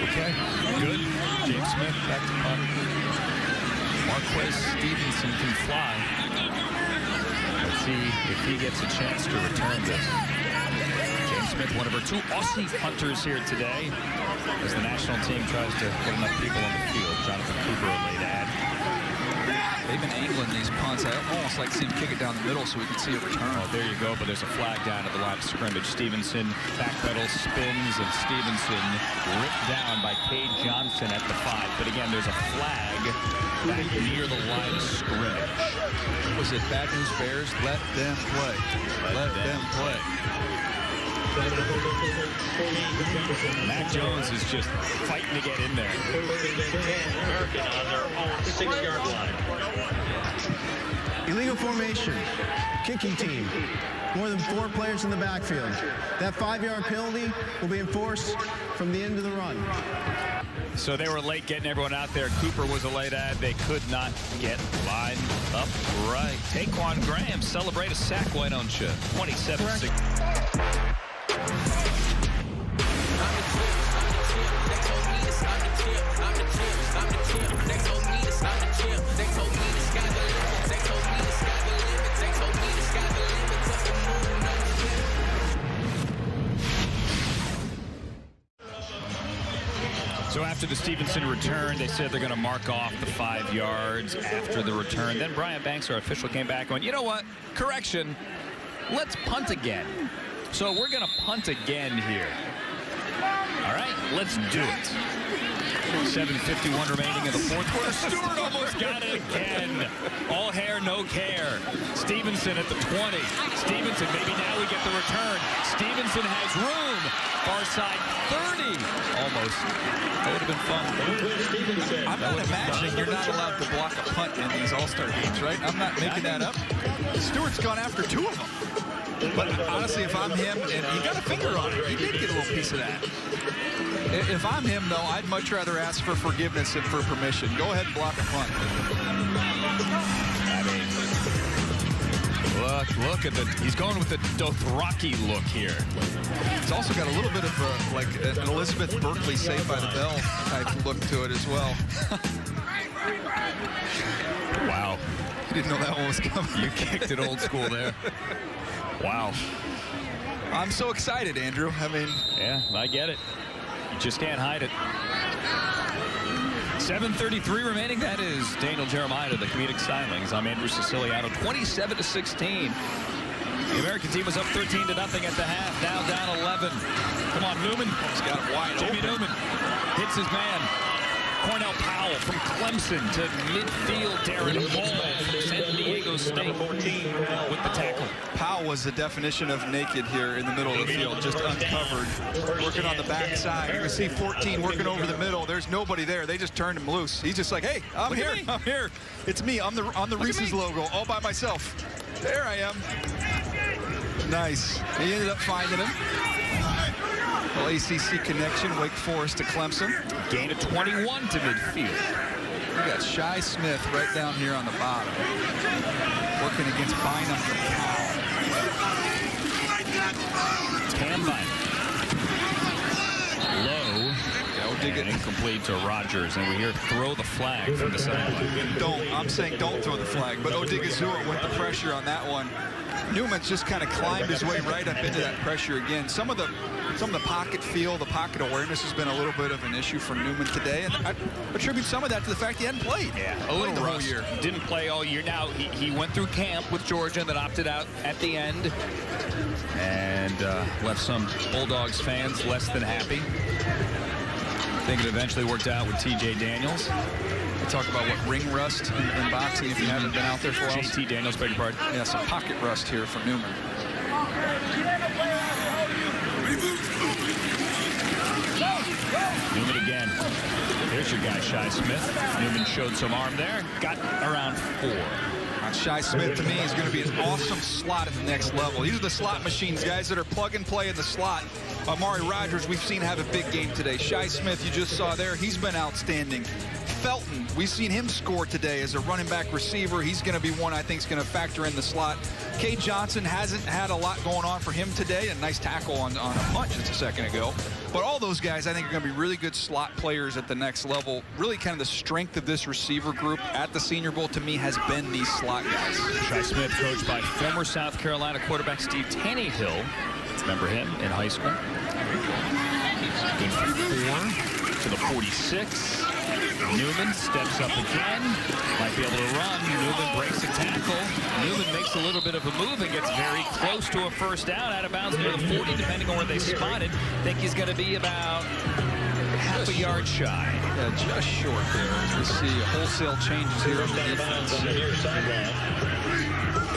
Okay. Good. James Smith back to punt. Marquez Stevenson can fly. Let's see if he gets a chance to return this. James Smith Smith, one of our 2 Aussie punters here today, as the national team tries to get enough people on the field. Jonathan Cooper, a late ad. They've been angling these punts. I almost like to see him kick it down the middle so we can see a return. Oh, there you go, but there's a flag down at the line of scrimmage. Stevenson backpedals, spins, and Stevenson ripped down by Cade Johnson at the 5. But again, there's a flag back near the line of scrimmage. Was it Bad News Bears? Let them play. Let them play. Mac Jones is just fighting to get in there. American on their own 6-yard line. Illegal formation, kicking team. More than 4 players in the backfield. That 5-yard penalty will be enforced from the end of the run. So they were late getting everyone out there. Cooper was a late ad. They could not get lined up right. Taquan Graham celebrate a sack, why don't you? 27-6. So after the Stevenson return, they said they're going to mark off the 5 yards after the return. Then Brian Banks, our official, came back going, you know what? Correction. Let's punt again. So we're going to punt again here. All right, let's do it. 7:51 remaining in the 4th quarter. Stewart almost got it again. All hair, no care. Stevenson at the 20. Stevenson, maybe now we get the return. Stevenson has room. Far side 30. Almost. That would have been fun. I'm not imagining you're not allowed to block a punt in these All-Star games, right? I'm not making that up. Stewart's gone after 2 of them. But honestly, if I'm him, and he got a finger on it, he did get a little piece of that. If I'm him, though, I'd much rather ask for forgiveness than for permission. Go ahead and block a punt. I mean, look at the, he's going with the Dothraki look here. It's also got a little bit of like an Elizabeth Berkley Saved by the Bell type look to it as well. Wow. You didn't know that one was coming. You kicked it old school there. Wow. I'm so excited, Andrew. I mean, yeah, I get it. You just can't hide it. 7:33 remaining. That is Daniel Jeremiah to the comedic stylings. I'm Andrew Siciliano. 27-16. The American team was up 13-0 at the half. Now down 11. Come on, Newman. He's got it wide Jimmy open. Newman hits his man. Cornell Powell from Clemson to midfield. Darren Hall from San Diego State with the tackle. Powell was the definition of naked here in the middle of the field, just uncovered, working on the backside. You can see 14 working over the middle. There's nobody there. They just turned him loose. He's just like, hey, I'm here. I'm here. It's me. I'm on the Reese's logo all by myself. There I am. Nice. He ended up finding him. Well, ACC connection, Wake Forest to Clemson. Gain of 21 to midfield. We got Shi Smith right down here on the bottom. Working against Bynum from Cal. Cam Bynum. Low. Dig it. Incomplete to Rogers, and we hear throw the flag from the sideline. I'm saying don't throw the flag, but Odigizua with the pressure on that one. Newman's just kind of climbed his way right up into that pressure again. Some of the pocket feel, the pocket awareness has been a little bit of an issue for Newman today, and I attribute some of that to the fact he hadn't played. Yeah, a little the rust. whole year. Didn't play all year. Now he went through camp with Georgia and then opted out at the end, and left some Bulldogs fans less than happy. I think it eventually worked out with TJ Daniels. They talk about what ring rust in boxing if you haven't been out there for a while. JT Daniels, beg your pardon. Yeah, some pocket rust here for Newman. Newman again. There's your guy, Shi Smith. Newman showed some arm there. Got around 4. Shi Smith, to me, is going to be an awesome slot at the next level. These are the slot machines, guys that are plug and play in the slot. Amari Rogers, we've seen have a big game today. Shi Smith, you just saw there, he's been outstanding. Felton, we've seen him score today as a running back receiver. He's going to be one I think is going to factor in the slot. Cade Johnson hasn't had a lot going on for him today. A nice tackle on a punch just a second ago. But all those guys I think are going to be really good slot players at the next level. Really kind of the strength of this receiver group at the Senior Bowl to me has been these slot guys. Shi Smith, coached by former South Carolina quarterback Steve Tannehill. Remember him in high school? Good for 4 to the 46. Newman steps up again. Might be able to run. Newman breaks a tackle. Newman makes a little bit of a move and gets very close to a first down, out of bounds near the 40, depending on where they spot it. Think he's going to be about half a yard shy. Yeah, just short there. As we see wholesale changes here on the defense.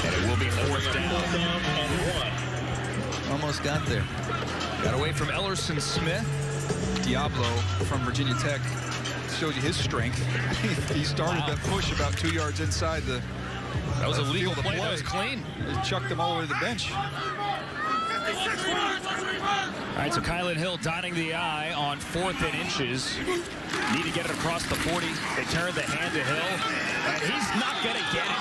And it will be 4th down. Almost got there. Got away from Ellerson Smith. Diablo from Virginia Tech showed you his strength. He started that push about 2 yards inside the That was a legal play. That was clean. He chucked them all the way to the bench. All right, so Kylan Hill dotting the I on 4th and inches. Need to get it across the 40. They turn the hand to Hill, and he's not going to get it.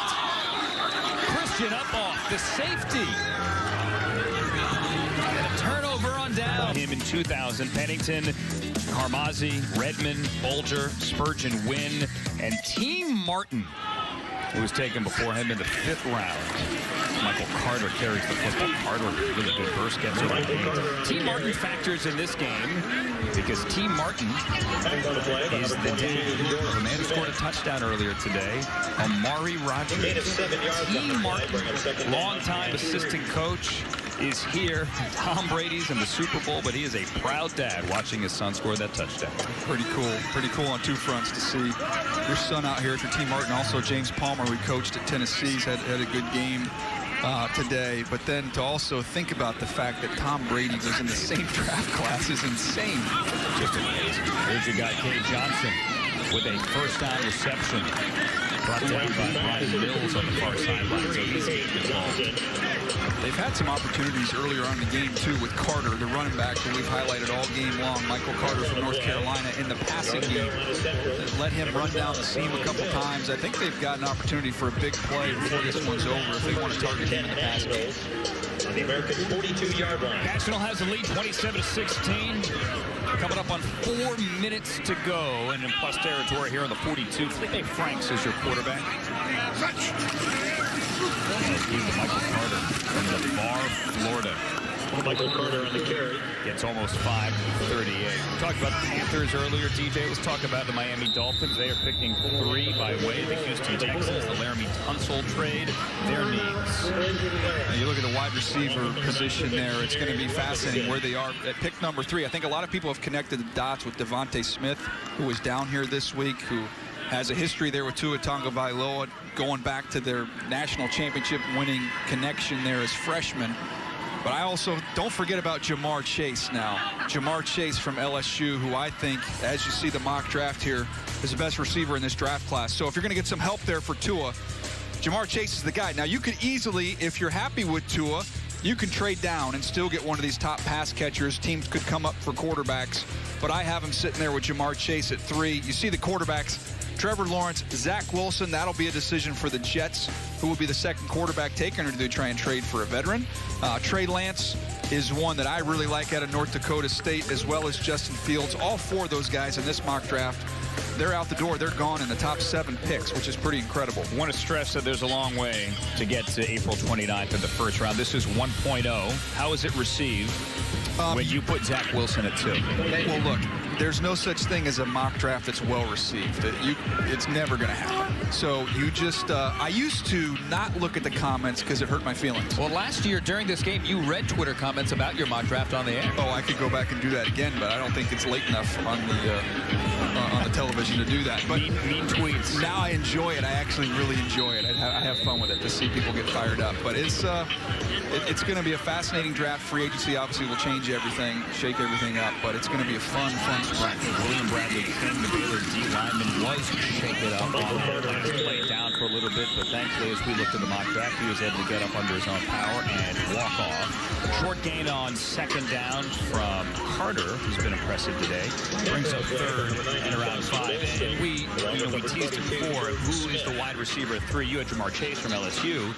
Christian up off the safety. And a turnover on down. Him in 2000, Pennington, Carmazzi, Redmond, Bolger, Spurgeon, Wynn, and Team Martin, who was taken before him in the 5th round. Michael Carter carries the football. Carter, really good burst, gets it right. Team Martin factors in this game because Team Martin is the dad of a man who scored a touchdown earlier today, Amari Rogers. Team Martin, longtime assistant coach, is here. Tom Brady's in the Super Bowl, but he is a proud dad watching his son score that touchdown. Pretty cool on 2 fronts to see your son out here for Team Martin. Also James Palmer, we coached at Tennessee's, had a good game today. But then to also think about the fact that Tom Brady was in the same draft class is insane. Just amazing. Here's your guy, Kay Johnson, with a first down reception. Brought down by Brian Mills on the far sideline, so he's getting involved. They've had some opportunities earlier on in the game, too, with Carter, the running back that we've highlighted all game long. Michael Carter from North Carolina in the passing game. Let him run down the seam a couple times. I think they've got an opportunity for a big play before this one's over if they want to target him in the passing game. On the American 42-yard line. National has the lead 27-16. Coming up on 4 minutes to go, and in plus territory here on the 42. Felipe Franks is your quarterback. Michael Carter from the Bar, Florida. Michael Carter on the carry. Gets almost 5:38. We talked about the Panthers earlier, DJ. Let's talk about the Miami Dolphins. They are picking 3 by way of the Houston Texans, the Laramie Tunsil trade. Their needs. You look at the wide receiver position there. It's going to be fascinating where they are at pick number 3. I think a lot of people have connected the dots with Devontae Smith, who was down here this week, who has a history there with Tua Tagovailoa, going back to their national championship winning connection there as freshmen. But I also don't forget about Jamar Chase now. Jamar Chase from LSU, who I think, as you see the mock draft here, is the best receiver in this draft class. So if you're going to get some help there for Tua, Jamar Chase is the guy. Now, you could easily, if you're happy with Tua, you can trade down and still get one of these top pass catchers. Teams could come up for quarterbacks. But I have him sitting there with Jamar Chase at 3. You see the quarterbacks. Trevor Lawrence, Zach Wilson, that'll be a decision for the Jets, who will be the second quarterback taken, or do they try and trade for a veteran? Trey Lance is one that I really like out of North Dakota State, as well as Justin Fields. All 4 of those guys in this mock draft, they're out the door. They're gone in the top 7 picks, which is pretty incredible. I want to stress that there's a long way to get to April 29th in the first round. This is 1.0. How is it received when you put Zach Wilson at 2? Well, look, there's no such thing as a mock draft that's well received. It's never going to happen. So you just, I used to not look at the comments because it hurt my feelings. Well, last year during this game, you read Twitter comments about your mock draft on the air. Oh, I could go back and do that again, but I don't think it's late enough on the television to do that. But mean tweets. Now I enjoy it. I actually really enjoy it. I have fun with it to see people get fired up. But it's going to be a fascinating draft. Free agency obviously will change everything, shake everything up, but it's going to be a fun spring. William Bradley King, the Baylor D lineman, was shaken up on that last play, down for a little bit, but thankfully, as we looked at the mock draft, he was able to get up under his own power and walk off. Short gain on 2nd down from Carter, who's been impressive today. Brings up 3rd and around 5. And we teased it before. Who is the wide receiver at 3? You had Jamar Chase from LSU.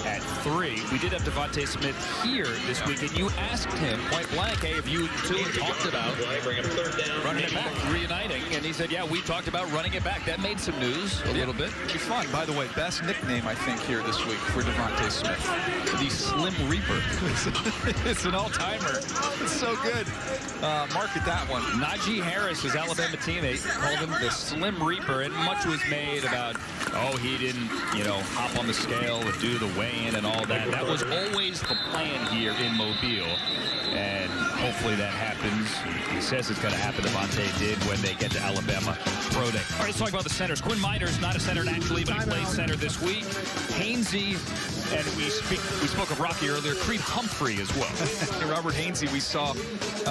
at 3. We did have Devontae Smith here this week, and you asked him point blank, hey, have you two talked about running it back, reuniting? And he said, yeah, we talked about running it back. That made some news a little bit. It'd be fun. By the way, best nickname, I think, here this week for Devontae Smith. The Slim Reaper. It's an all-timer. It's so good. Market that one. Najee Harris, his Alabama teammate, called him the Slim Reaper, and much was made about, oh, he didn't, hop on the scale and do the weigh-in and all that. That was always the plan here in Mobile, and hopefully that happens. He says it's going to happen. Devontae did when they get to Alabama Pro Day. All right, let's talk about the centers. Quinn Miners, not a center naturally, but he played center this week. Hainsey, and we spoke of Rocky earlier, Creed Humphrey as well. Robert Hainsey, we saw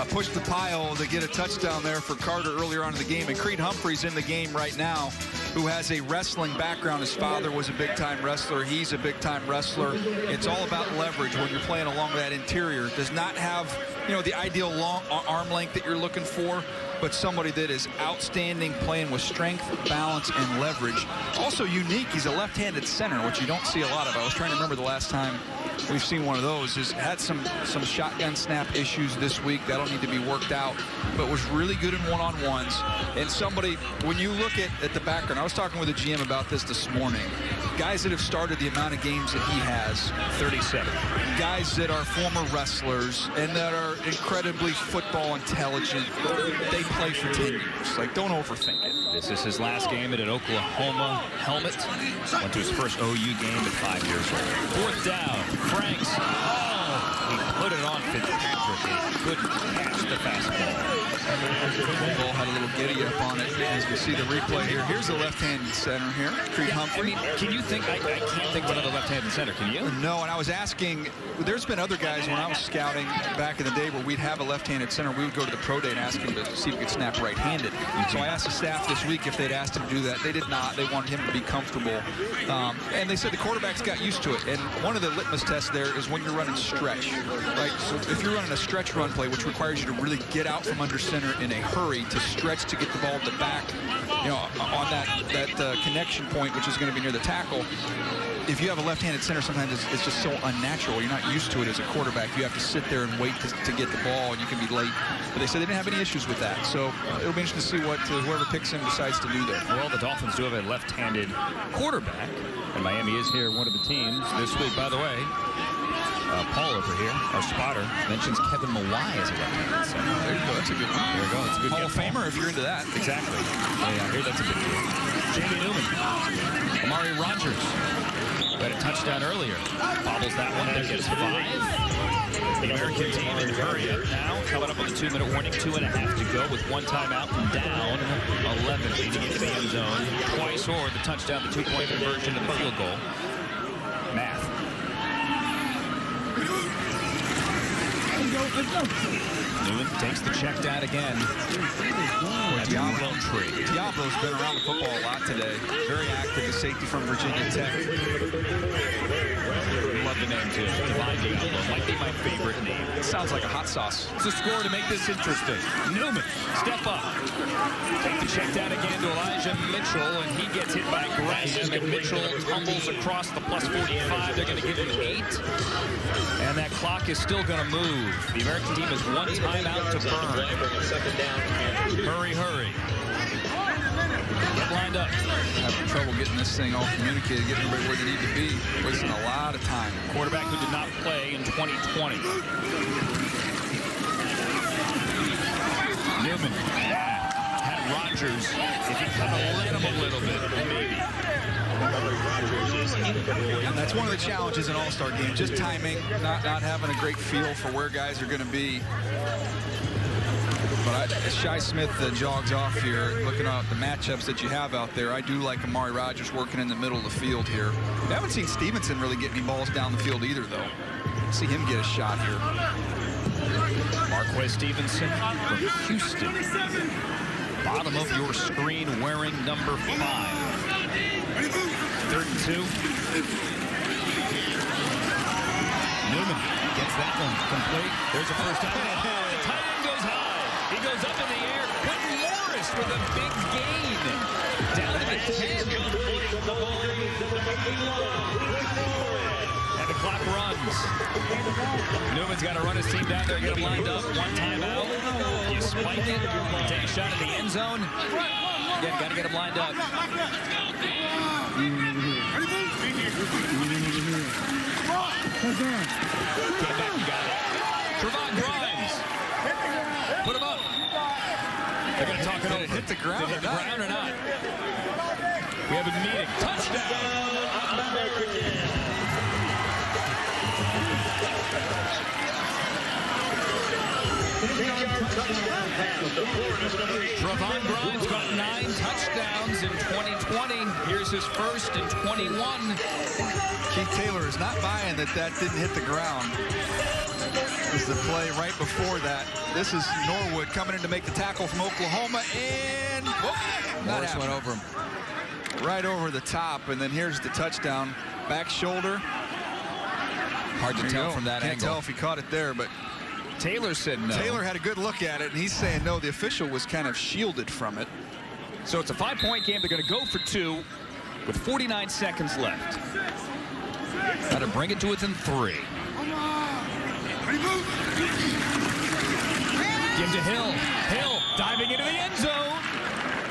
push the pile to get a touchdown there for Carter earlier on in the game. And Creed Humphrey's in the game right now, who has a wrestling background. His father was a big-time wrestler. He's a big-time wrestler. It's all about leverage when you're playing along that interior. Does not have, the ideal long arm length that you're looking for, but somebody that is outstanding playing with strength, balance, and leverage. Also unique, he's a left-handed center, which you don't see a lot of. I was trying to remember the last time we've seen one of those. Has had some shotgun snap issues this week. That'll need to be worked out, but was really good in one-on-ones. And somebody, when you look at the background, I was talking with a GM about this morning. Guys that have started the amount of games that he has, 37. Guys that are former wrestlers and that are incredibly football intelligent. They play for 10 years. Like, don't overthink it. This is his last game at an Oklahoma helmet. Went to his first OU game at 5 years old. 4th down. Franks. Oh, he put it on Fitzpatrick. He couldn't catch the fastball. Ball had a little giddy up on it, as we see the replay here. Here's the left-handed center here, Creed Humphrey. I mean, can you think? I can't think of another left-handed center. Can you? No, and I was asking. There's been other guys when I was scouting back in the day where we'd have a left-handed center. We would go to the pro day and ask him to see if he could snap right-handed. So I asked the staff this week if they'd asked him to do that. They did not. They wanted him to be comfortable, and they said the quarterbacks got used to it. And one of the litmus tests there is when you're running stretch, right? So if you're running a stretch run play, which requires you to really get out from under center in a hurry to stretch to get the ball at the back, on that connection point, which is going to be near the tackle. If you have a left-handed center, sometimes it's just so unnatural. You're not used to it as a quarterback. You have to sit there and wait to get the ball, and you can be late. But they said they didn't have any issues with that. So it'll be interesting to see what whoever picks him decides to do there. Well, the Dolphins do have a left-handed quarterback, and Miami is here, one of the teams this week. By the way, Paul over here, our spotter, mentions Kevin Mawai as a left-handed center. There you go. That's a good one. There you go. It's a good Hall of Famer if you're into that. Exactly. Yeah, I hear that's a big deal. Jamie Newman. Amari Rogers. Got a touchdown earlier. Bobbles that one. That gets 5. The American team in hurry up now. Coming up on the 2-minute warning. 2.5 to go with 1 timeout and down 11. Leading into the end zone twice, or the touchdown, the 2-point conversion, and the field goal. Math. Newman takes the check down again. Diablo's been around the football a lot today. Very active, a safety from Virginia Tech. Love the name, too. Divine Diablo might be my favorite name. It sounds like a hot sauce. It's a score to make this interesting. Newman, step up. Take the check down again to Elijah Mitchell, and he gets hit by Gresham, and Mitchell tumbles across the plus 45. They're going to give him 8. And that clock is still going to move. The American team has 1 timeout to burn. Hurry, hurry. Get lined up. Having trouble getting this thing all communicated, getting everybody where they need to be. Wasting a lot of time. Quarterback who did not play in 2020. Newman had Rogers. If he kind of let him a little bit, maybe. That's one of the challenges in All-Star game. Just timing, not having a great feel for where guys are going to be. But as Shi Smith jogs off here, looking at the matchups that you have out there, I do like Amari Rogers working in the middle of the field here. I haven't seen Stevenson really get any balls down the field either, though. See him get a shot here. Marquez Stevenson from Houston. Bottom of your screen wearing number 5. 3rd and 2. Newman gets that one complete. There's a first down. The tight end goes high. He goes up in the air. Quentin Morris with a big gain. Down to the 10. And the clock runs. Newman's got to run his team down there, get him lined up. One timeout. You spike it, take a shot in the end zone. Again, got to get him lined up. Get back, you got it. Trevon Grimes. Put him up. They're going to talk it over. Hit the ground. Did it hit the ground or not? We have a meeting. Touchdown. Trevon Grimes got 9 touchdowns in 2020. Here's his first in 21. Keith Taylor is not buying that didn't hit the ground. This is the play right before that. This is Norwood coming in to make the tackle from Oklahoma, and Morris went over him. Right over the top, and then here's the touchdown. Back shoulder. Hard to tell from that angle. Can't tell if he caught it there, but Taylor said no. Taylor had a good look at it, and he's saying no. The official was kind of shielded from it. So it's a 5-point game. They're going to go for 2 with 49 seconds left. Got to bring it to within 3. Give to Hill. Hill diving into the end zone.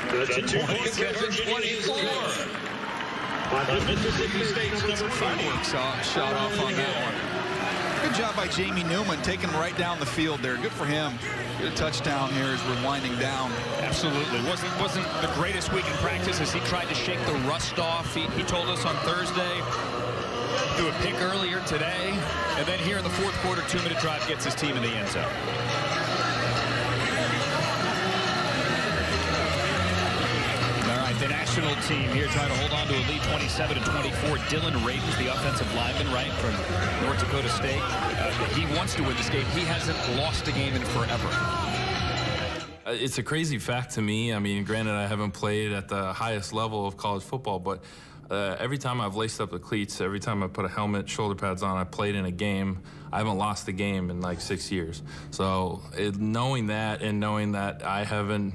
27-24. Mississippi State's number 5 shot off on that one. Good job by Jamie Newman taking right down the field there. Good for him. Good touchdown here as we're winding down. Absolutely. Wasn't the greatest week in practice as he tried to shake the rust off. He told us on Thursday. Threw a pick earlier today. And then here in the fourth quarter, 2-minute drive gets his team in the end zone. The national team here trying to hold on to a lead 27-24. Dylan Radens, the offensive lineman, right, from North Dakota State. He wants to win this game. He hasn't lost a game in forever. It's a crazy fact to me. I mean, granted, I haven't played at the highest level of college football, but every time I've laced up the cleats, every time I put a helmet, shoulder pads on, I played in a game, I haven't lost a game in like 6 years. So knowing that and knowing that I haven't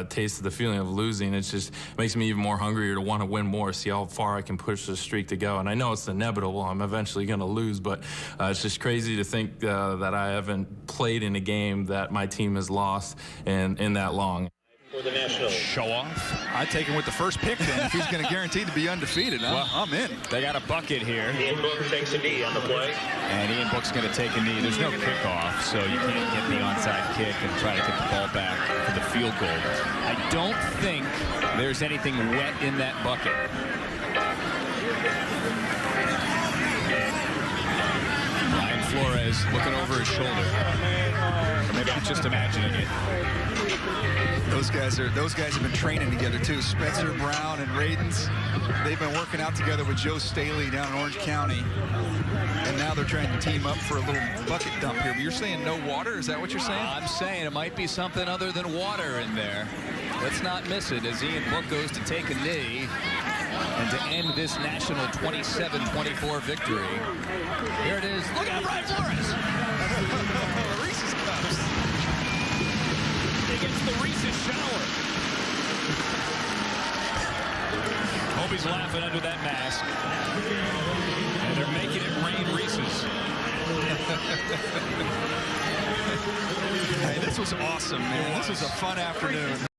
tasted the feeling of losing, it just makes me even more hungrier to want to win more, see how far I can push this streak to go. And I know it's inevitable. I'm eventually going to lose, but it's just crazy to think that I haven't played in a game that my team has lost in that long. For the national show off. I'd take him with the first pick then if he's going to guarantee to be undefeated. I'm in. They got a bucket here. Ian Book takes a knee on the play. And Ian Book's going to take a knee. There's no kickoff, so you can't get the onside kick and try to get the ball back for the field goal. I don't think there's anything wet in that bucket. Ryan Flores looking over his shoulder. Or maybe I'm just imagining it. Those guys have been training together too. Spencer Brown and Radens, they've been working out together with Joe Staley down in Orange County, and now they're trying to team up for a little bucket dump here. But you're saying no water? Is that what you're saying? I'm saying it might be something other than water in there. Let's not miss it as Ian Book goes to take a knee and to end this national 27-24 victory. Here it is. Look out, Ryan Flores. Reese's Cups. He gets the Reese's shower. Hope he's laughing under that mask. And they're making it rain Reese's. Hey, this was awesome, man. This was a fun afternoon.